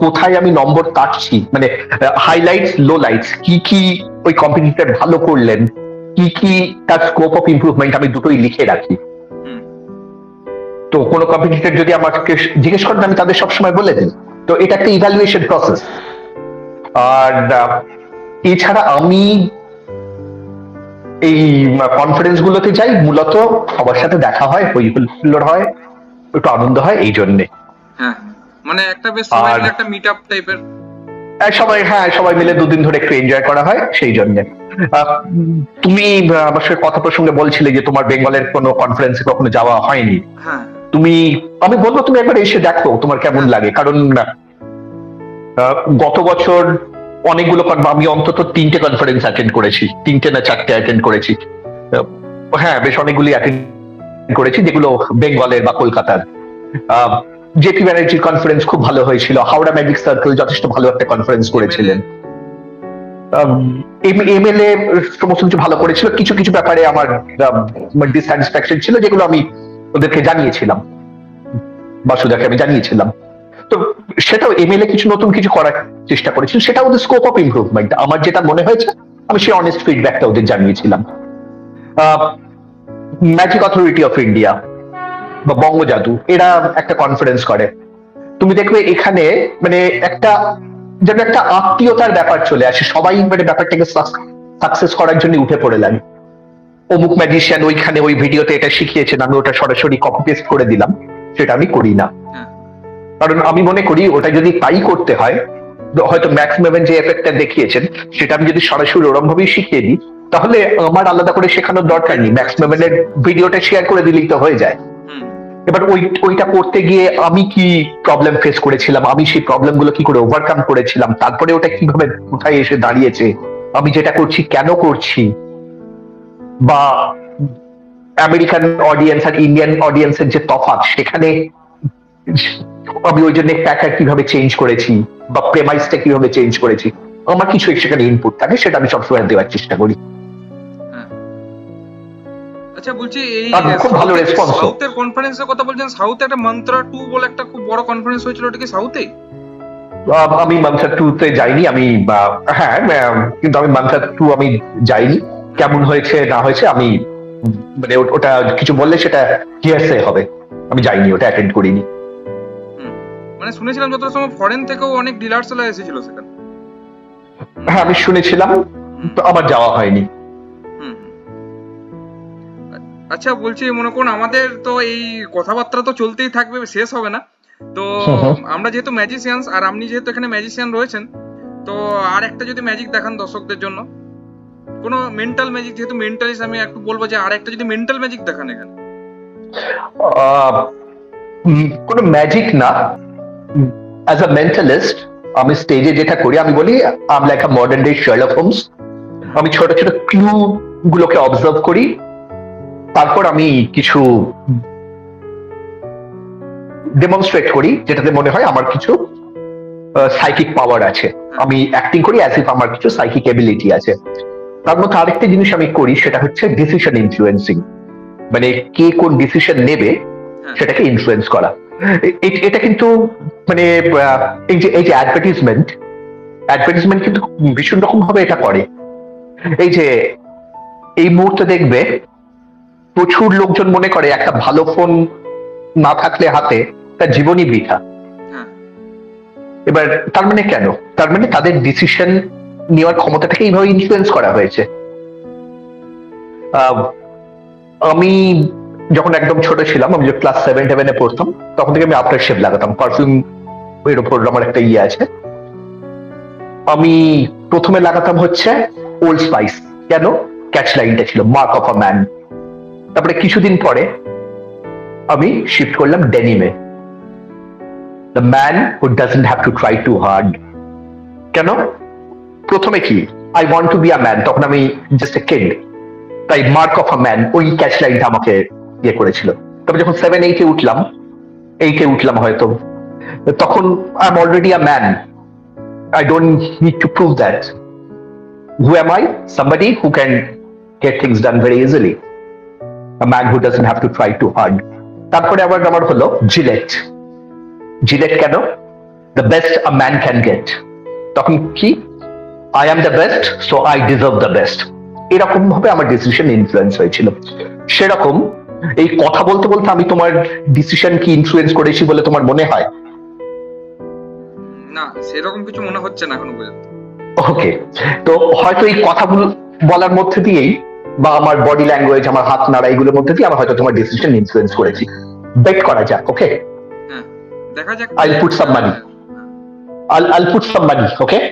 কোথায় আমি নম্বর কাটছি, মানে হাইলাইটস লো লাইটস, কি কি ওই কম্পিটিটর ভালো করলেন, কি কি তার স্কোপ অফ ইমপ্রুভমেন্ট, আমি দুটোই লিখে রাখি। তো কোনো কম্পিটিটর যদি আমাকে জিজ্ঞেস করেন, আমি তাদের সবসময় বলে দিই। তো এটা একটা ইভ্যালুয়েশন প্রসেস। আর এছাড়া আমি এই কনফারেন্স গুলোতে যাই, মূলত সবার সাথে দেখা হয়, হইহুল্লোড় হয়, একটু আনন্দ হয়, এই জন্যে। মানে একটা বেশ সবাই মিলে একটা মিট আপ টাইপের। সবাই মিলে দুদিন ধরে একটু এনজয় করা হয় সেই জন্য। তুমি আমার সাথে কথা প্রসঙ্গে বলছিলে যে তোমার বেঙ্গলের কোনো কনফারেন্সে কখনো যাওয়া হয়নি। হ্যাঁ, আমি বলবো তুমি একবার এসে দেখো তোমার কেমন লাগে, কারণ গত বছর অনেকগুলো আমি অন্তত 3টে কনফারেন্স অ্যাটেন্ড করেছি, 3টে না 4টে অ্যাটেন্ড করেছি। হ্যাঁ, বেশ অনেকগুলি অ্যাটেন্ড করেছি যেগুলো বেঙ্গলের বা কলকাতার। জেপি ব্যানার্জির কনফারেন্স খুব ভালো হয়েছিল, হাওড়া ম্যাজিক সার্কেল যথেষ্ট ভালো একটা কনফারেন্স করেছিলেন, এমএলএ সমস্ত কিছু ভালো করেছিল। কিছু কিছু ব্যাপারে আমার ডিসস্যাটিসফ্যাকশন ছিল যেগুলো আমি ওদেরকে জানিয়েছিলাম, বাসুদাকে আমি জানিয়েছিলাম। তো সেটাও এমএলএ কিছু নতুন কিছু করার চেষ্টা করেছিল, সেটা ওদের স্কোপ অফ ইমপ্রুভমেন্ট। আমার যেটা মনে হয়েছে আমি সেই অনেস্ট ফিডব্যাকটা ওদের জানিয়েছিলাম। ম্যাজিক অথরিটি অফ ইন্ডিয়া বা বঙ্গজাদু এরা একটা কনফারেন্স করে, তুমি দেখবে এখানে মানে একটা যেন একটা আত্মীয়তার ব্যাপার চলে আসে, সবাই মানে ব্যাপারটাকে সাকসেস করার জন্য উঠে পড়ে লাগে। অমুক ম্যাজিশিয়ান ওইখানে ওই ভিডিওতে এটা শিখিয়েছেন, আমি ওটা সরাসরি কপি পেস্ট করে দিলাম, সেটা আমি করি না। কারণ আমি মনে করি ওটা যদি তাই করতে হয়, হয়তো ম্যাক্সিমাম যে এফেক্টটা দেখিয়েছেন সেটা আমি যদি সরাসরি ওরম ভাবেই শিখিয়ে দিই, তাহলে আমার আলাদা করে শেখানোর দরকার নেই, ম্যাক্সিমামের ভিডিওটা শেয়ার করে দিলেই তো হয়ে যায়। এবার ওইটা করতে গিয়ে আমি কি প্রবলেম ফেস করেছিলাম, আমি সেই প্রবলেম গুলো কি করে ওভারকাম করেছিলাম, তারপরে ওটা কিভাবে কোথায় এসে দাঁড়িয়েছে, আমি যেটা করছি কেন করছি, বা আমেরিকান অডিয়েন্স আর ইন্ডিয়ান অডিয়েন্সের যে তফাৎ, সেখানে আমি ওই জন্য প্যাটার্ন কিভাবে চেঞ্জ করেছি বা প্রেমাইসটা কিভাবে চেঞ্জ করেছি, আমার কিছু সেখানে ইনপুট থাকে, সেটা আমি সবসময় দেওয়ার চেষ্টা করি। আচ্ছা, বলছি এই খুব ভালো রেসপন্স। সাউথের কনফারেন্সের কথা বলছেন, সাউথে একটা মন্ত্রা 2 বলে একটা খুব বড় কনফারেন্স হয়েছিল, ওটা কি সাউথে? আমি মন্ত্রা 2 তে যাইনি, আমি হ্যাঁ কিন্তু আমি মন্ত্রা 2 আমি যাইনি। কেমন হয়েছে না হয়েছে আমি মানে ওটা কিছু বললে সেটা হিয়ারসে হবে, আমি যাইনি, ওটা অ্যাটেন্ড করিনি। মানে শুনেছিলাম যত সময় ফরেন থেকেও অনেক ডিলার্স এলা এসেছিল সেখানে। হ্যাঁ, আমি শুনেছিলাম, তো আমার যাওয়া হয়নি। আচ্ছা, বলছি মনে করুন আমাদের তো এই কথাবার্তা তো চলতেই থাকবে, শেষ হবে না। তো আমরা যেহেতু ম্যাজিশিয়ানস আর আপনি যেহেতু এখানে ম্যাজিশিয়ান রয়েছেন, তো আর একটা যদি ম্যাজিক দেখান দর্শকদের জন্য, কোনো মেন্টাল ম্যাজিক, যেহেতু মেন্টালিস্ট আমি একটু বলবো যে আর একটা যদি মেন্টাল ম্যাজিক দেখান এখানে। কোনো ম্যাজিক না, অ্যাজ আ মেন্টালিস্ট আমি স্টেজে যেটা করি আমি বলি I like a modern day Sherlock Holmes. আমি ছোট ছোট ক্লু গুলোকে অবজার্ভ করি, তারপর আমি কিছু ডেমনস্ট্রেট করি যেটাতে মনে হয় আমার কিছু সাইকিক পাওয়ার আছে, আমি অ্যাক্টিং করি অ্যাজ ইফ আমার কিছু সাইকিক এবিলিটি আছে। তার মধ্যে আরেকটা জিনিস আমি করি, সেটা হচ্ছে ডিসিশন ইনফ্লুয়েন্সিং, মানে কে কোন ডিসিশন নেবে সেটাকে ইনফ্লুয়েন্স করা। এটা কিন্তু মানে এই যে অ্যাডভার্টাইজমেন্ট কিন্তু ভীষণ রকম ভাবে এটা করে। এই যে এই মুহূর্তে দেখবে প্রচুর লোকজন মনে করে একটা ভালো ফোন না থাকলে হাতে তার জীবনই বৃথা। এবার তার মানে কেন? তার মানে তাদের ডিসিশন নেওয়ার ক্ষমতাটাকে এইভাবে ইনফ্লুয়েন্স করা হয়েছে। আমি যখন একদম ছোট ছিলাম, আমি যে ক্লাস 7-8 পড়তাম, তখন থেকে আমি আফটার শেভ লাগাতাম, পারফিউম এর উপর আমার একটা ইয়ে আছে। আমি প্রথমে লাগাতাম হচ্ছে ওল্ড স্পাইস, কেন? ক্যাচ লাইনটা ছিল মার্ক অফ আ ম্যান। তারপরে কিছুদিন পরে আমি শিফট করলাম ডেনিমে, the man who doesn't have to try too hard. কেন? প্রথমে কি I want to be a man, তখন আমি জাস্ট এ কিড, তাই মার্ক অফ আ ম্যান ওই ক্যাচ লাইনটা আমাকে ইয়ে করেছিল। তবে যখন 7-8 উঠলাম হয়তো, তখন I am already a man, I don't need to prove that. Who am I? Somebody who can get things done very easily. A man who doesn't have to try too hard. তারপরে আবার আমার হলো JELET কেন? The best a man can get. তখন কি? I am the best, so I deserve the best. এরকম ভাবে আমার ডিসিশন ইনফ্লুয়েন্স হয়েছিল। সেরকম এই কথা বলতে বলতে আমি তোমার ডিসিশন কি ইনফ্লুয়েন্স করেছি বলে তোমার মনে হয়? না, সেরকম কিছু মনে হচ্ছে না এখনো পর্যন্ত। ওকে, তো হয়তো এই কথাগুলো বলার মধ্যে দিয়েই বা আমার বডি ল্যাঙ্গুয়েজ, আমার হাত নাড়া, এগুলোর মধ্যে দিয়ে আমার হয়তো তোমার ডিসিশন ইনফ্লুয়েন্স করেছি। বেট করা যাক, ওকে? হ্যাঁ, দেখা যাক। আইল পুট সাম মানি। I'll put some money, okay?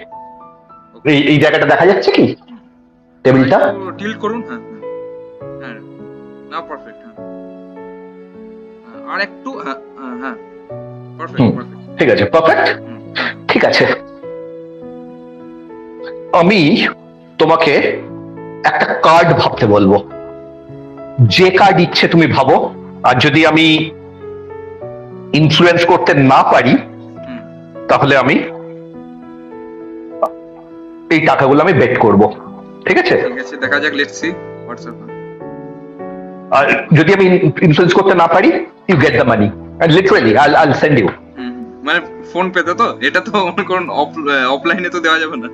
এই জায়গাটা দেখা যাচ্ছে কি টেবিলটা? টিল্ট করুন। হ্যাঁ হ্যাঁ, না পারফেক্ট। আর একটু হ্যাঁ পারফেক্ট। ঠিক আছে, পারফেক্ট। ঠিক আছে, আমি তোমাকে একটা কার্ড ভাবতে বলবো, যে কার্ড ইচ্ছে তুমি ভাবো, আর যদি আমি ইনফ্লুয়েন্স করতে না পারি তাহলে আমি এই টাকাগুলো আমি বেট করব, ঠিক আছে? দেখা যাক, লেটস সি হোয়াটস আপ। আর যদি আমি ইনফ্লুয়েন্স করতে না পারি, you get the money, and literally I'll send you. মানে ফোন পে তো এটা তো কোন অফলাইনে তো দেওয়া যাবে না।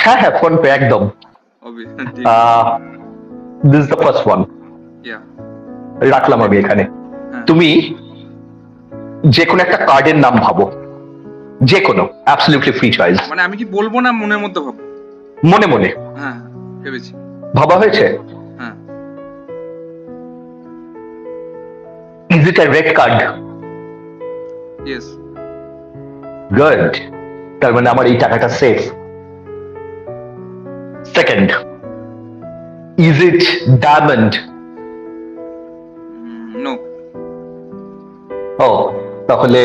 হ্যাঁ হ্যাঁ, ফোন পে একদম। This is the first one. রাখলাম আমি এখানে। তুমি যে কোনো একটা কার্ডের নাম ভাবো, যে কোনো, অ্যাবসলিউটলি ফ্রি চয়েস। মানে আমি কি বলবো না মনের মধ্যে ভাবো? মনে মনে। হ্যাঁ ভেবেছি। ভাবা হয়েছে? হ্যাঁ। Is it a red card? Yes. Good, তার মানে আমার এই টাকাটা safe. Second, is it diamond? No. ও, তাহলে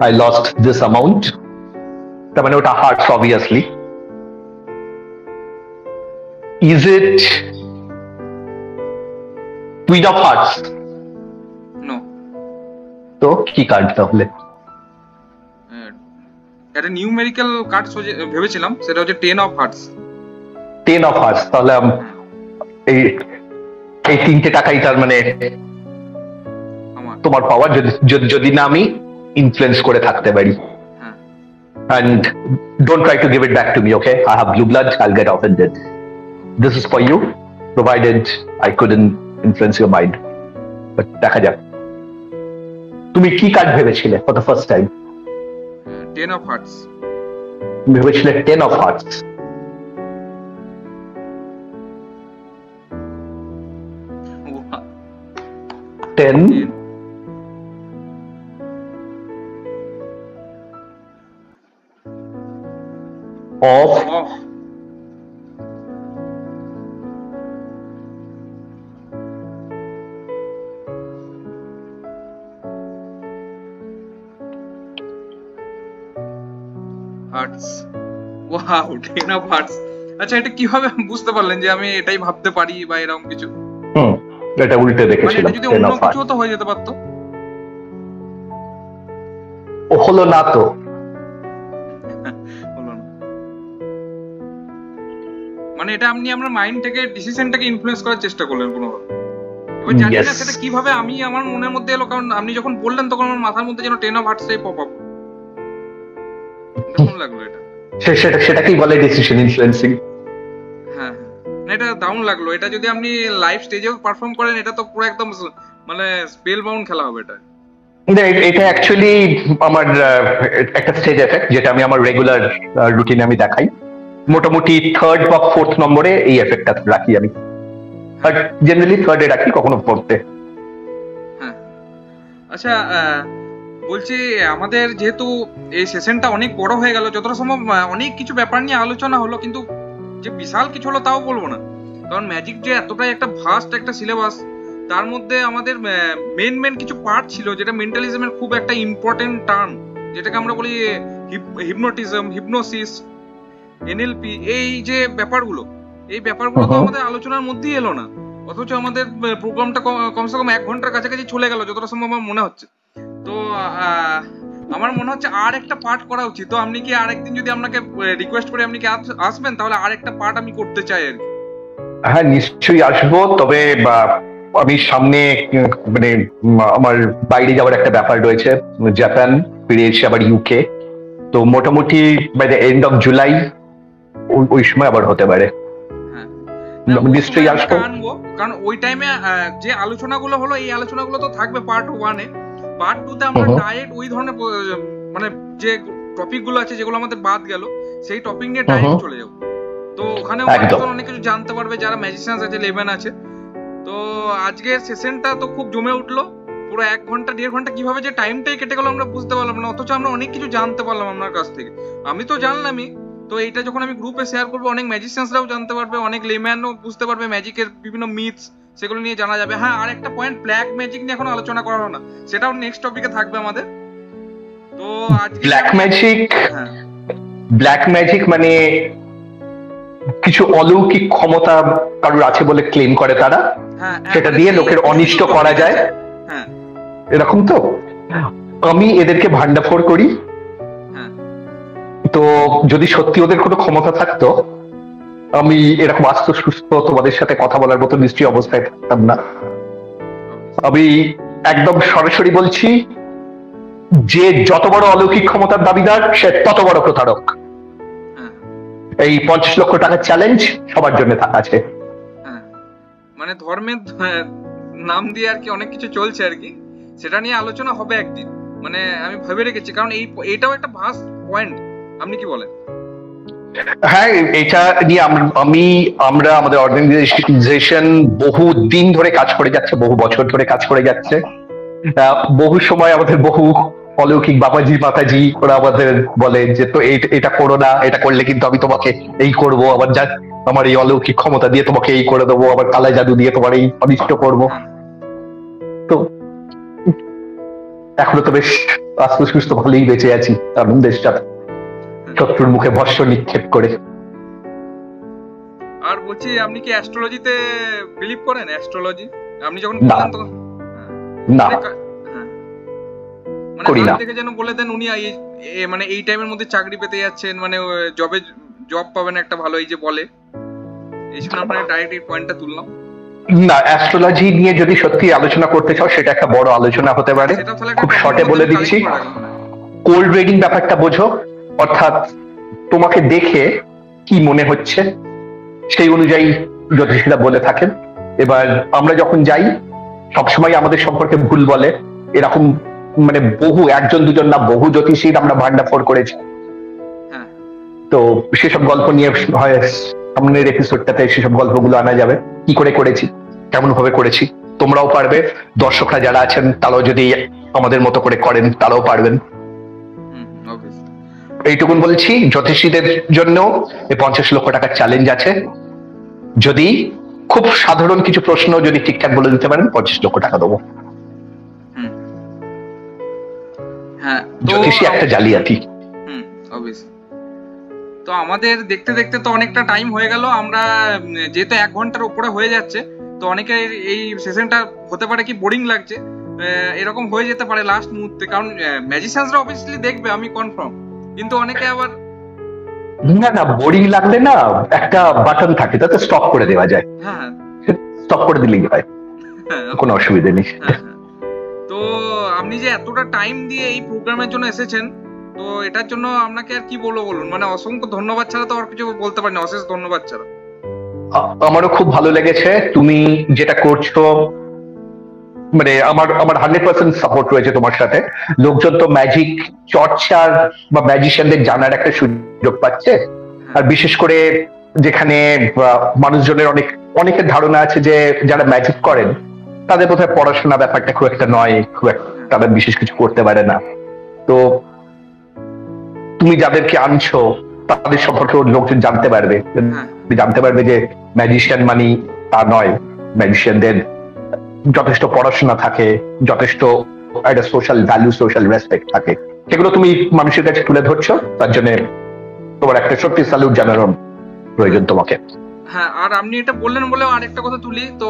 I lost this amount. তার মানে ওটা hearts, obviously. Is it Queen of Hearts? No. তো কি কার্ড তাহলে? একটা নিউমেরিক্যাল কার্ড ভেবেছিলাম, সেটা হচ্ছে 10 of Hearts. 10 of Hearts, তাহলে এই তিনটে টাকাই তার মানে তোমার পাওয়ার, যদি না আমি ইনফ্লুয়েন্স করে থাকতে পারি। And don't try to give it back to me, okay? I have blue blood, I'll get offended. This is for you, provided I couldn't influence your mind. But দেখা যাক, তুমি কি কার্ড ভেবেছিলে for the first time? 10 of Hearts. ভেবেছিলে 10 of Hearts. Ten of Hearts. Wow, 10 of Hearts. আচ্ছা, এটা কিভাবে বুঝতে পারলেন যে আমি এটাই ভাবতে পারি বা এরকম কিছু? এটা উল্টে দেখেছিলাম। যদি অন্য কিছু তো হয়ে যেতে পারতো। ও হলো না তো। মানে এটা আপনি আমার মাইন্ড থেকে ডিসিশনটাকে ইনফ্লুয়েন্স করার চেষ্টা করলেন কোনোভাবে। এবার জানি না সেটা কিভাবে আমি আমার মনের মধ্যে এলো, কারণ আপনি যখন বললেন তখন আমার মাথার মধ্যে যেন 10 of Hearts টাই পপ আপ। কেমন লাগলো এটা? সেটাকেই বলে ডিসিশন ইনফ্লুয়েন্সিং। হ্যাঁ, এটা দারুণ লাগলো। এটা যদি আপনি লাইভ স্টেজেও পারফর্ম করেন, এটা তো পুরো একদম মানে স্পেল বাউন্ড খেলা হবে এটা। এটা অ্যাকচুয়ালি আমার একটা স্টেজ এফেক্ট, যেটা আমি আমার রেগুলার রুটিনে আমি দেখাই। মোটামুটি থার্ড বা ফোর্থ নম্বরে এই এফেক্টটা রাখি আমি, বাট জেনারেলি থার্ডে রাখি, কখনো ফোর্থে। হ্যাঁ, আচ্ছা বলছি, আমাদের যেহেতু এই সেশনটা অনেক বড় হয়ে গেল, যতটা সম্ভব অনেক কিছু ব্যাপার নিয়ে আলোচনা হলো, কিন্তু যে বিশাল কিছু হলো তাও বলবো না, কারণ ম্যাজিক যে এতটাই একটা ভাস্ট একটা সিলেবাস, তার মধ্যে আমাদের মেন কিছু পার্ট ছিল, যেটা মেন্টালিজমের খুব একটা ইম্পর্টেন্ট টার্ম, যেটাকে আমরা বলি হিপনোটিজম, হিপনোসিস, এনএলপি। এই যে ব্যাপারগুলো, এই ব্যাপারগুলো তো আমাদের আলোচনার মধ্যেই এলো না, অথচ আমাদের প্রোগ্রামটা কমসে কম 1 ঘন্টার কাছাকাছি চলে গেল যতটা সম্ভব আমার মনে হচ্ছে। তো আমার মনে হচ্ছে আর একটা পার্ট করা উচিত। তো আপনি কি আরেকদিন যদি আপনাকে রিকোয়েস্ট করে আপনি কি আসবেন, তাহলে আর একটা পার্ট আমি করতে চাই আর কি। হ্যাঁ, নিশ্চয়ই আসবো, তবে আমি সামনে মানে আমার বাইরে যাওয়ার একটা ব্যাপার রয়েছে, জাপান, ফিরে এসে আবার ইউকে। তো মোটামুটি by the end of July ওই সময় আবার হতে পারে। নিশ্চয়ই আসবো, কারণ ওই টাইমে যে আলোচনাগুলো হলো, এই আলোচনাগুলো তো থাকবে পার্ট 1 এ। পার্ট 2 তে আমরা ডাইরেক্ট ওই ধরনের মানে যে টপিক গুলো আছে যেগুলো আমাদের বাদ গেল, সেই টপিক নিয়ে ডাইরেক্ট চলে যাবো। তো ওখানে অনেক কিছু জানতে পারবে যারা ম্যাজিশিয়ানস আছে, লেভেন আছে। তো আজকের সেশনটা তো খুব জমে উঠলো। পুরো 1 ঘন্টা 1.5 ঘন্টা কিভাবে যে টাইমটাই কেটে গেল আমরা বুঝতে পারলাম না, অথচ আমরা অনেক কিছু জানতে পারলাম আপনার কাছ থেকে। আমি তো জানলামই, তো এইটা যখন আমি গ্রুপে শেয়ার করবো অনেক ম্যাজিশিয়ানসরাও জানতে পারবে, অনেক লেম্যানও বুঝতে পারবে, ম্যাজিকের বিভিন্ন মিথস সেগুলো নিয়ে জানা যাবে। হ্যাঁ, আর একটা পয়েন্ট, ব্ল্যাক ম্যাজিক নিয়ে এখন আলোচনা করা হলো না, সেটাও নেক্সট টপিকে থাকবে আমাদের। তো আজকে হ্যাঁ ব্ল্যাক ম্যাজিক মানে কিছু অলৌকিক ক্ষমতা কারোর আছে বলে ক্লেম করে তারা, হ্যাঁ সেটা দিয়ে লোকের অনিষ্ট করা যায়, হ্যাঁ এরকম তো। আমি এদেরকে ভান্ডাফোড় করি। হ্যাঁ তো যদি সত্যি ওদের কোনো ক্ষমতা থাকতো, আমি এরকম আস্ত সুস্থ তোমাদের সাথে কথা বলার মতো নিশ্চয়ই অবস্থায় থাকতাম না। আমি একদম সরাসরি বলছি, যে যত বড় অলৌকিক ক্ষমতার দাবিদার সে তত বড় প্রতারক। এই 50 লক্ষ টাকার চ্যালেঞ্জ সবার জন্য আছে। মানে ধর্মের নাম দিয়ে আর কি অনেক কিছু চলছে আর কি, সেটা নিয়ে আলোচনা হবে একদিন, মানে আমি ভেবে রেখেছি, কারণ এইটাও একটা ভাস্ট পয়েন্ট। আপনি কি বলেন? হ্যাঁ, এটা নিয়ে আমরা আমাদের অর্গানাইজেশন বহু দিন ধরে কাজ করে যাচ্ছে, বহু বছর ধরে কাজ করে যাচ্ছে। বহু সময় আমাদের বহু অলৌকিক বাবাজি মাতাজি ওরা আমাদের বলে যে তো এটা করো না, এটা করলে কিন্তু আমি তোমাকে এই করব, আবার আমার এই অলৌকিক ক্ষমতা দিয়ে তোমাকে এই করে দেবো, আবার কালা জাদু দিয়ে তোমার এই অনিষ্ট করব। তো এখনো তো বেশ আস্তে সুস্থ ভালোই বেঁচে আছি আনন্দের সাথে, শত্রুর মুখে ভস্ম নিক্ষেপ করে। আর বলছি, আপনি কি অ্যাস্ট্রোলজিতে বিলিভ করেন? অ্যাস্ট্রোলজি আপনি যখন বললেন তখন না করি না, থেকে যেন বলে দেন উনি মানে এই টাইমের মধ্যে চাকরি পেতে যাচ্ছেন, মানে জব পাবেন একটা ভালো, এই যে বলে, এই জন্য আপনার ডাইরেক্ট এই পয়েন্টটা তুললাম। না, অ্যাস্ট্রোলজি নিয়ে যদি সত্যি আলোচনা করতে চাও সেটা একটা বড় আলোচনা হতে পারে। খুব শর্টে বলে দিচ্ছি, কোল্ড রিডিং ব্যাপারটা বোঝো, অর্থাৎ তোমাকে দেখে কি মনে হচ্ছে সেই অনুযায়ী জ্যোতিষীরা বলে থাকেন। এবার আমরা যখন যাই সবসময় আমাদের সম্পর্কে ভুল বলে, এরকম মানে বহু, একজন দুজন না, বহু জ্যোতিষীর আমরা ভান্ডাফোড় করেছি। তো সেসব গল্প নিয়ে হয় সামনের এপিসোডটাতে সেসব গল্পগুলো আনা যাবে, কি করে করেছি, কেমন ভাবে করেছি। তোমরাও পারবে, দর্শকরা যারা আছেন তারাও যদি আমাদের মতো করে করেন তারাও পারবেন। এইটুকুন বলছি, জ্যোতিষীদের জন্য এই 50 লক্ষ টাকার চ্যালেঞ্জ আছে। যদি খুব সাধারণ কিছু প্রশ্ন যদি ঠিকঠাক বলে দিতে পারেন 50 লক্ষ টাকা দেবো। জ্যোতিষী একটা জালিয়াতি। তো আমাদের দেখতে দেখতে তো অনেকটা টাইম হয়ে গেল, আমরা যেহেতু 1 ঘন্টার উপরে হয়ে যাচ্ছে, তো অনেকের এই সেশনটা হতে পারে কি বোরিং লাগছে, এরকম হয়ে যেতে পারে লাস্ট মুহূর্তে, কারণ ম্যাজিশিয়ানসরা অবভিয়াসলি দেখবে, আমি কনফার্ম, কিন্তু অনেকে আবার না বোরিং লাগলে না একটা বাটন থাকে, তাতে স্টপ করে দেওয়া যায়। হ্যাঁ, স্টপ করে দিলেই হয়, কোনো অসুবিধা নেই। তো আপনি যে এতটা টাইম দিয়ে এই প্রোগ্রামের জন্য এসেছেন, তো এটার জন্য আপনাকে আর কি বলবো বলুন, মানে অসংখ্য ধন্যবাদ ছাড়া তো আর কিছু বলতে পারি না, অশেষ ধন্যবাদ ছাড়া। আমারও খুব ভালো লেগেছে তুমি যেটা করছো, মানে আমার 100% সাপোর্ট রয়েছে তোমার সাথে। লোকজন তো ম্যাজিক চর্চার বা ম্যাজিশিয়ানদের জানার একটা সুযোগ পাচ্ছে, আর বিশেষ করে যেখানে মানুষজনের অনেকের ধারণা আছে যে যারা ম্যাজিক করেন তাদের বোধহয় পড়াশোনা ব্যাপারটা খুব একটা নয়, খুব একটা তারা বিশেষ কিছু করতে পারে না। তো তুমি যাদেরকে আনছো তাদের সম্পর্কে লোকজন জানতে পারবে যে ম্যাজিশিয়ান মানে তা নয়, ম্যাজিশিয়ানদের যথেষ্ট পড়াশোনা থাকে, যথেষ্ট একটা সোশ্যাল ভ্যালু, সোশ্যাল রেসপেক্ট থাকে, সেগুলো তুমি মানুষের কাছে তুলে ধরছো, তার জন্য তোমার একটা সত্যি স্যালুট জানানোর প্রয়োজন তোমাকে। হ্যাঁ, আর আপনি এটা বললেন বলে আরেকটা কথা তুলি, তো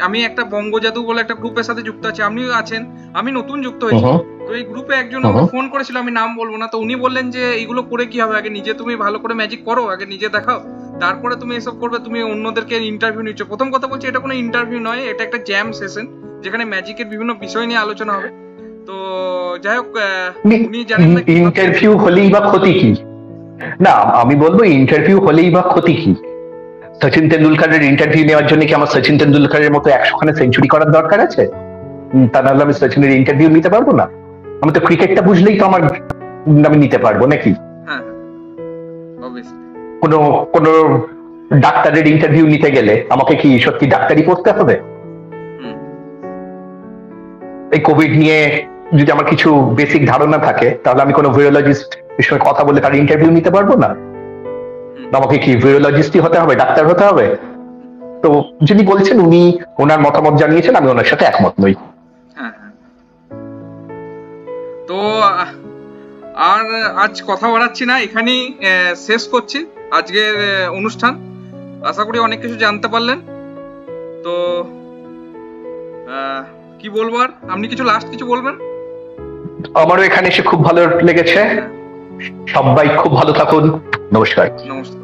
আমি একটা বঙ্গজাদু বলে একটা গ্রুপের সাথে যুক্ত আছি, আপনিও আছেন, আমি নতুন যুক্ত হয়েছি। তো এই গ্রুপে একজন আমাকে ফোন করেছিল, আমি নাম বলবো না, তো উনি বললেন যে এইগুলো করে কি হবে, আগে নিজে তুমি ভালো করে ম্যাজিক করো, আগে নিজে দেখাও, তারপরে তুমি এসব করবে, তুমি অন্যদেরকে ইন্টারভিউ নিচ্ছ। প্রথম কথা বলছি, এটা কোনো ইন্টারভিউ নয়, এটা একটা জ্যাম সেশন যেখানে ম্যাজিকের বিভিন্ন বিষয় নিয়ে আলোচনা হবে। তো যাই হোক, উনি জানেন না ইন্টারভিউ হলেই বা ক্ষতি কি? না, আমি বলবো ইন্টারভিউ হলেই বা ক্ষতি কি? সচিন তেন্ডুলকারের ইন্টারভিউ নেওয়ার জন্য কি আমার সচিন তেন্ডুলকারের মতো 100খানে সেঞ্চুরি করার দরকার আছে? তা নাহলে আমি সচিনের ইন্টারভিউ নিতে পারবো না? আমি তো ক্রিকেটটা বুঝলেই তো আমি নিতে পারবো নাকি? কোনো ডাক্তারের ইন্টারভিউ নিতে গেলে আমাকে কি সত্যি ডাক্তারি পড়তে হবে? এই কোভিড নিয়ে যদি আমার কিছু বেসিক ধারণা থাকে, তাহলে আমি কোনো ভিরোলজিস্ট এর সঙ্গে কথা বলে তার ইন্টারভিউ নিতে পারবো না? আমাকে কি ভিরোলজিস্টই হতে হবে, ডাক্তার হতে হবে? তো যিনি বলছেন উনি ওনার মতামত জানিয়েছেন, আমি ওনার সাথে একমত নই। হ্যাঁ হ্যাঁ। তো আর আজ কথা বাড়াচ্ছি না, এখানেই শেষ করছি আজকের অনুষ্ঠান। আশা করি অনেক কিছু জানতে পারলেন। তো কি বলবো আর, আপনি কিছু লাস্ট কিছু বলবেন? আমারও এখানে এসে খুব ভালো লেগেছে। সবাই খুব ভালো থাকুন। নমস্কার। নমস্কার।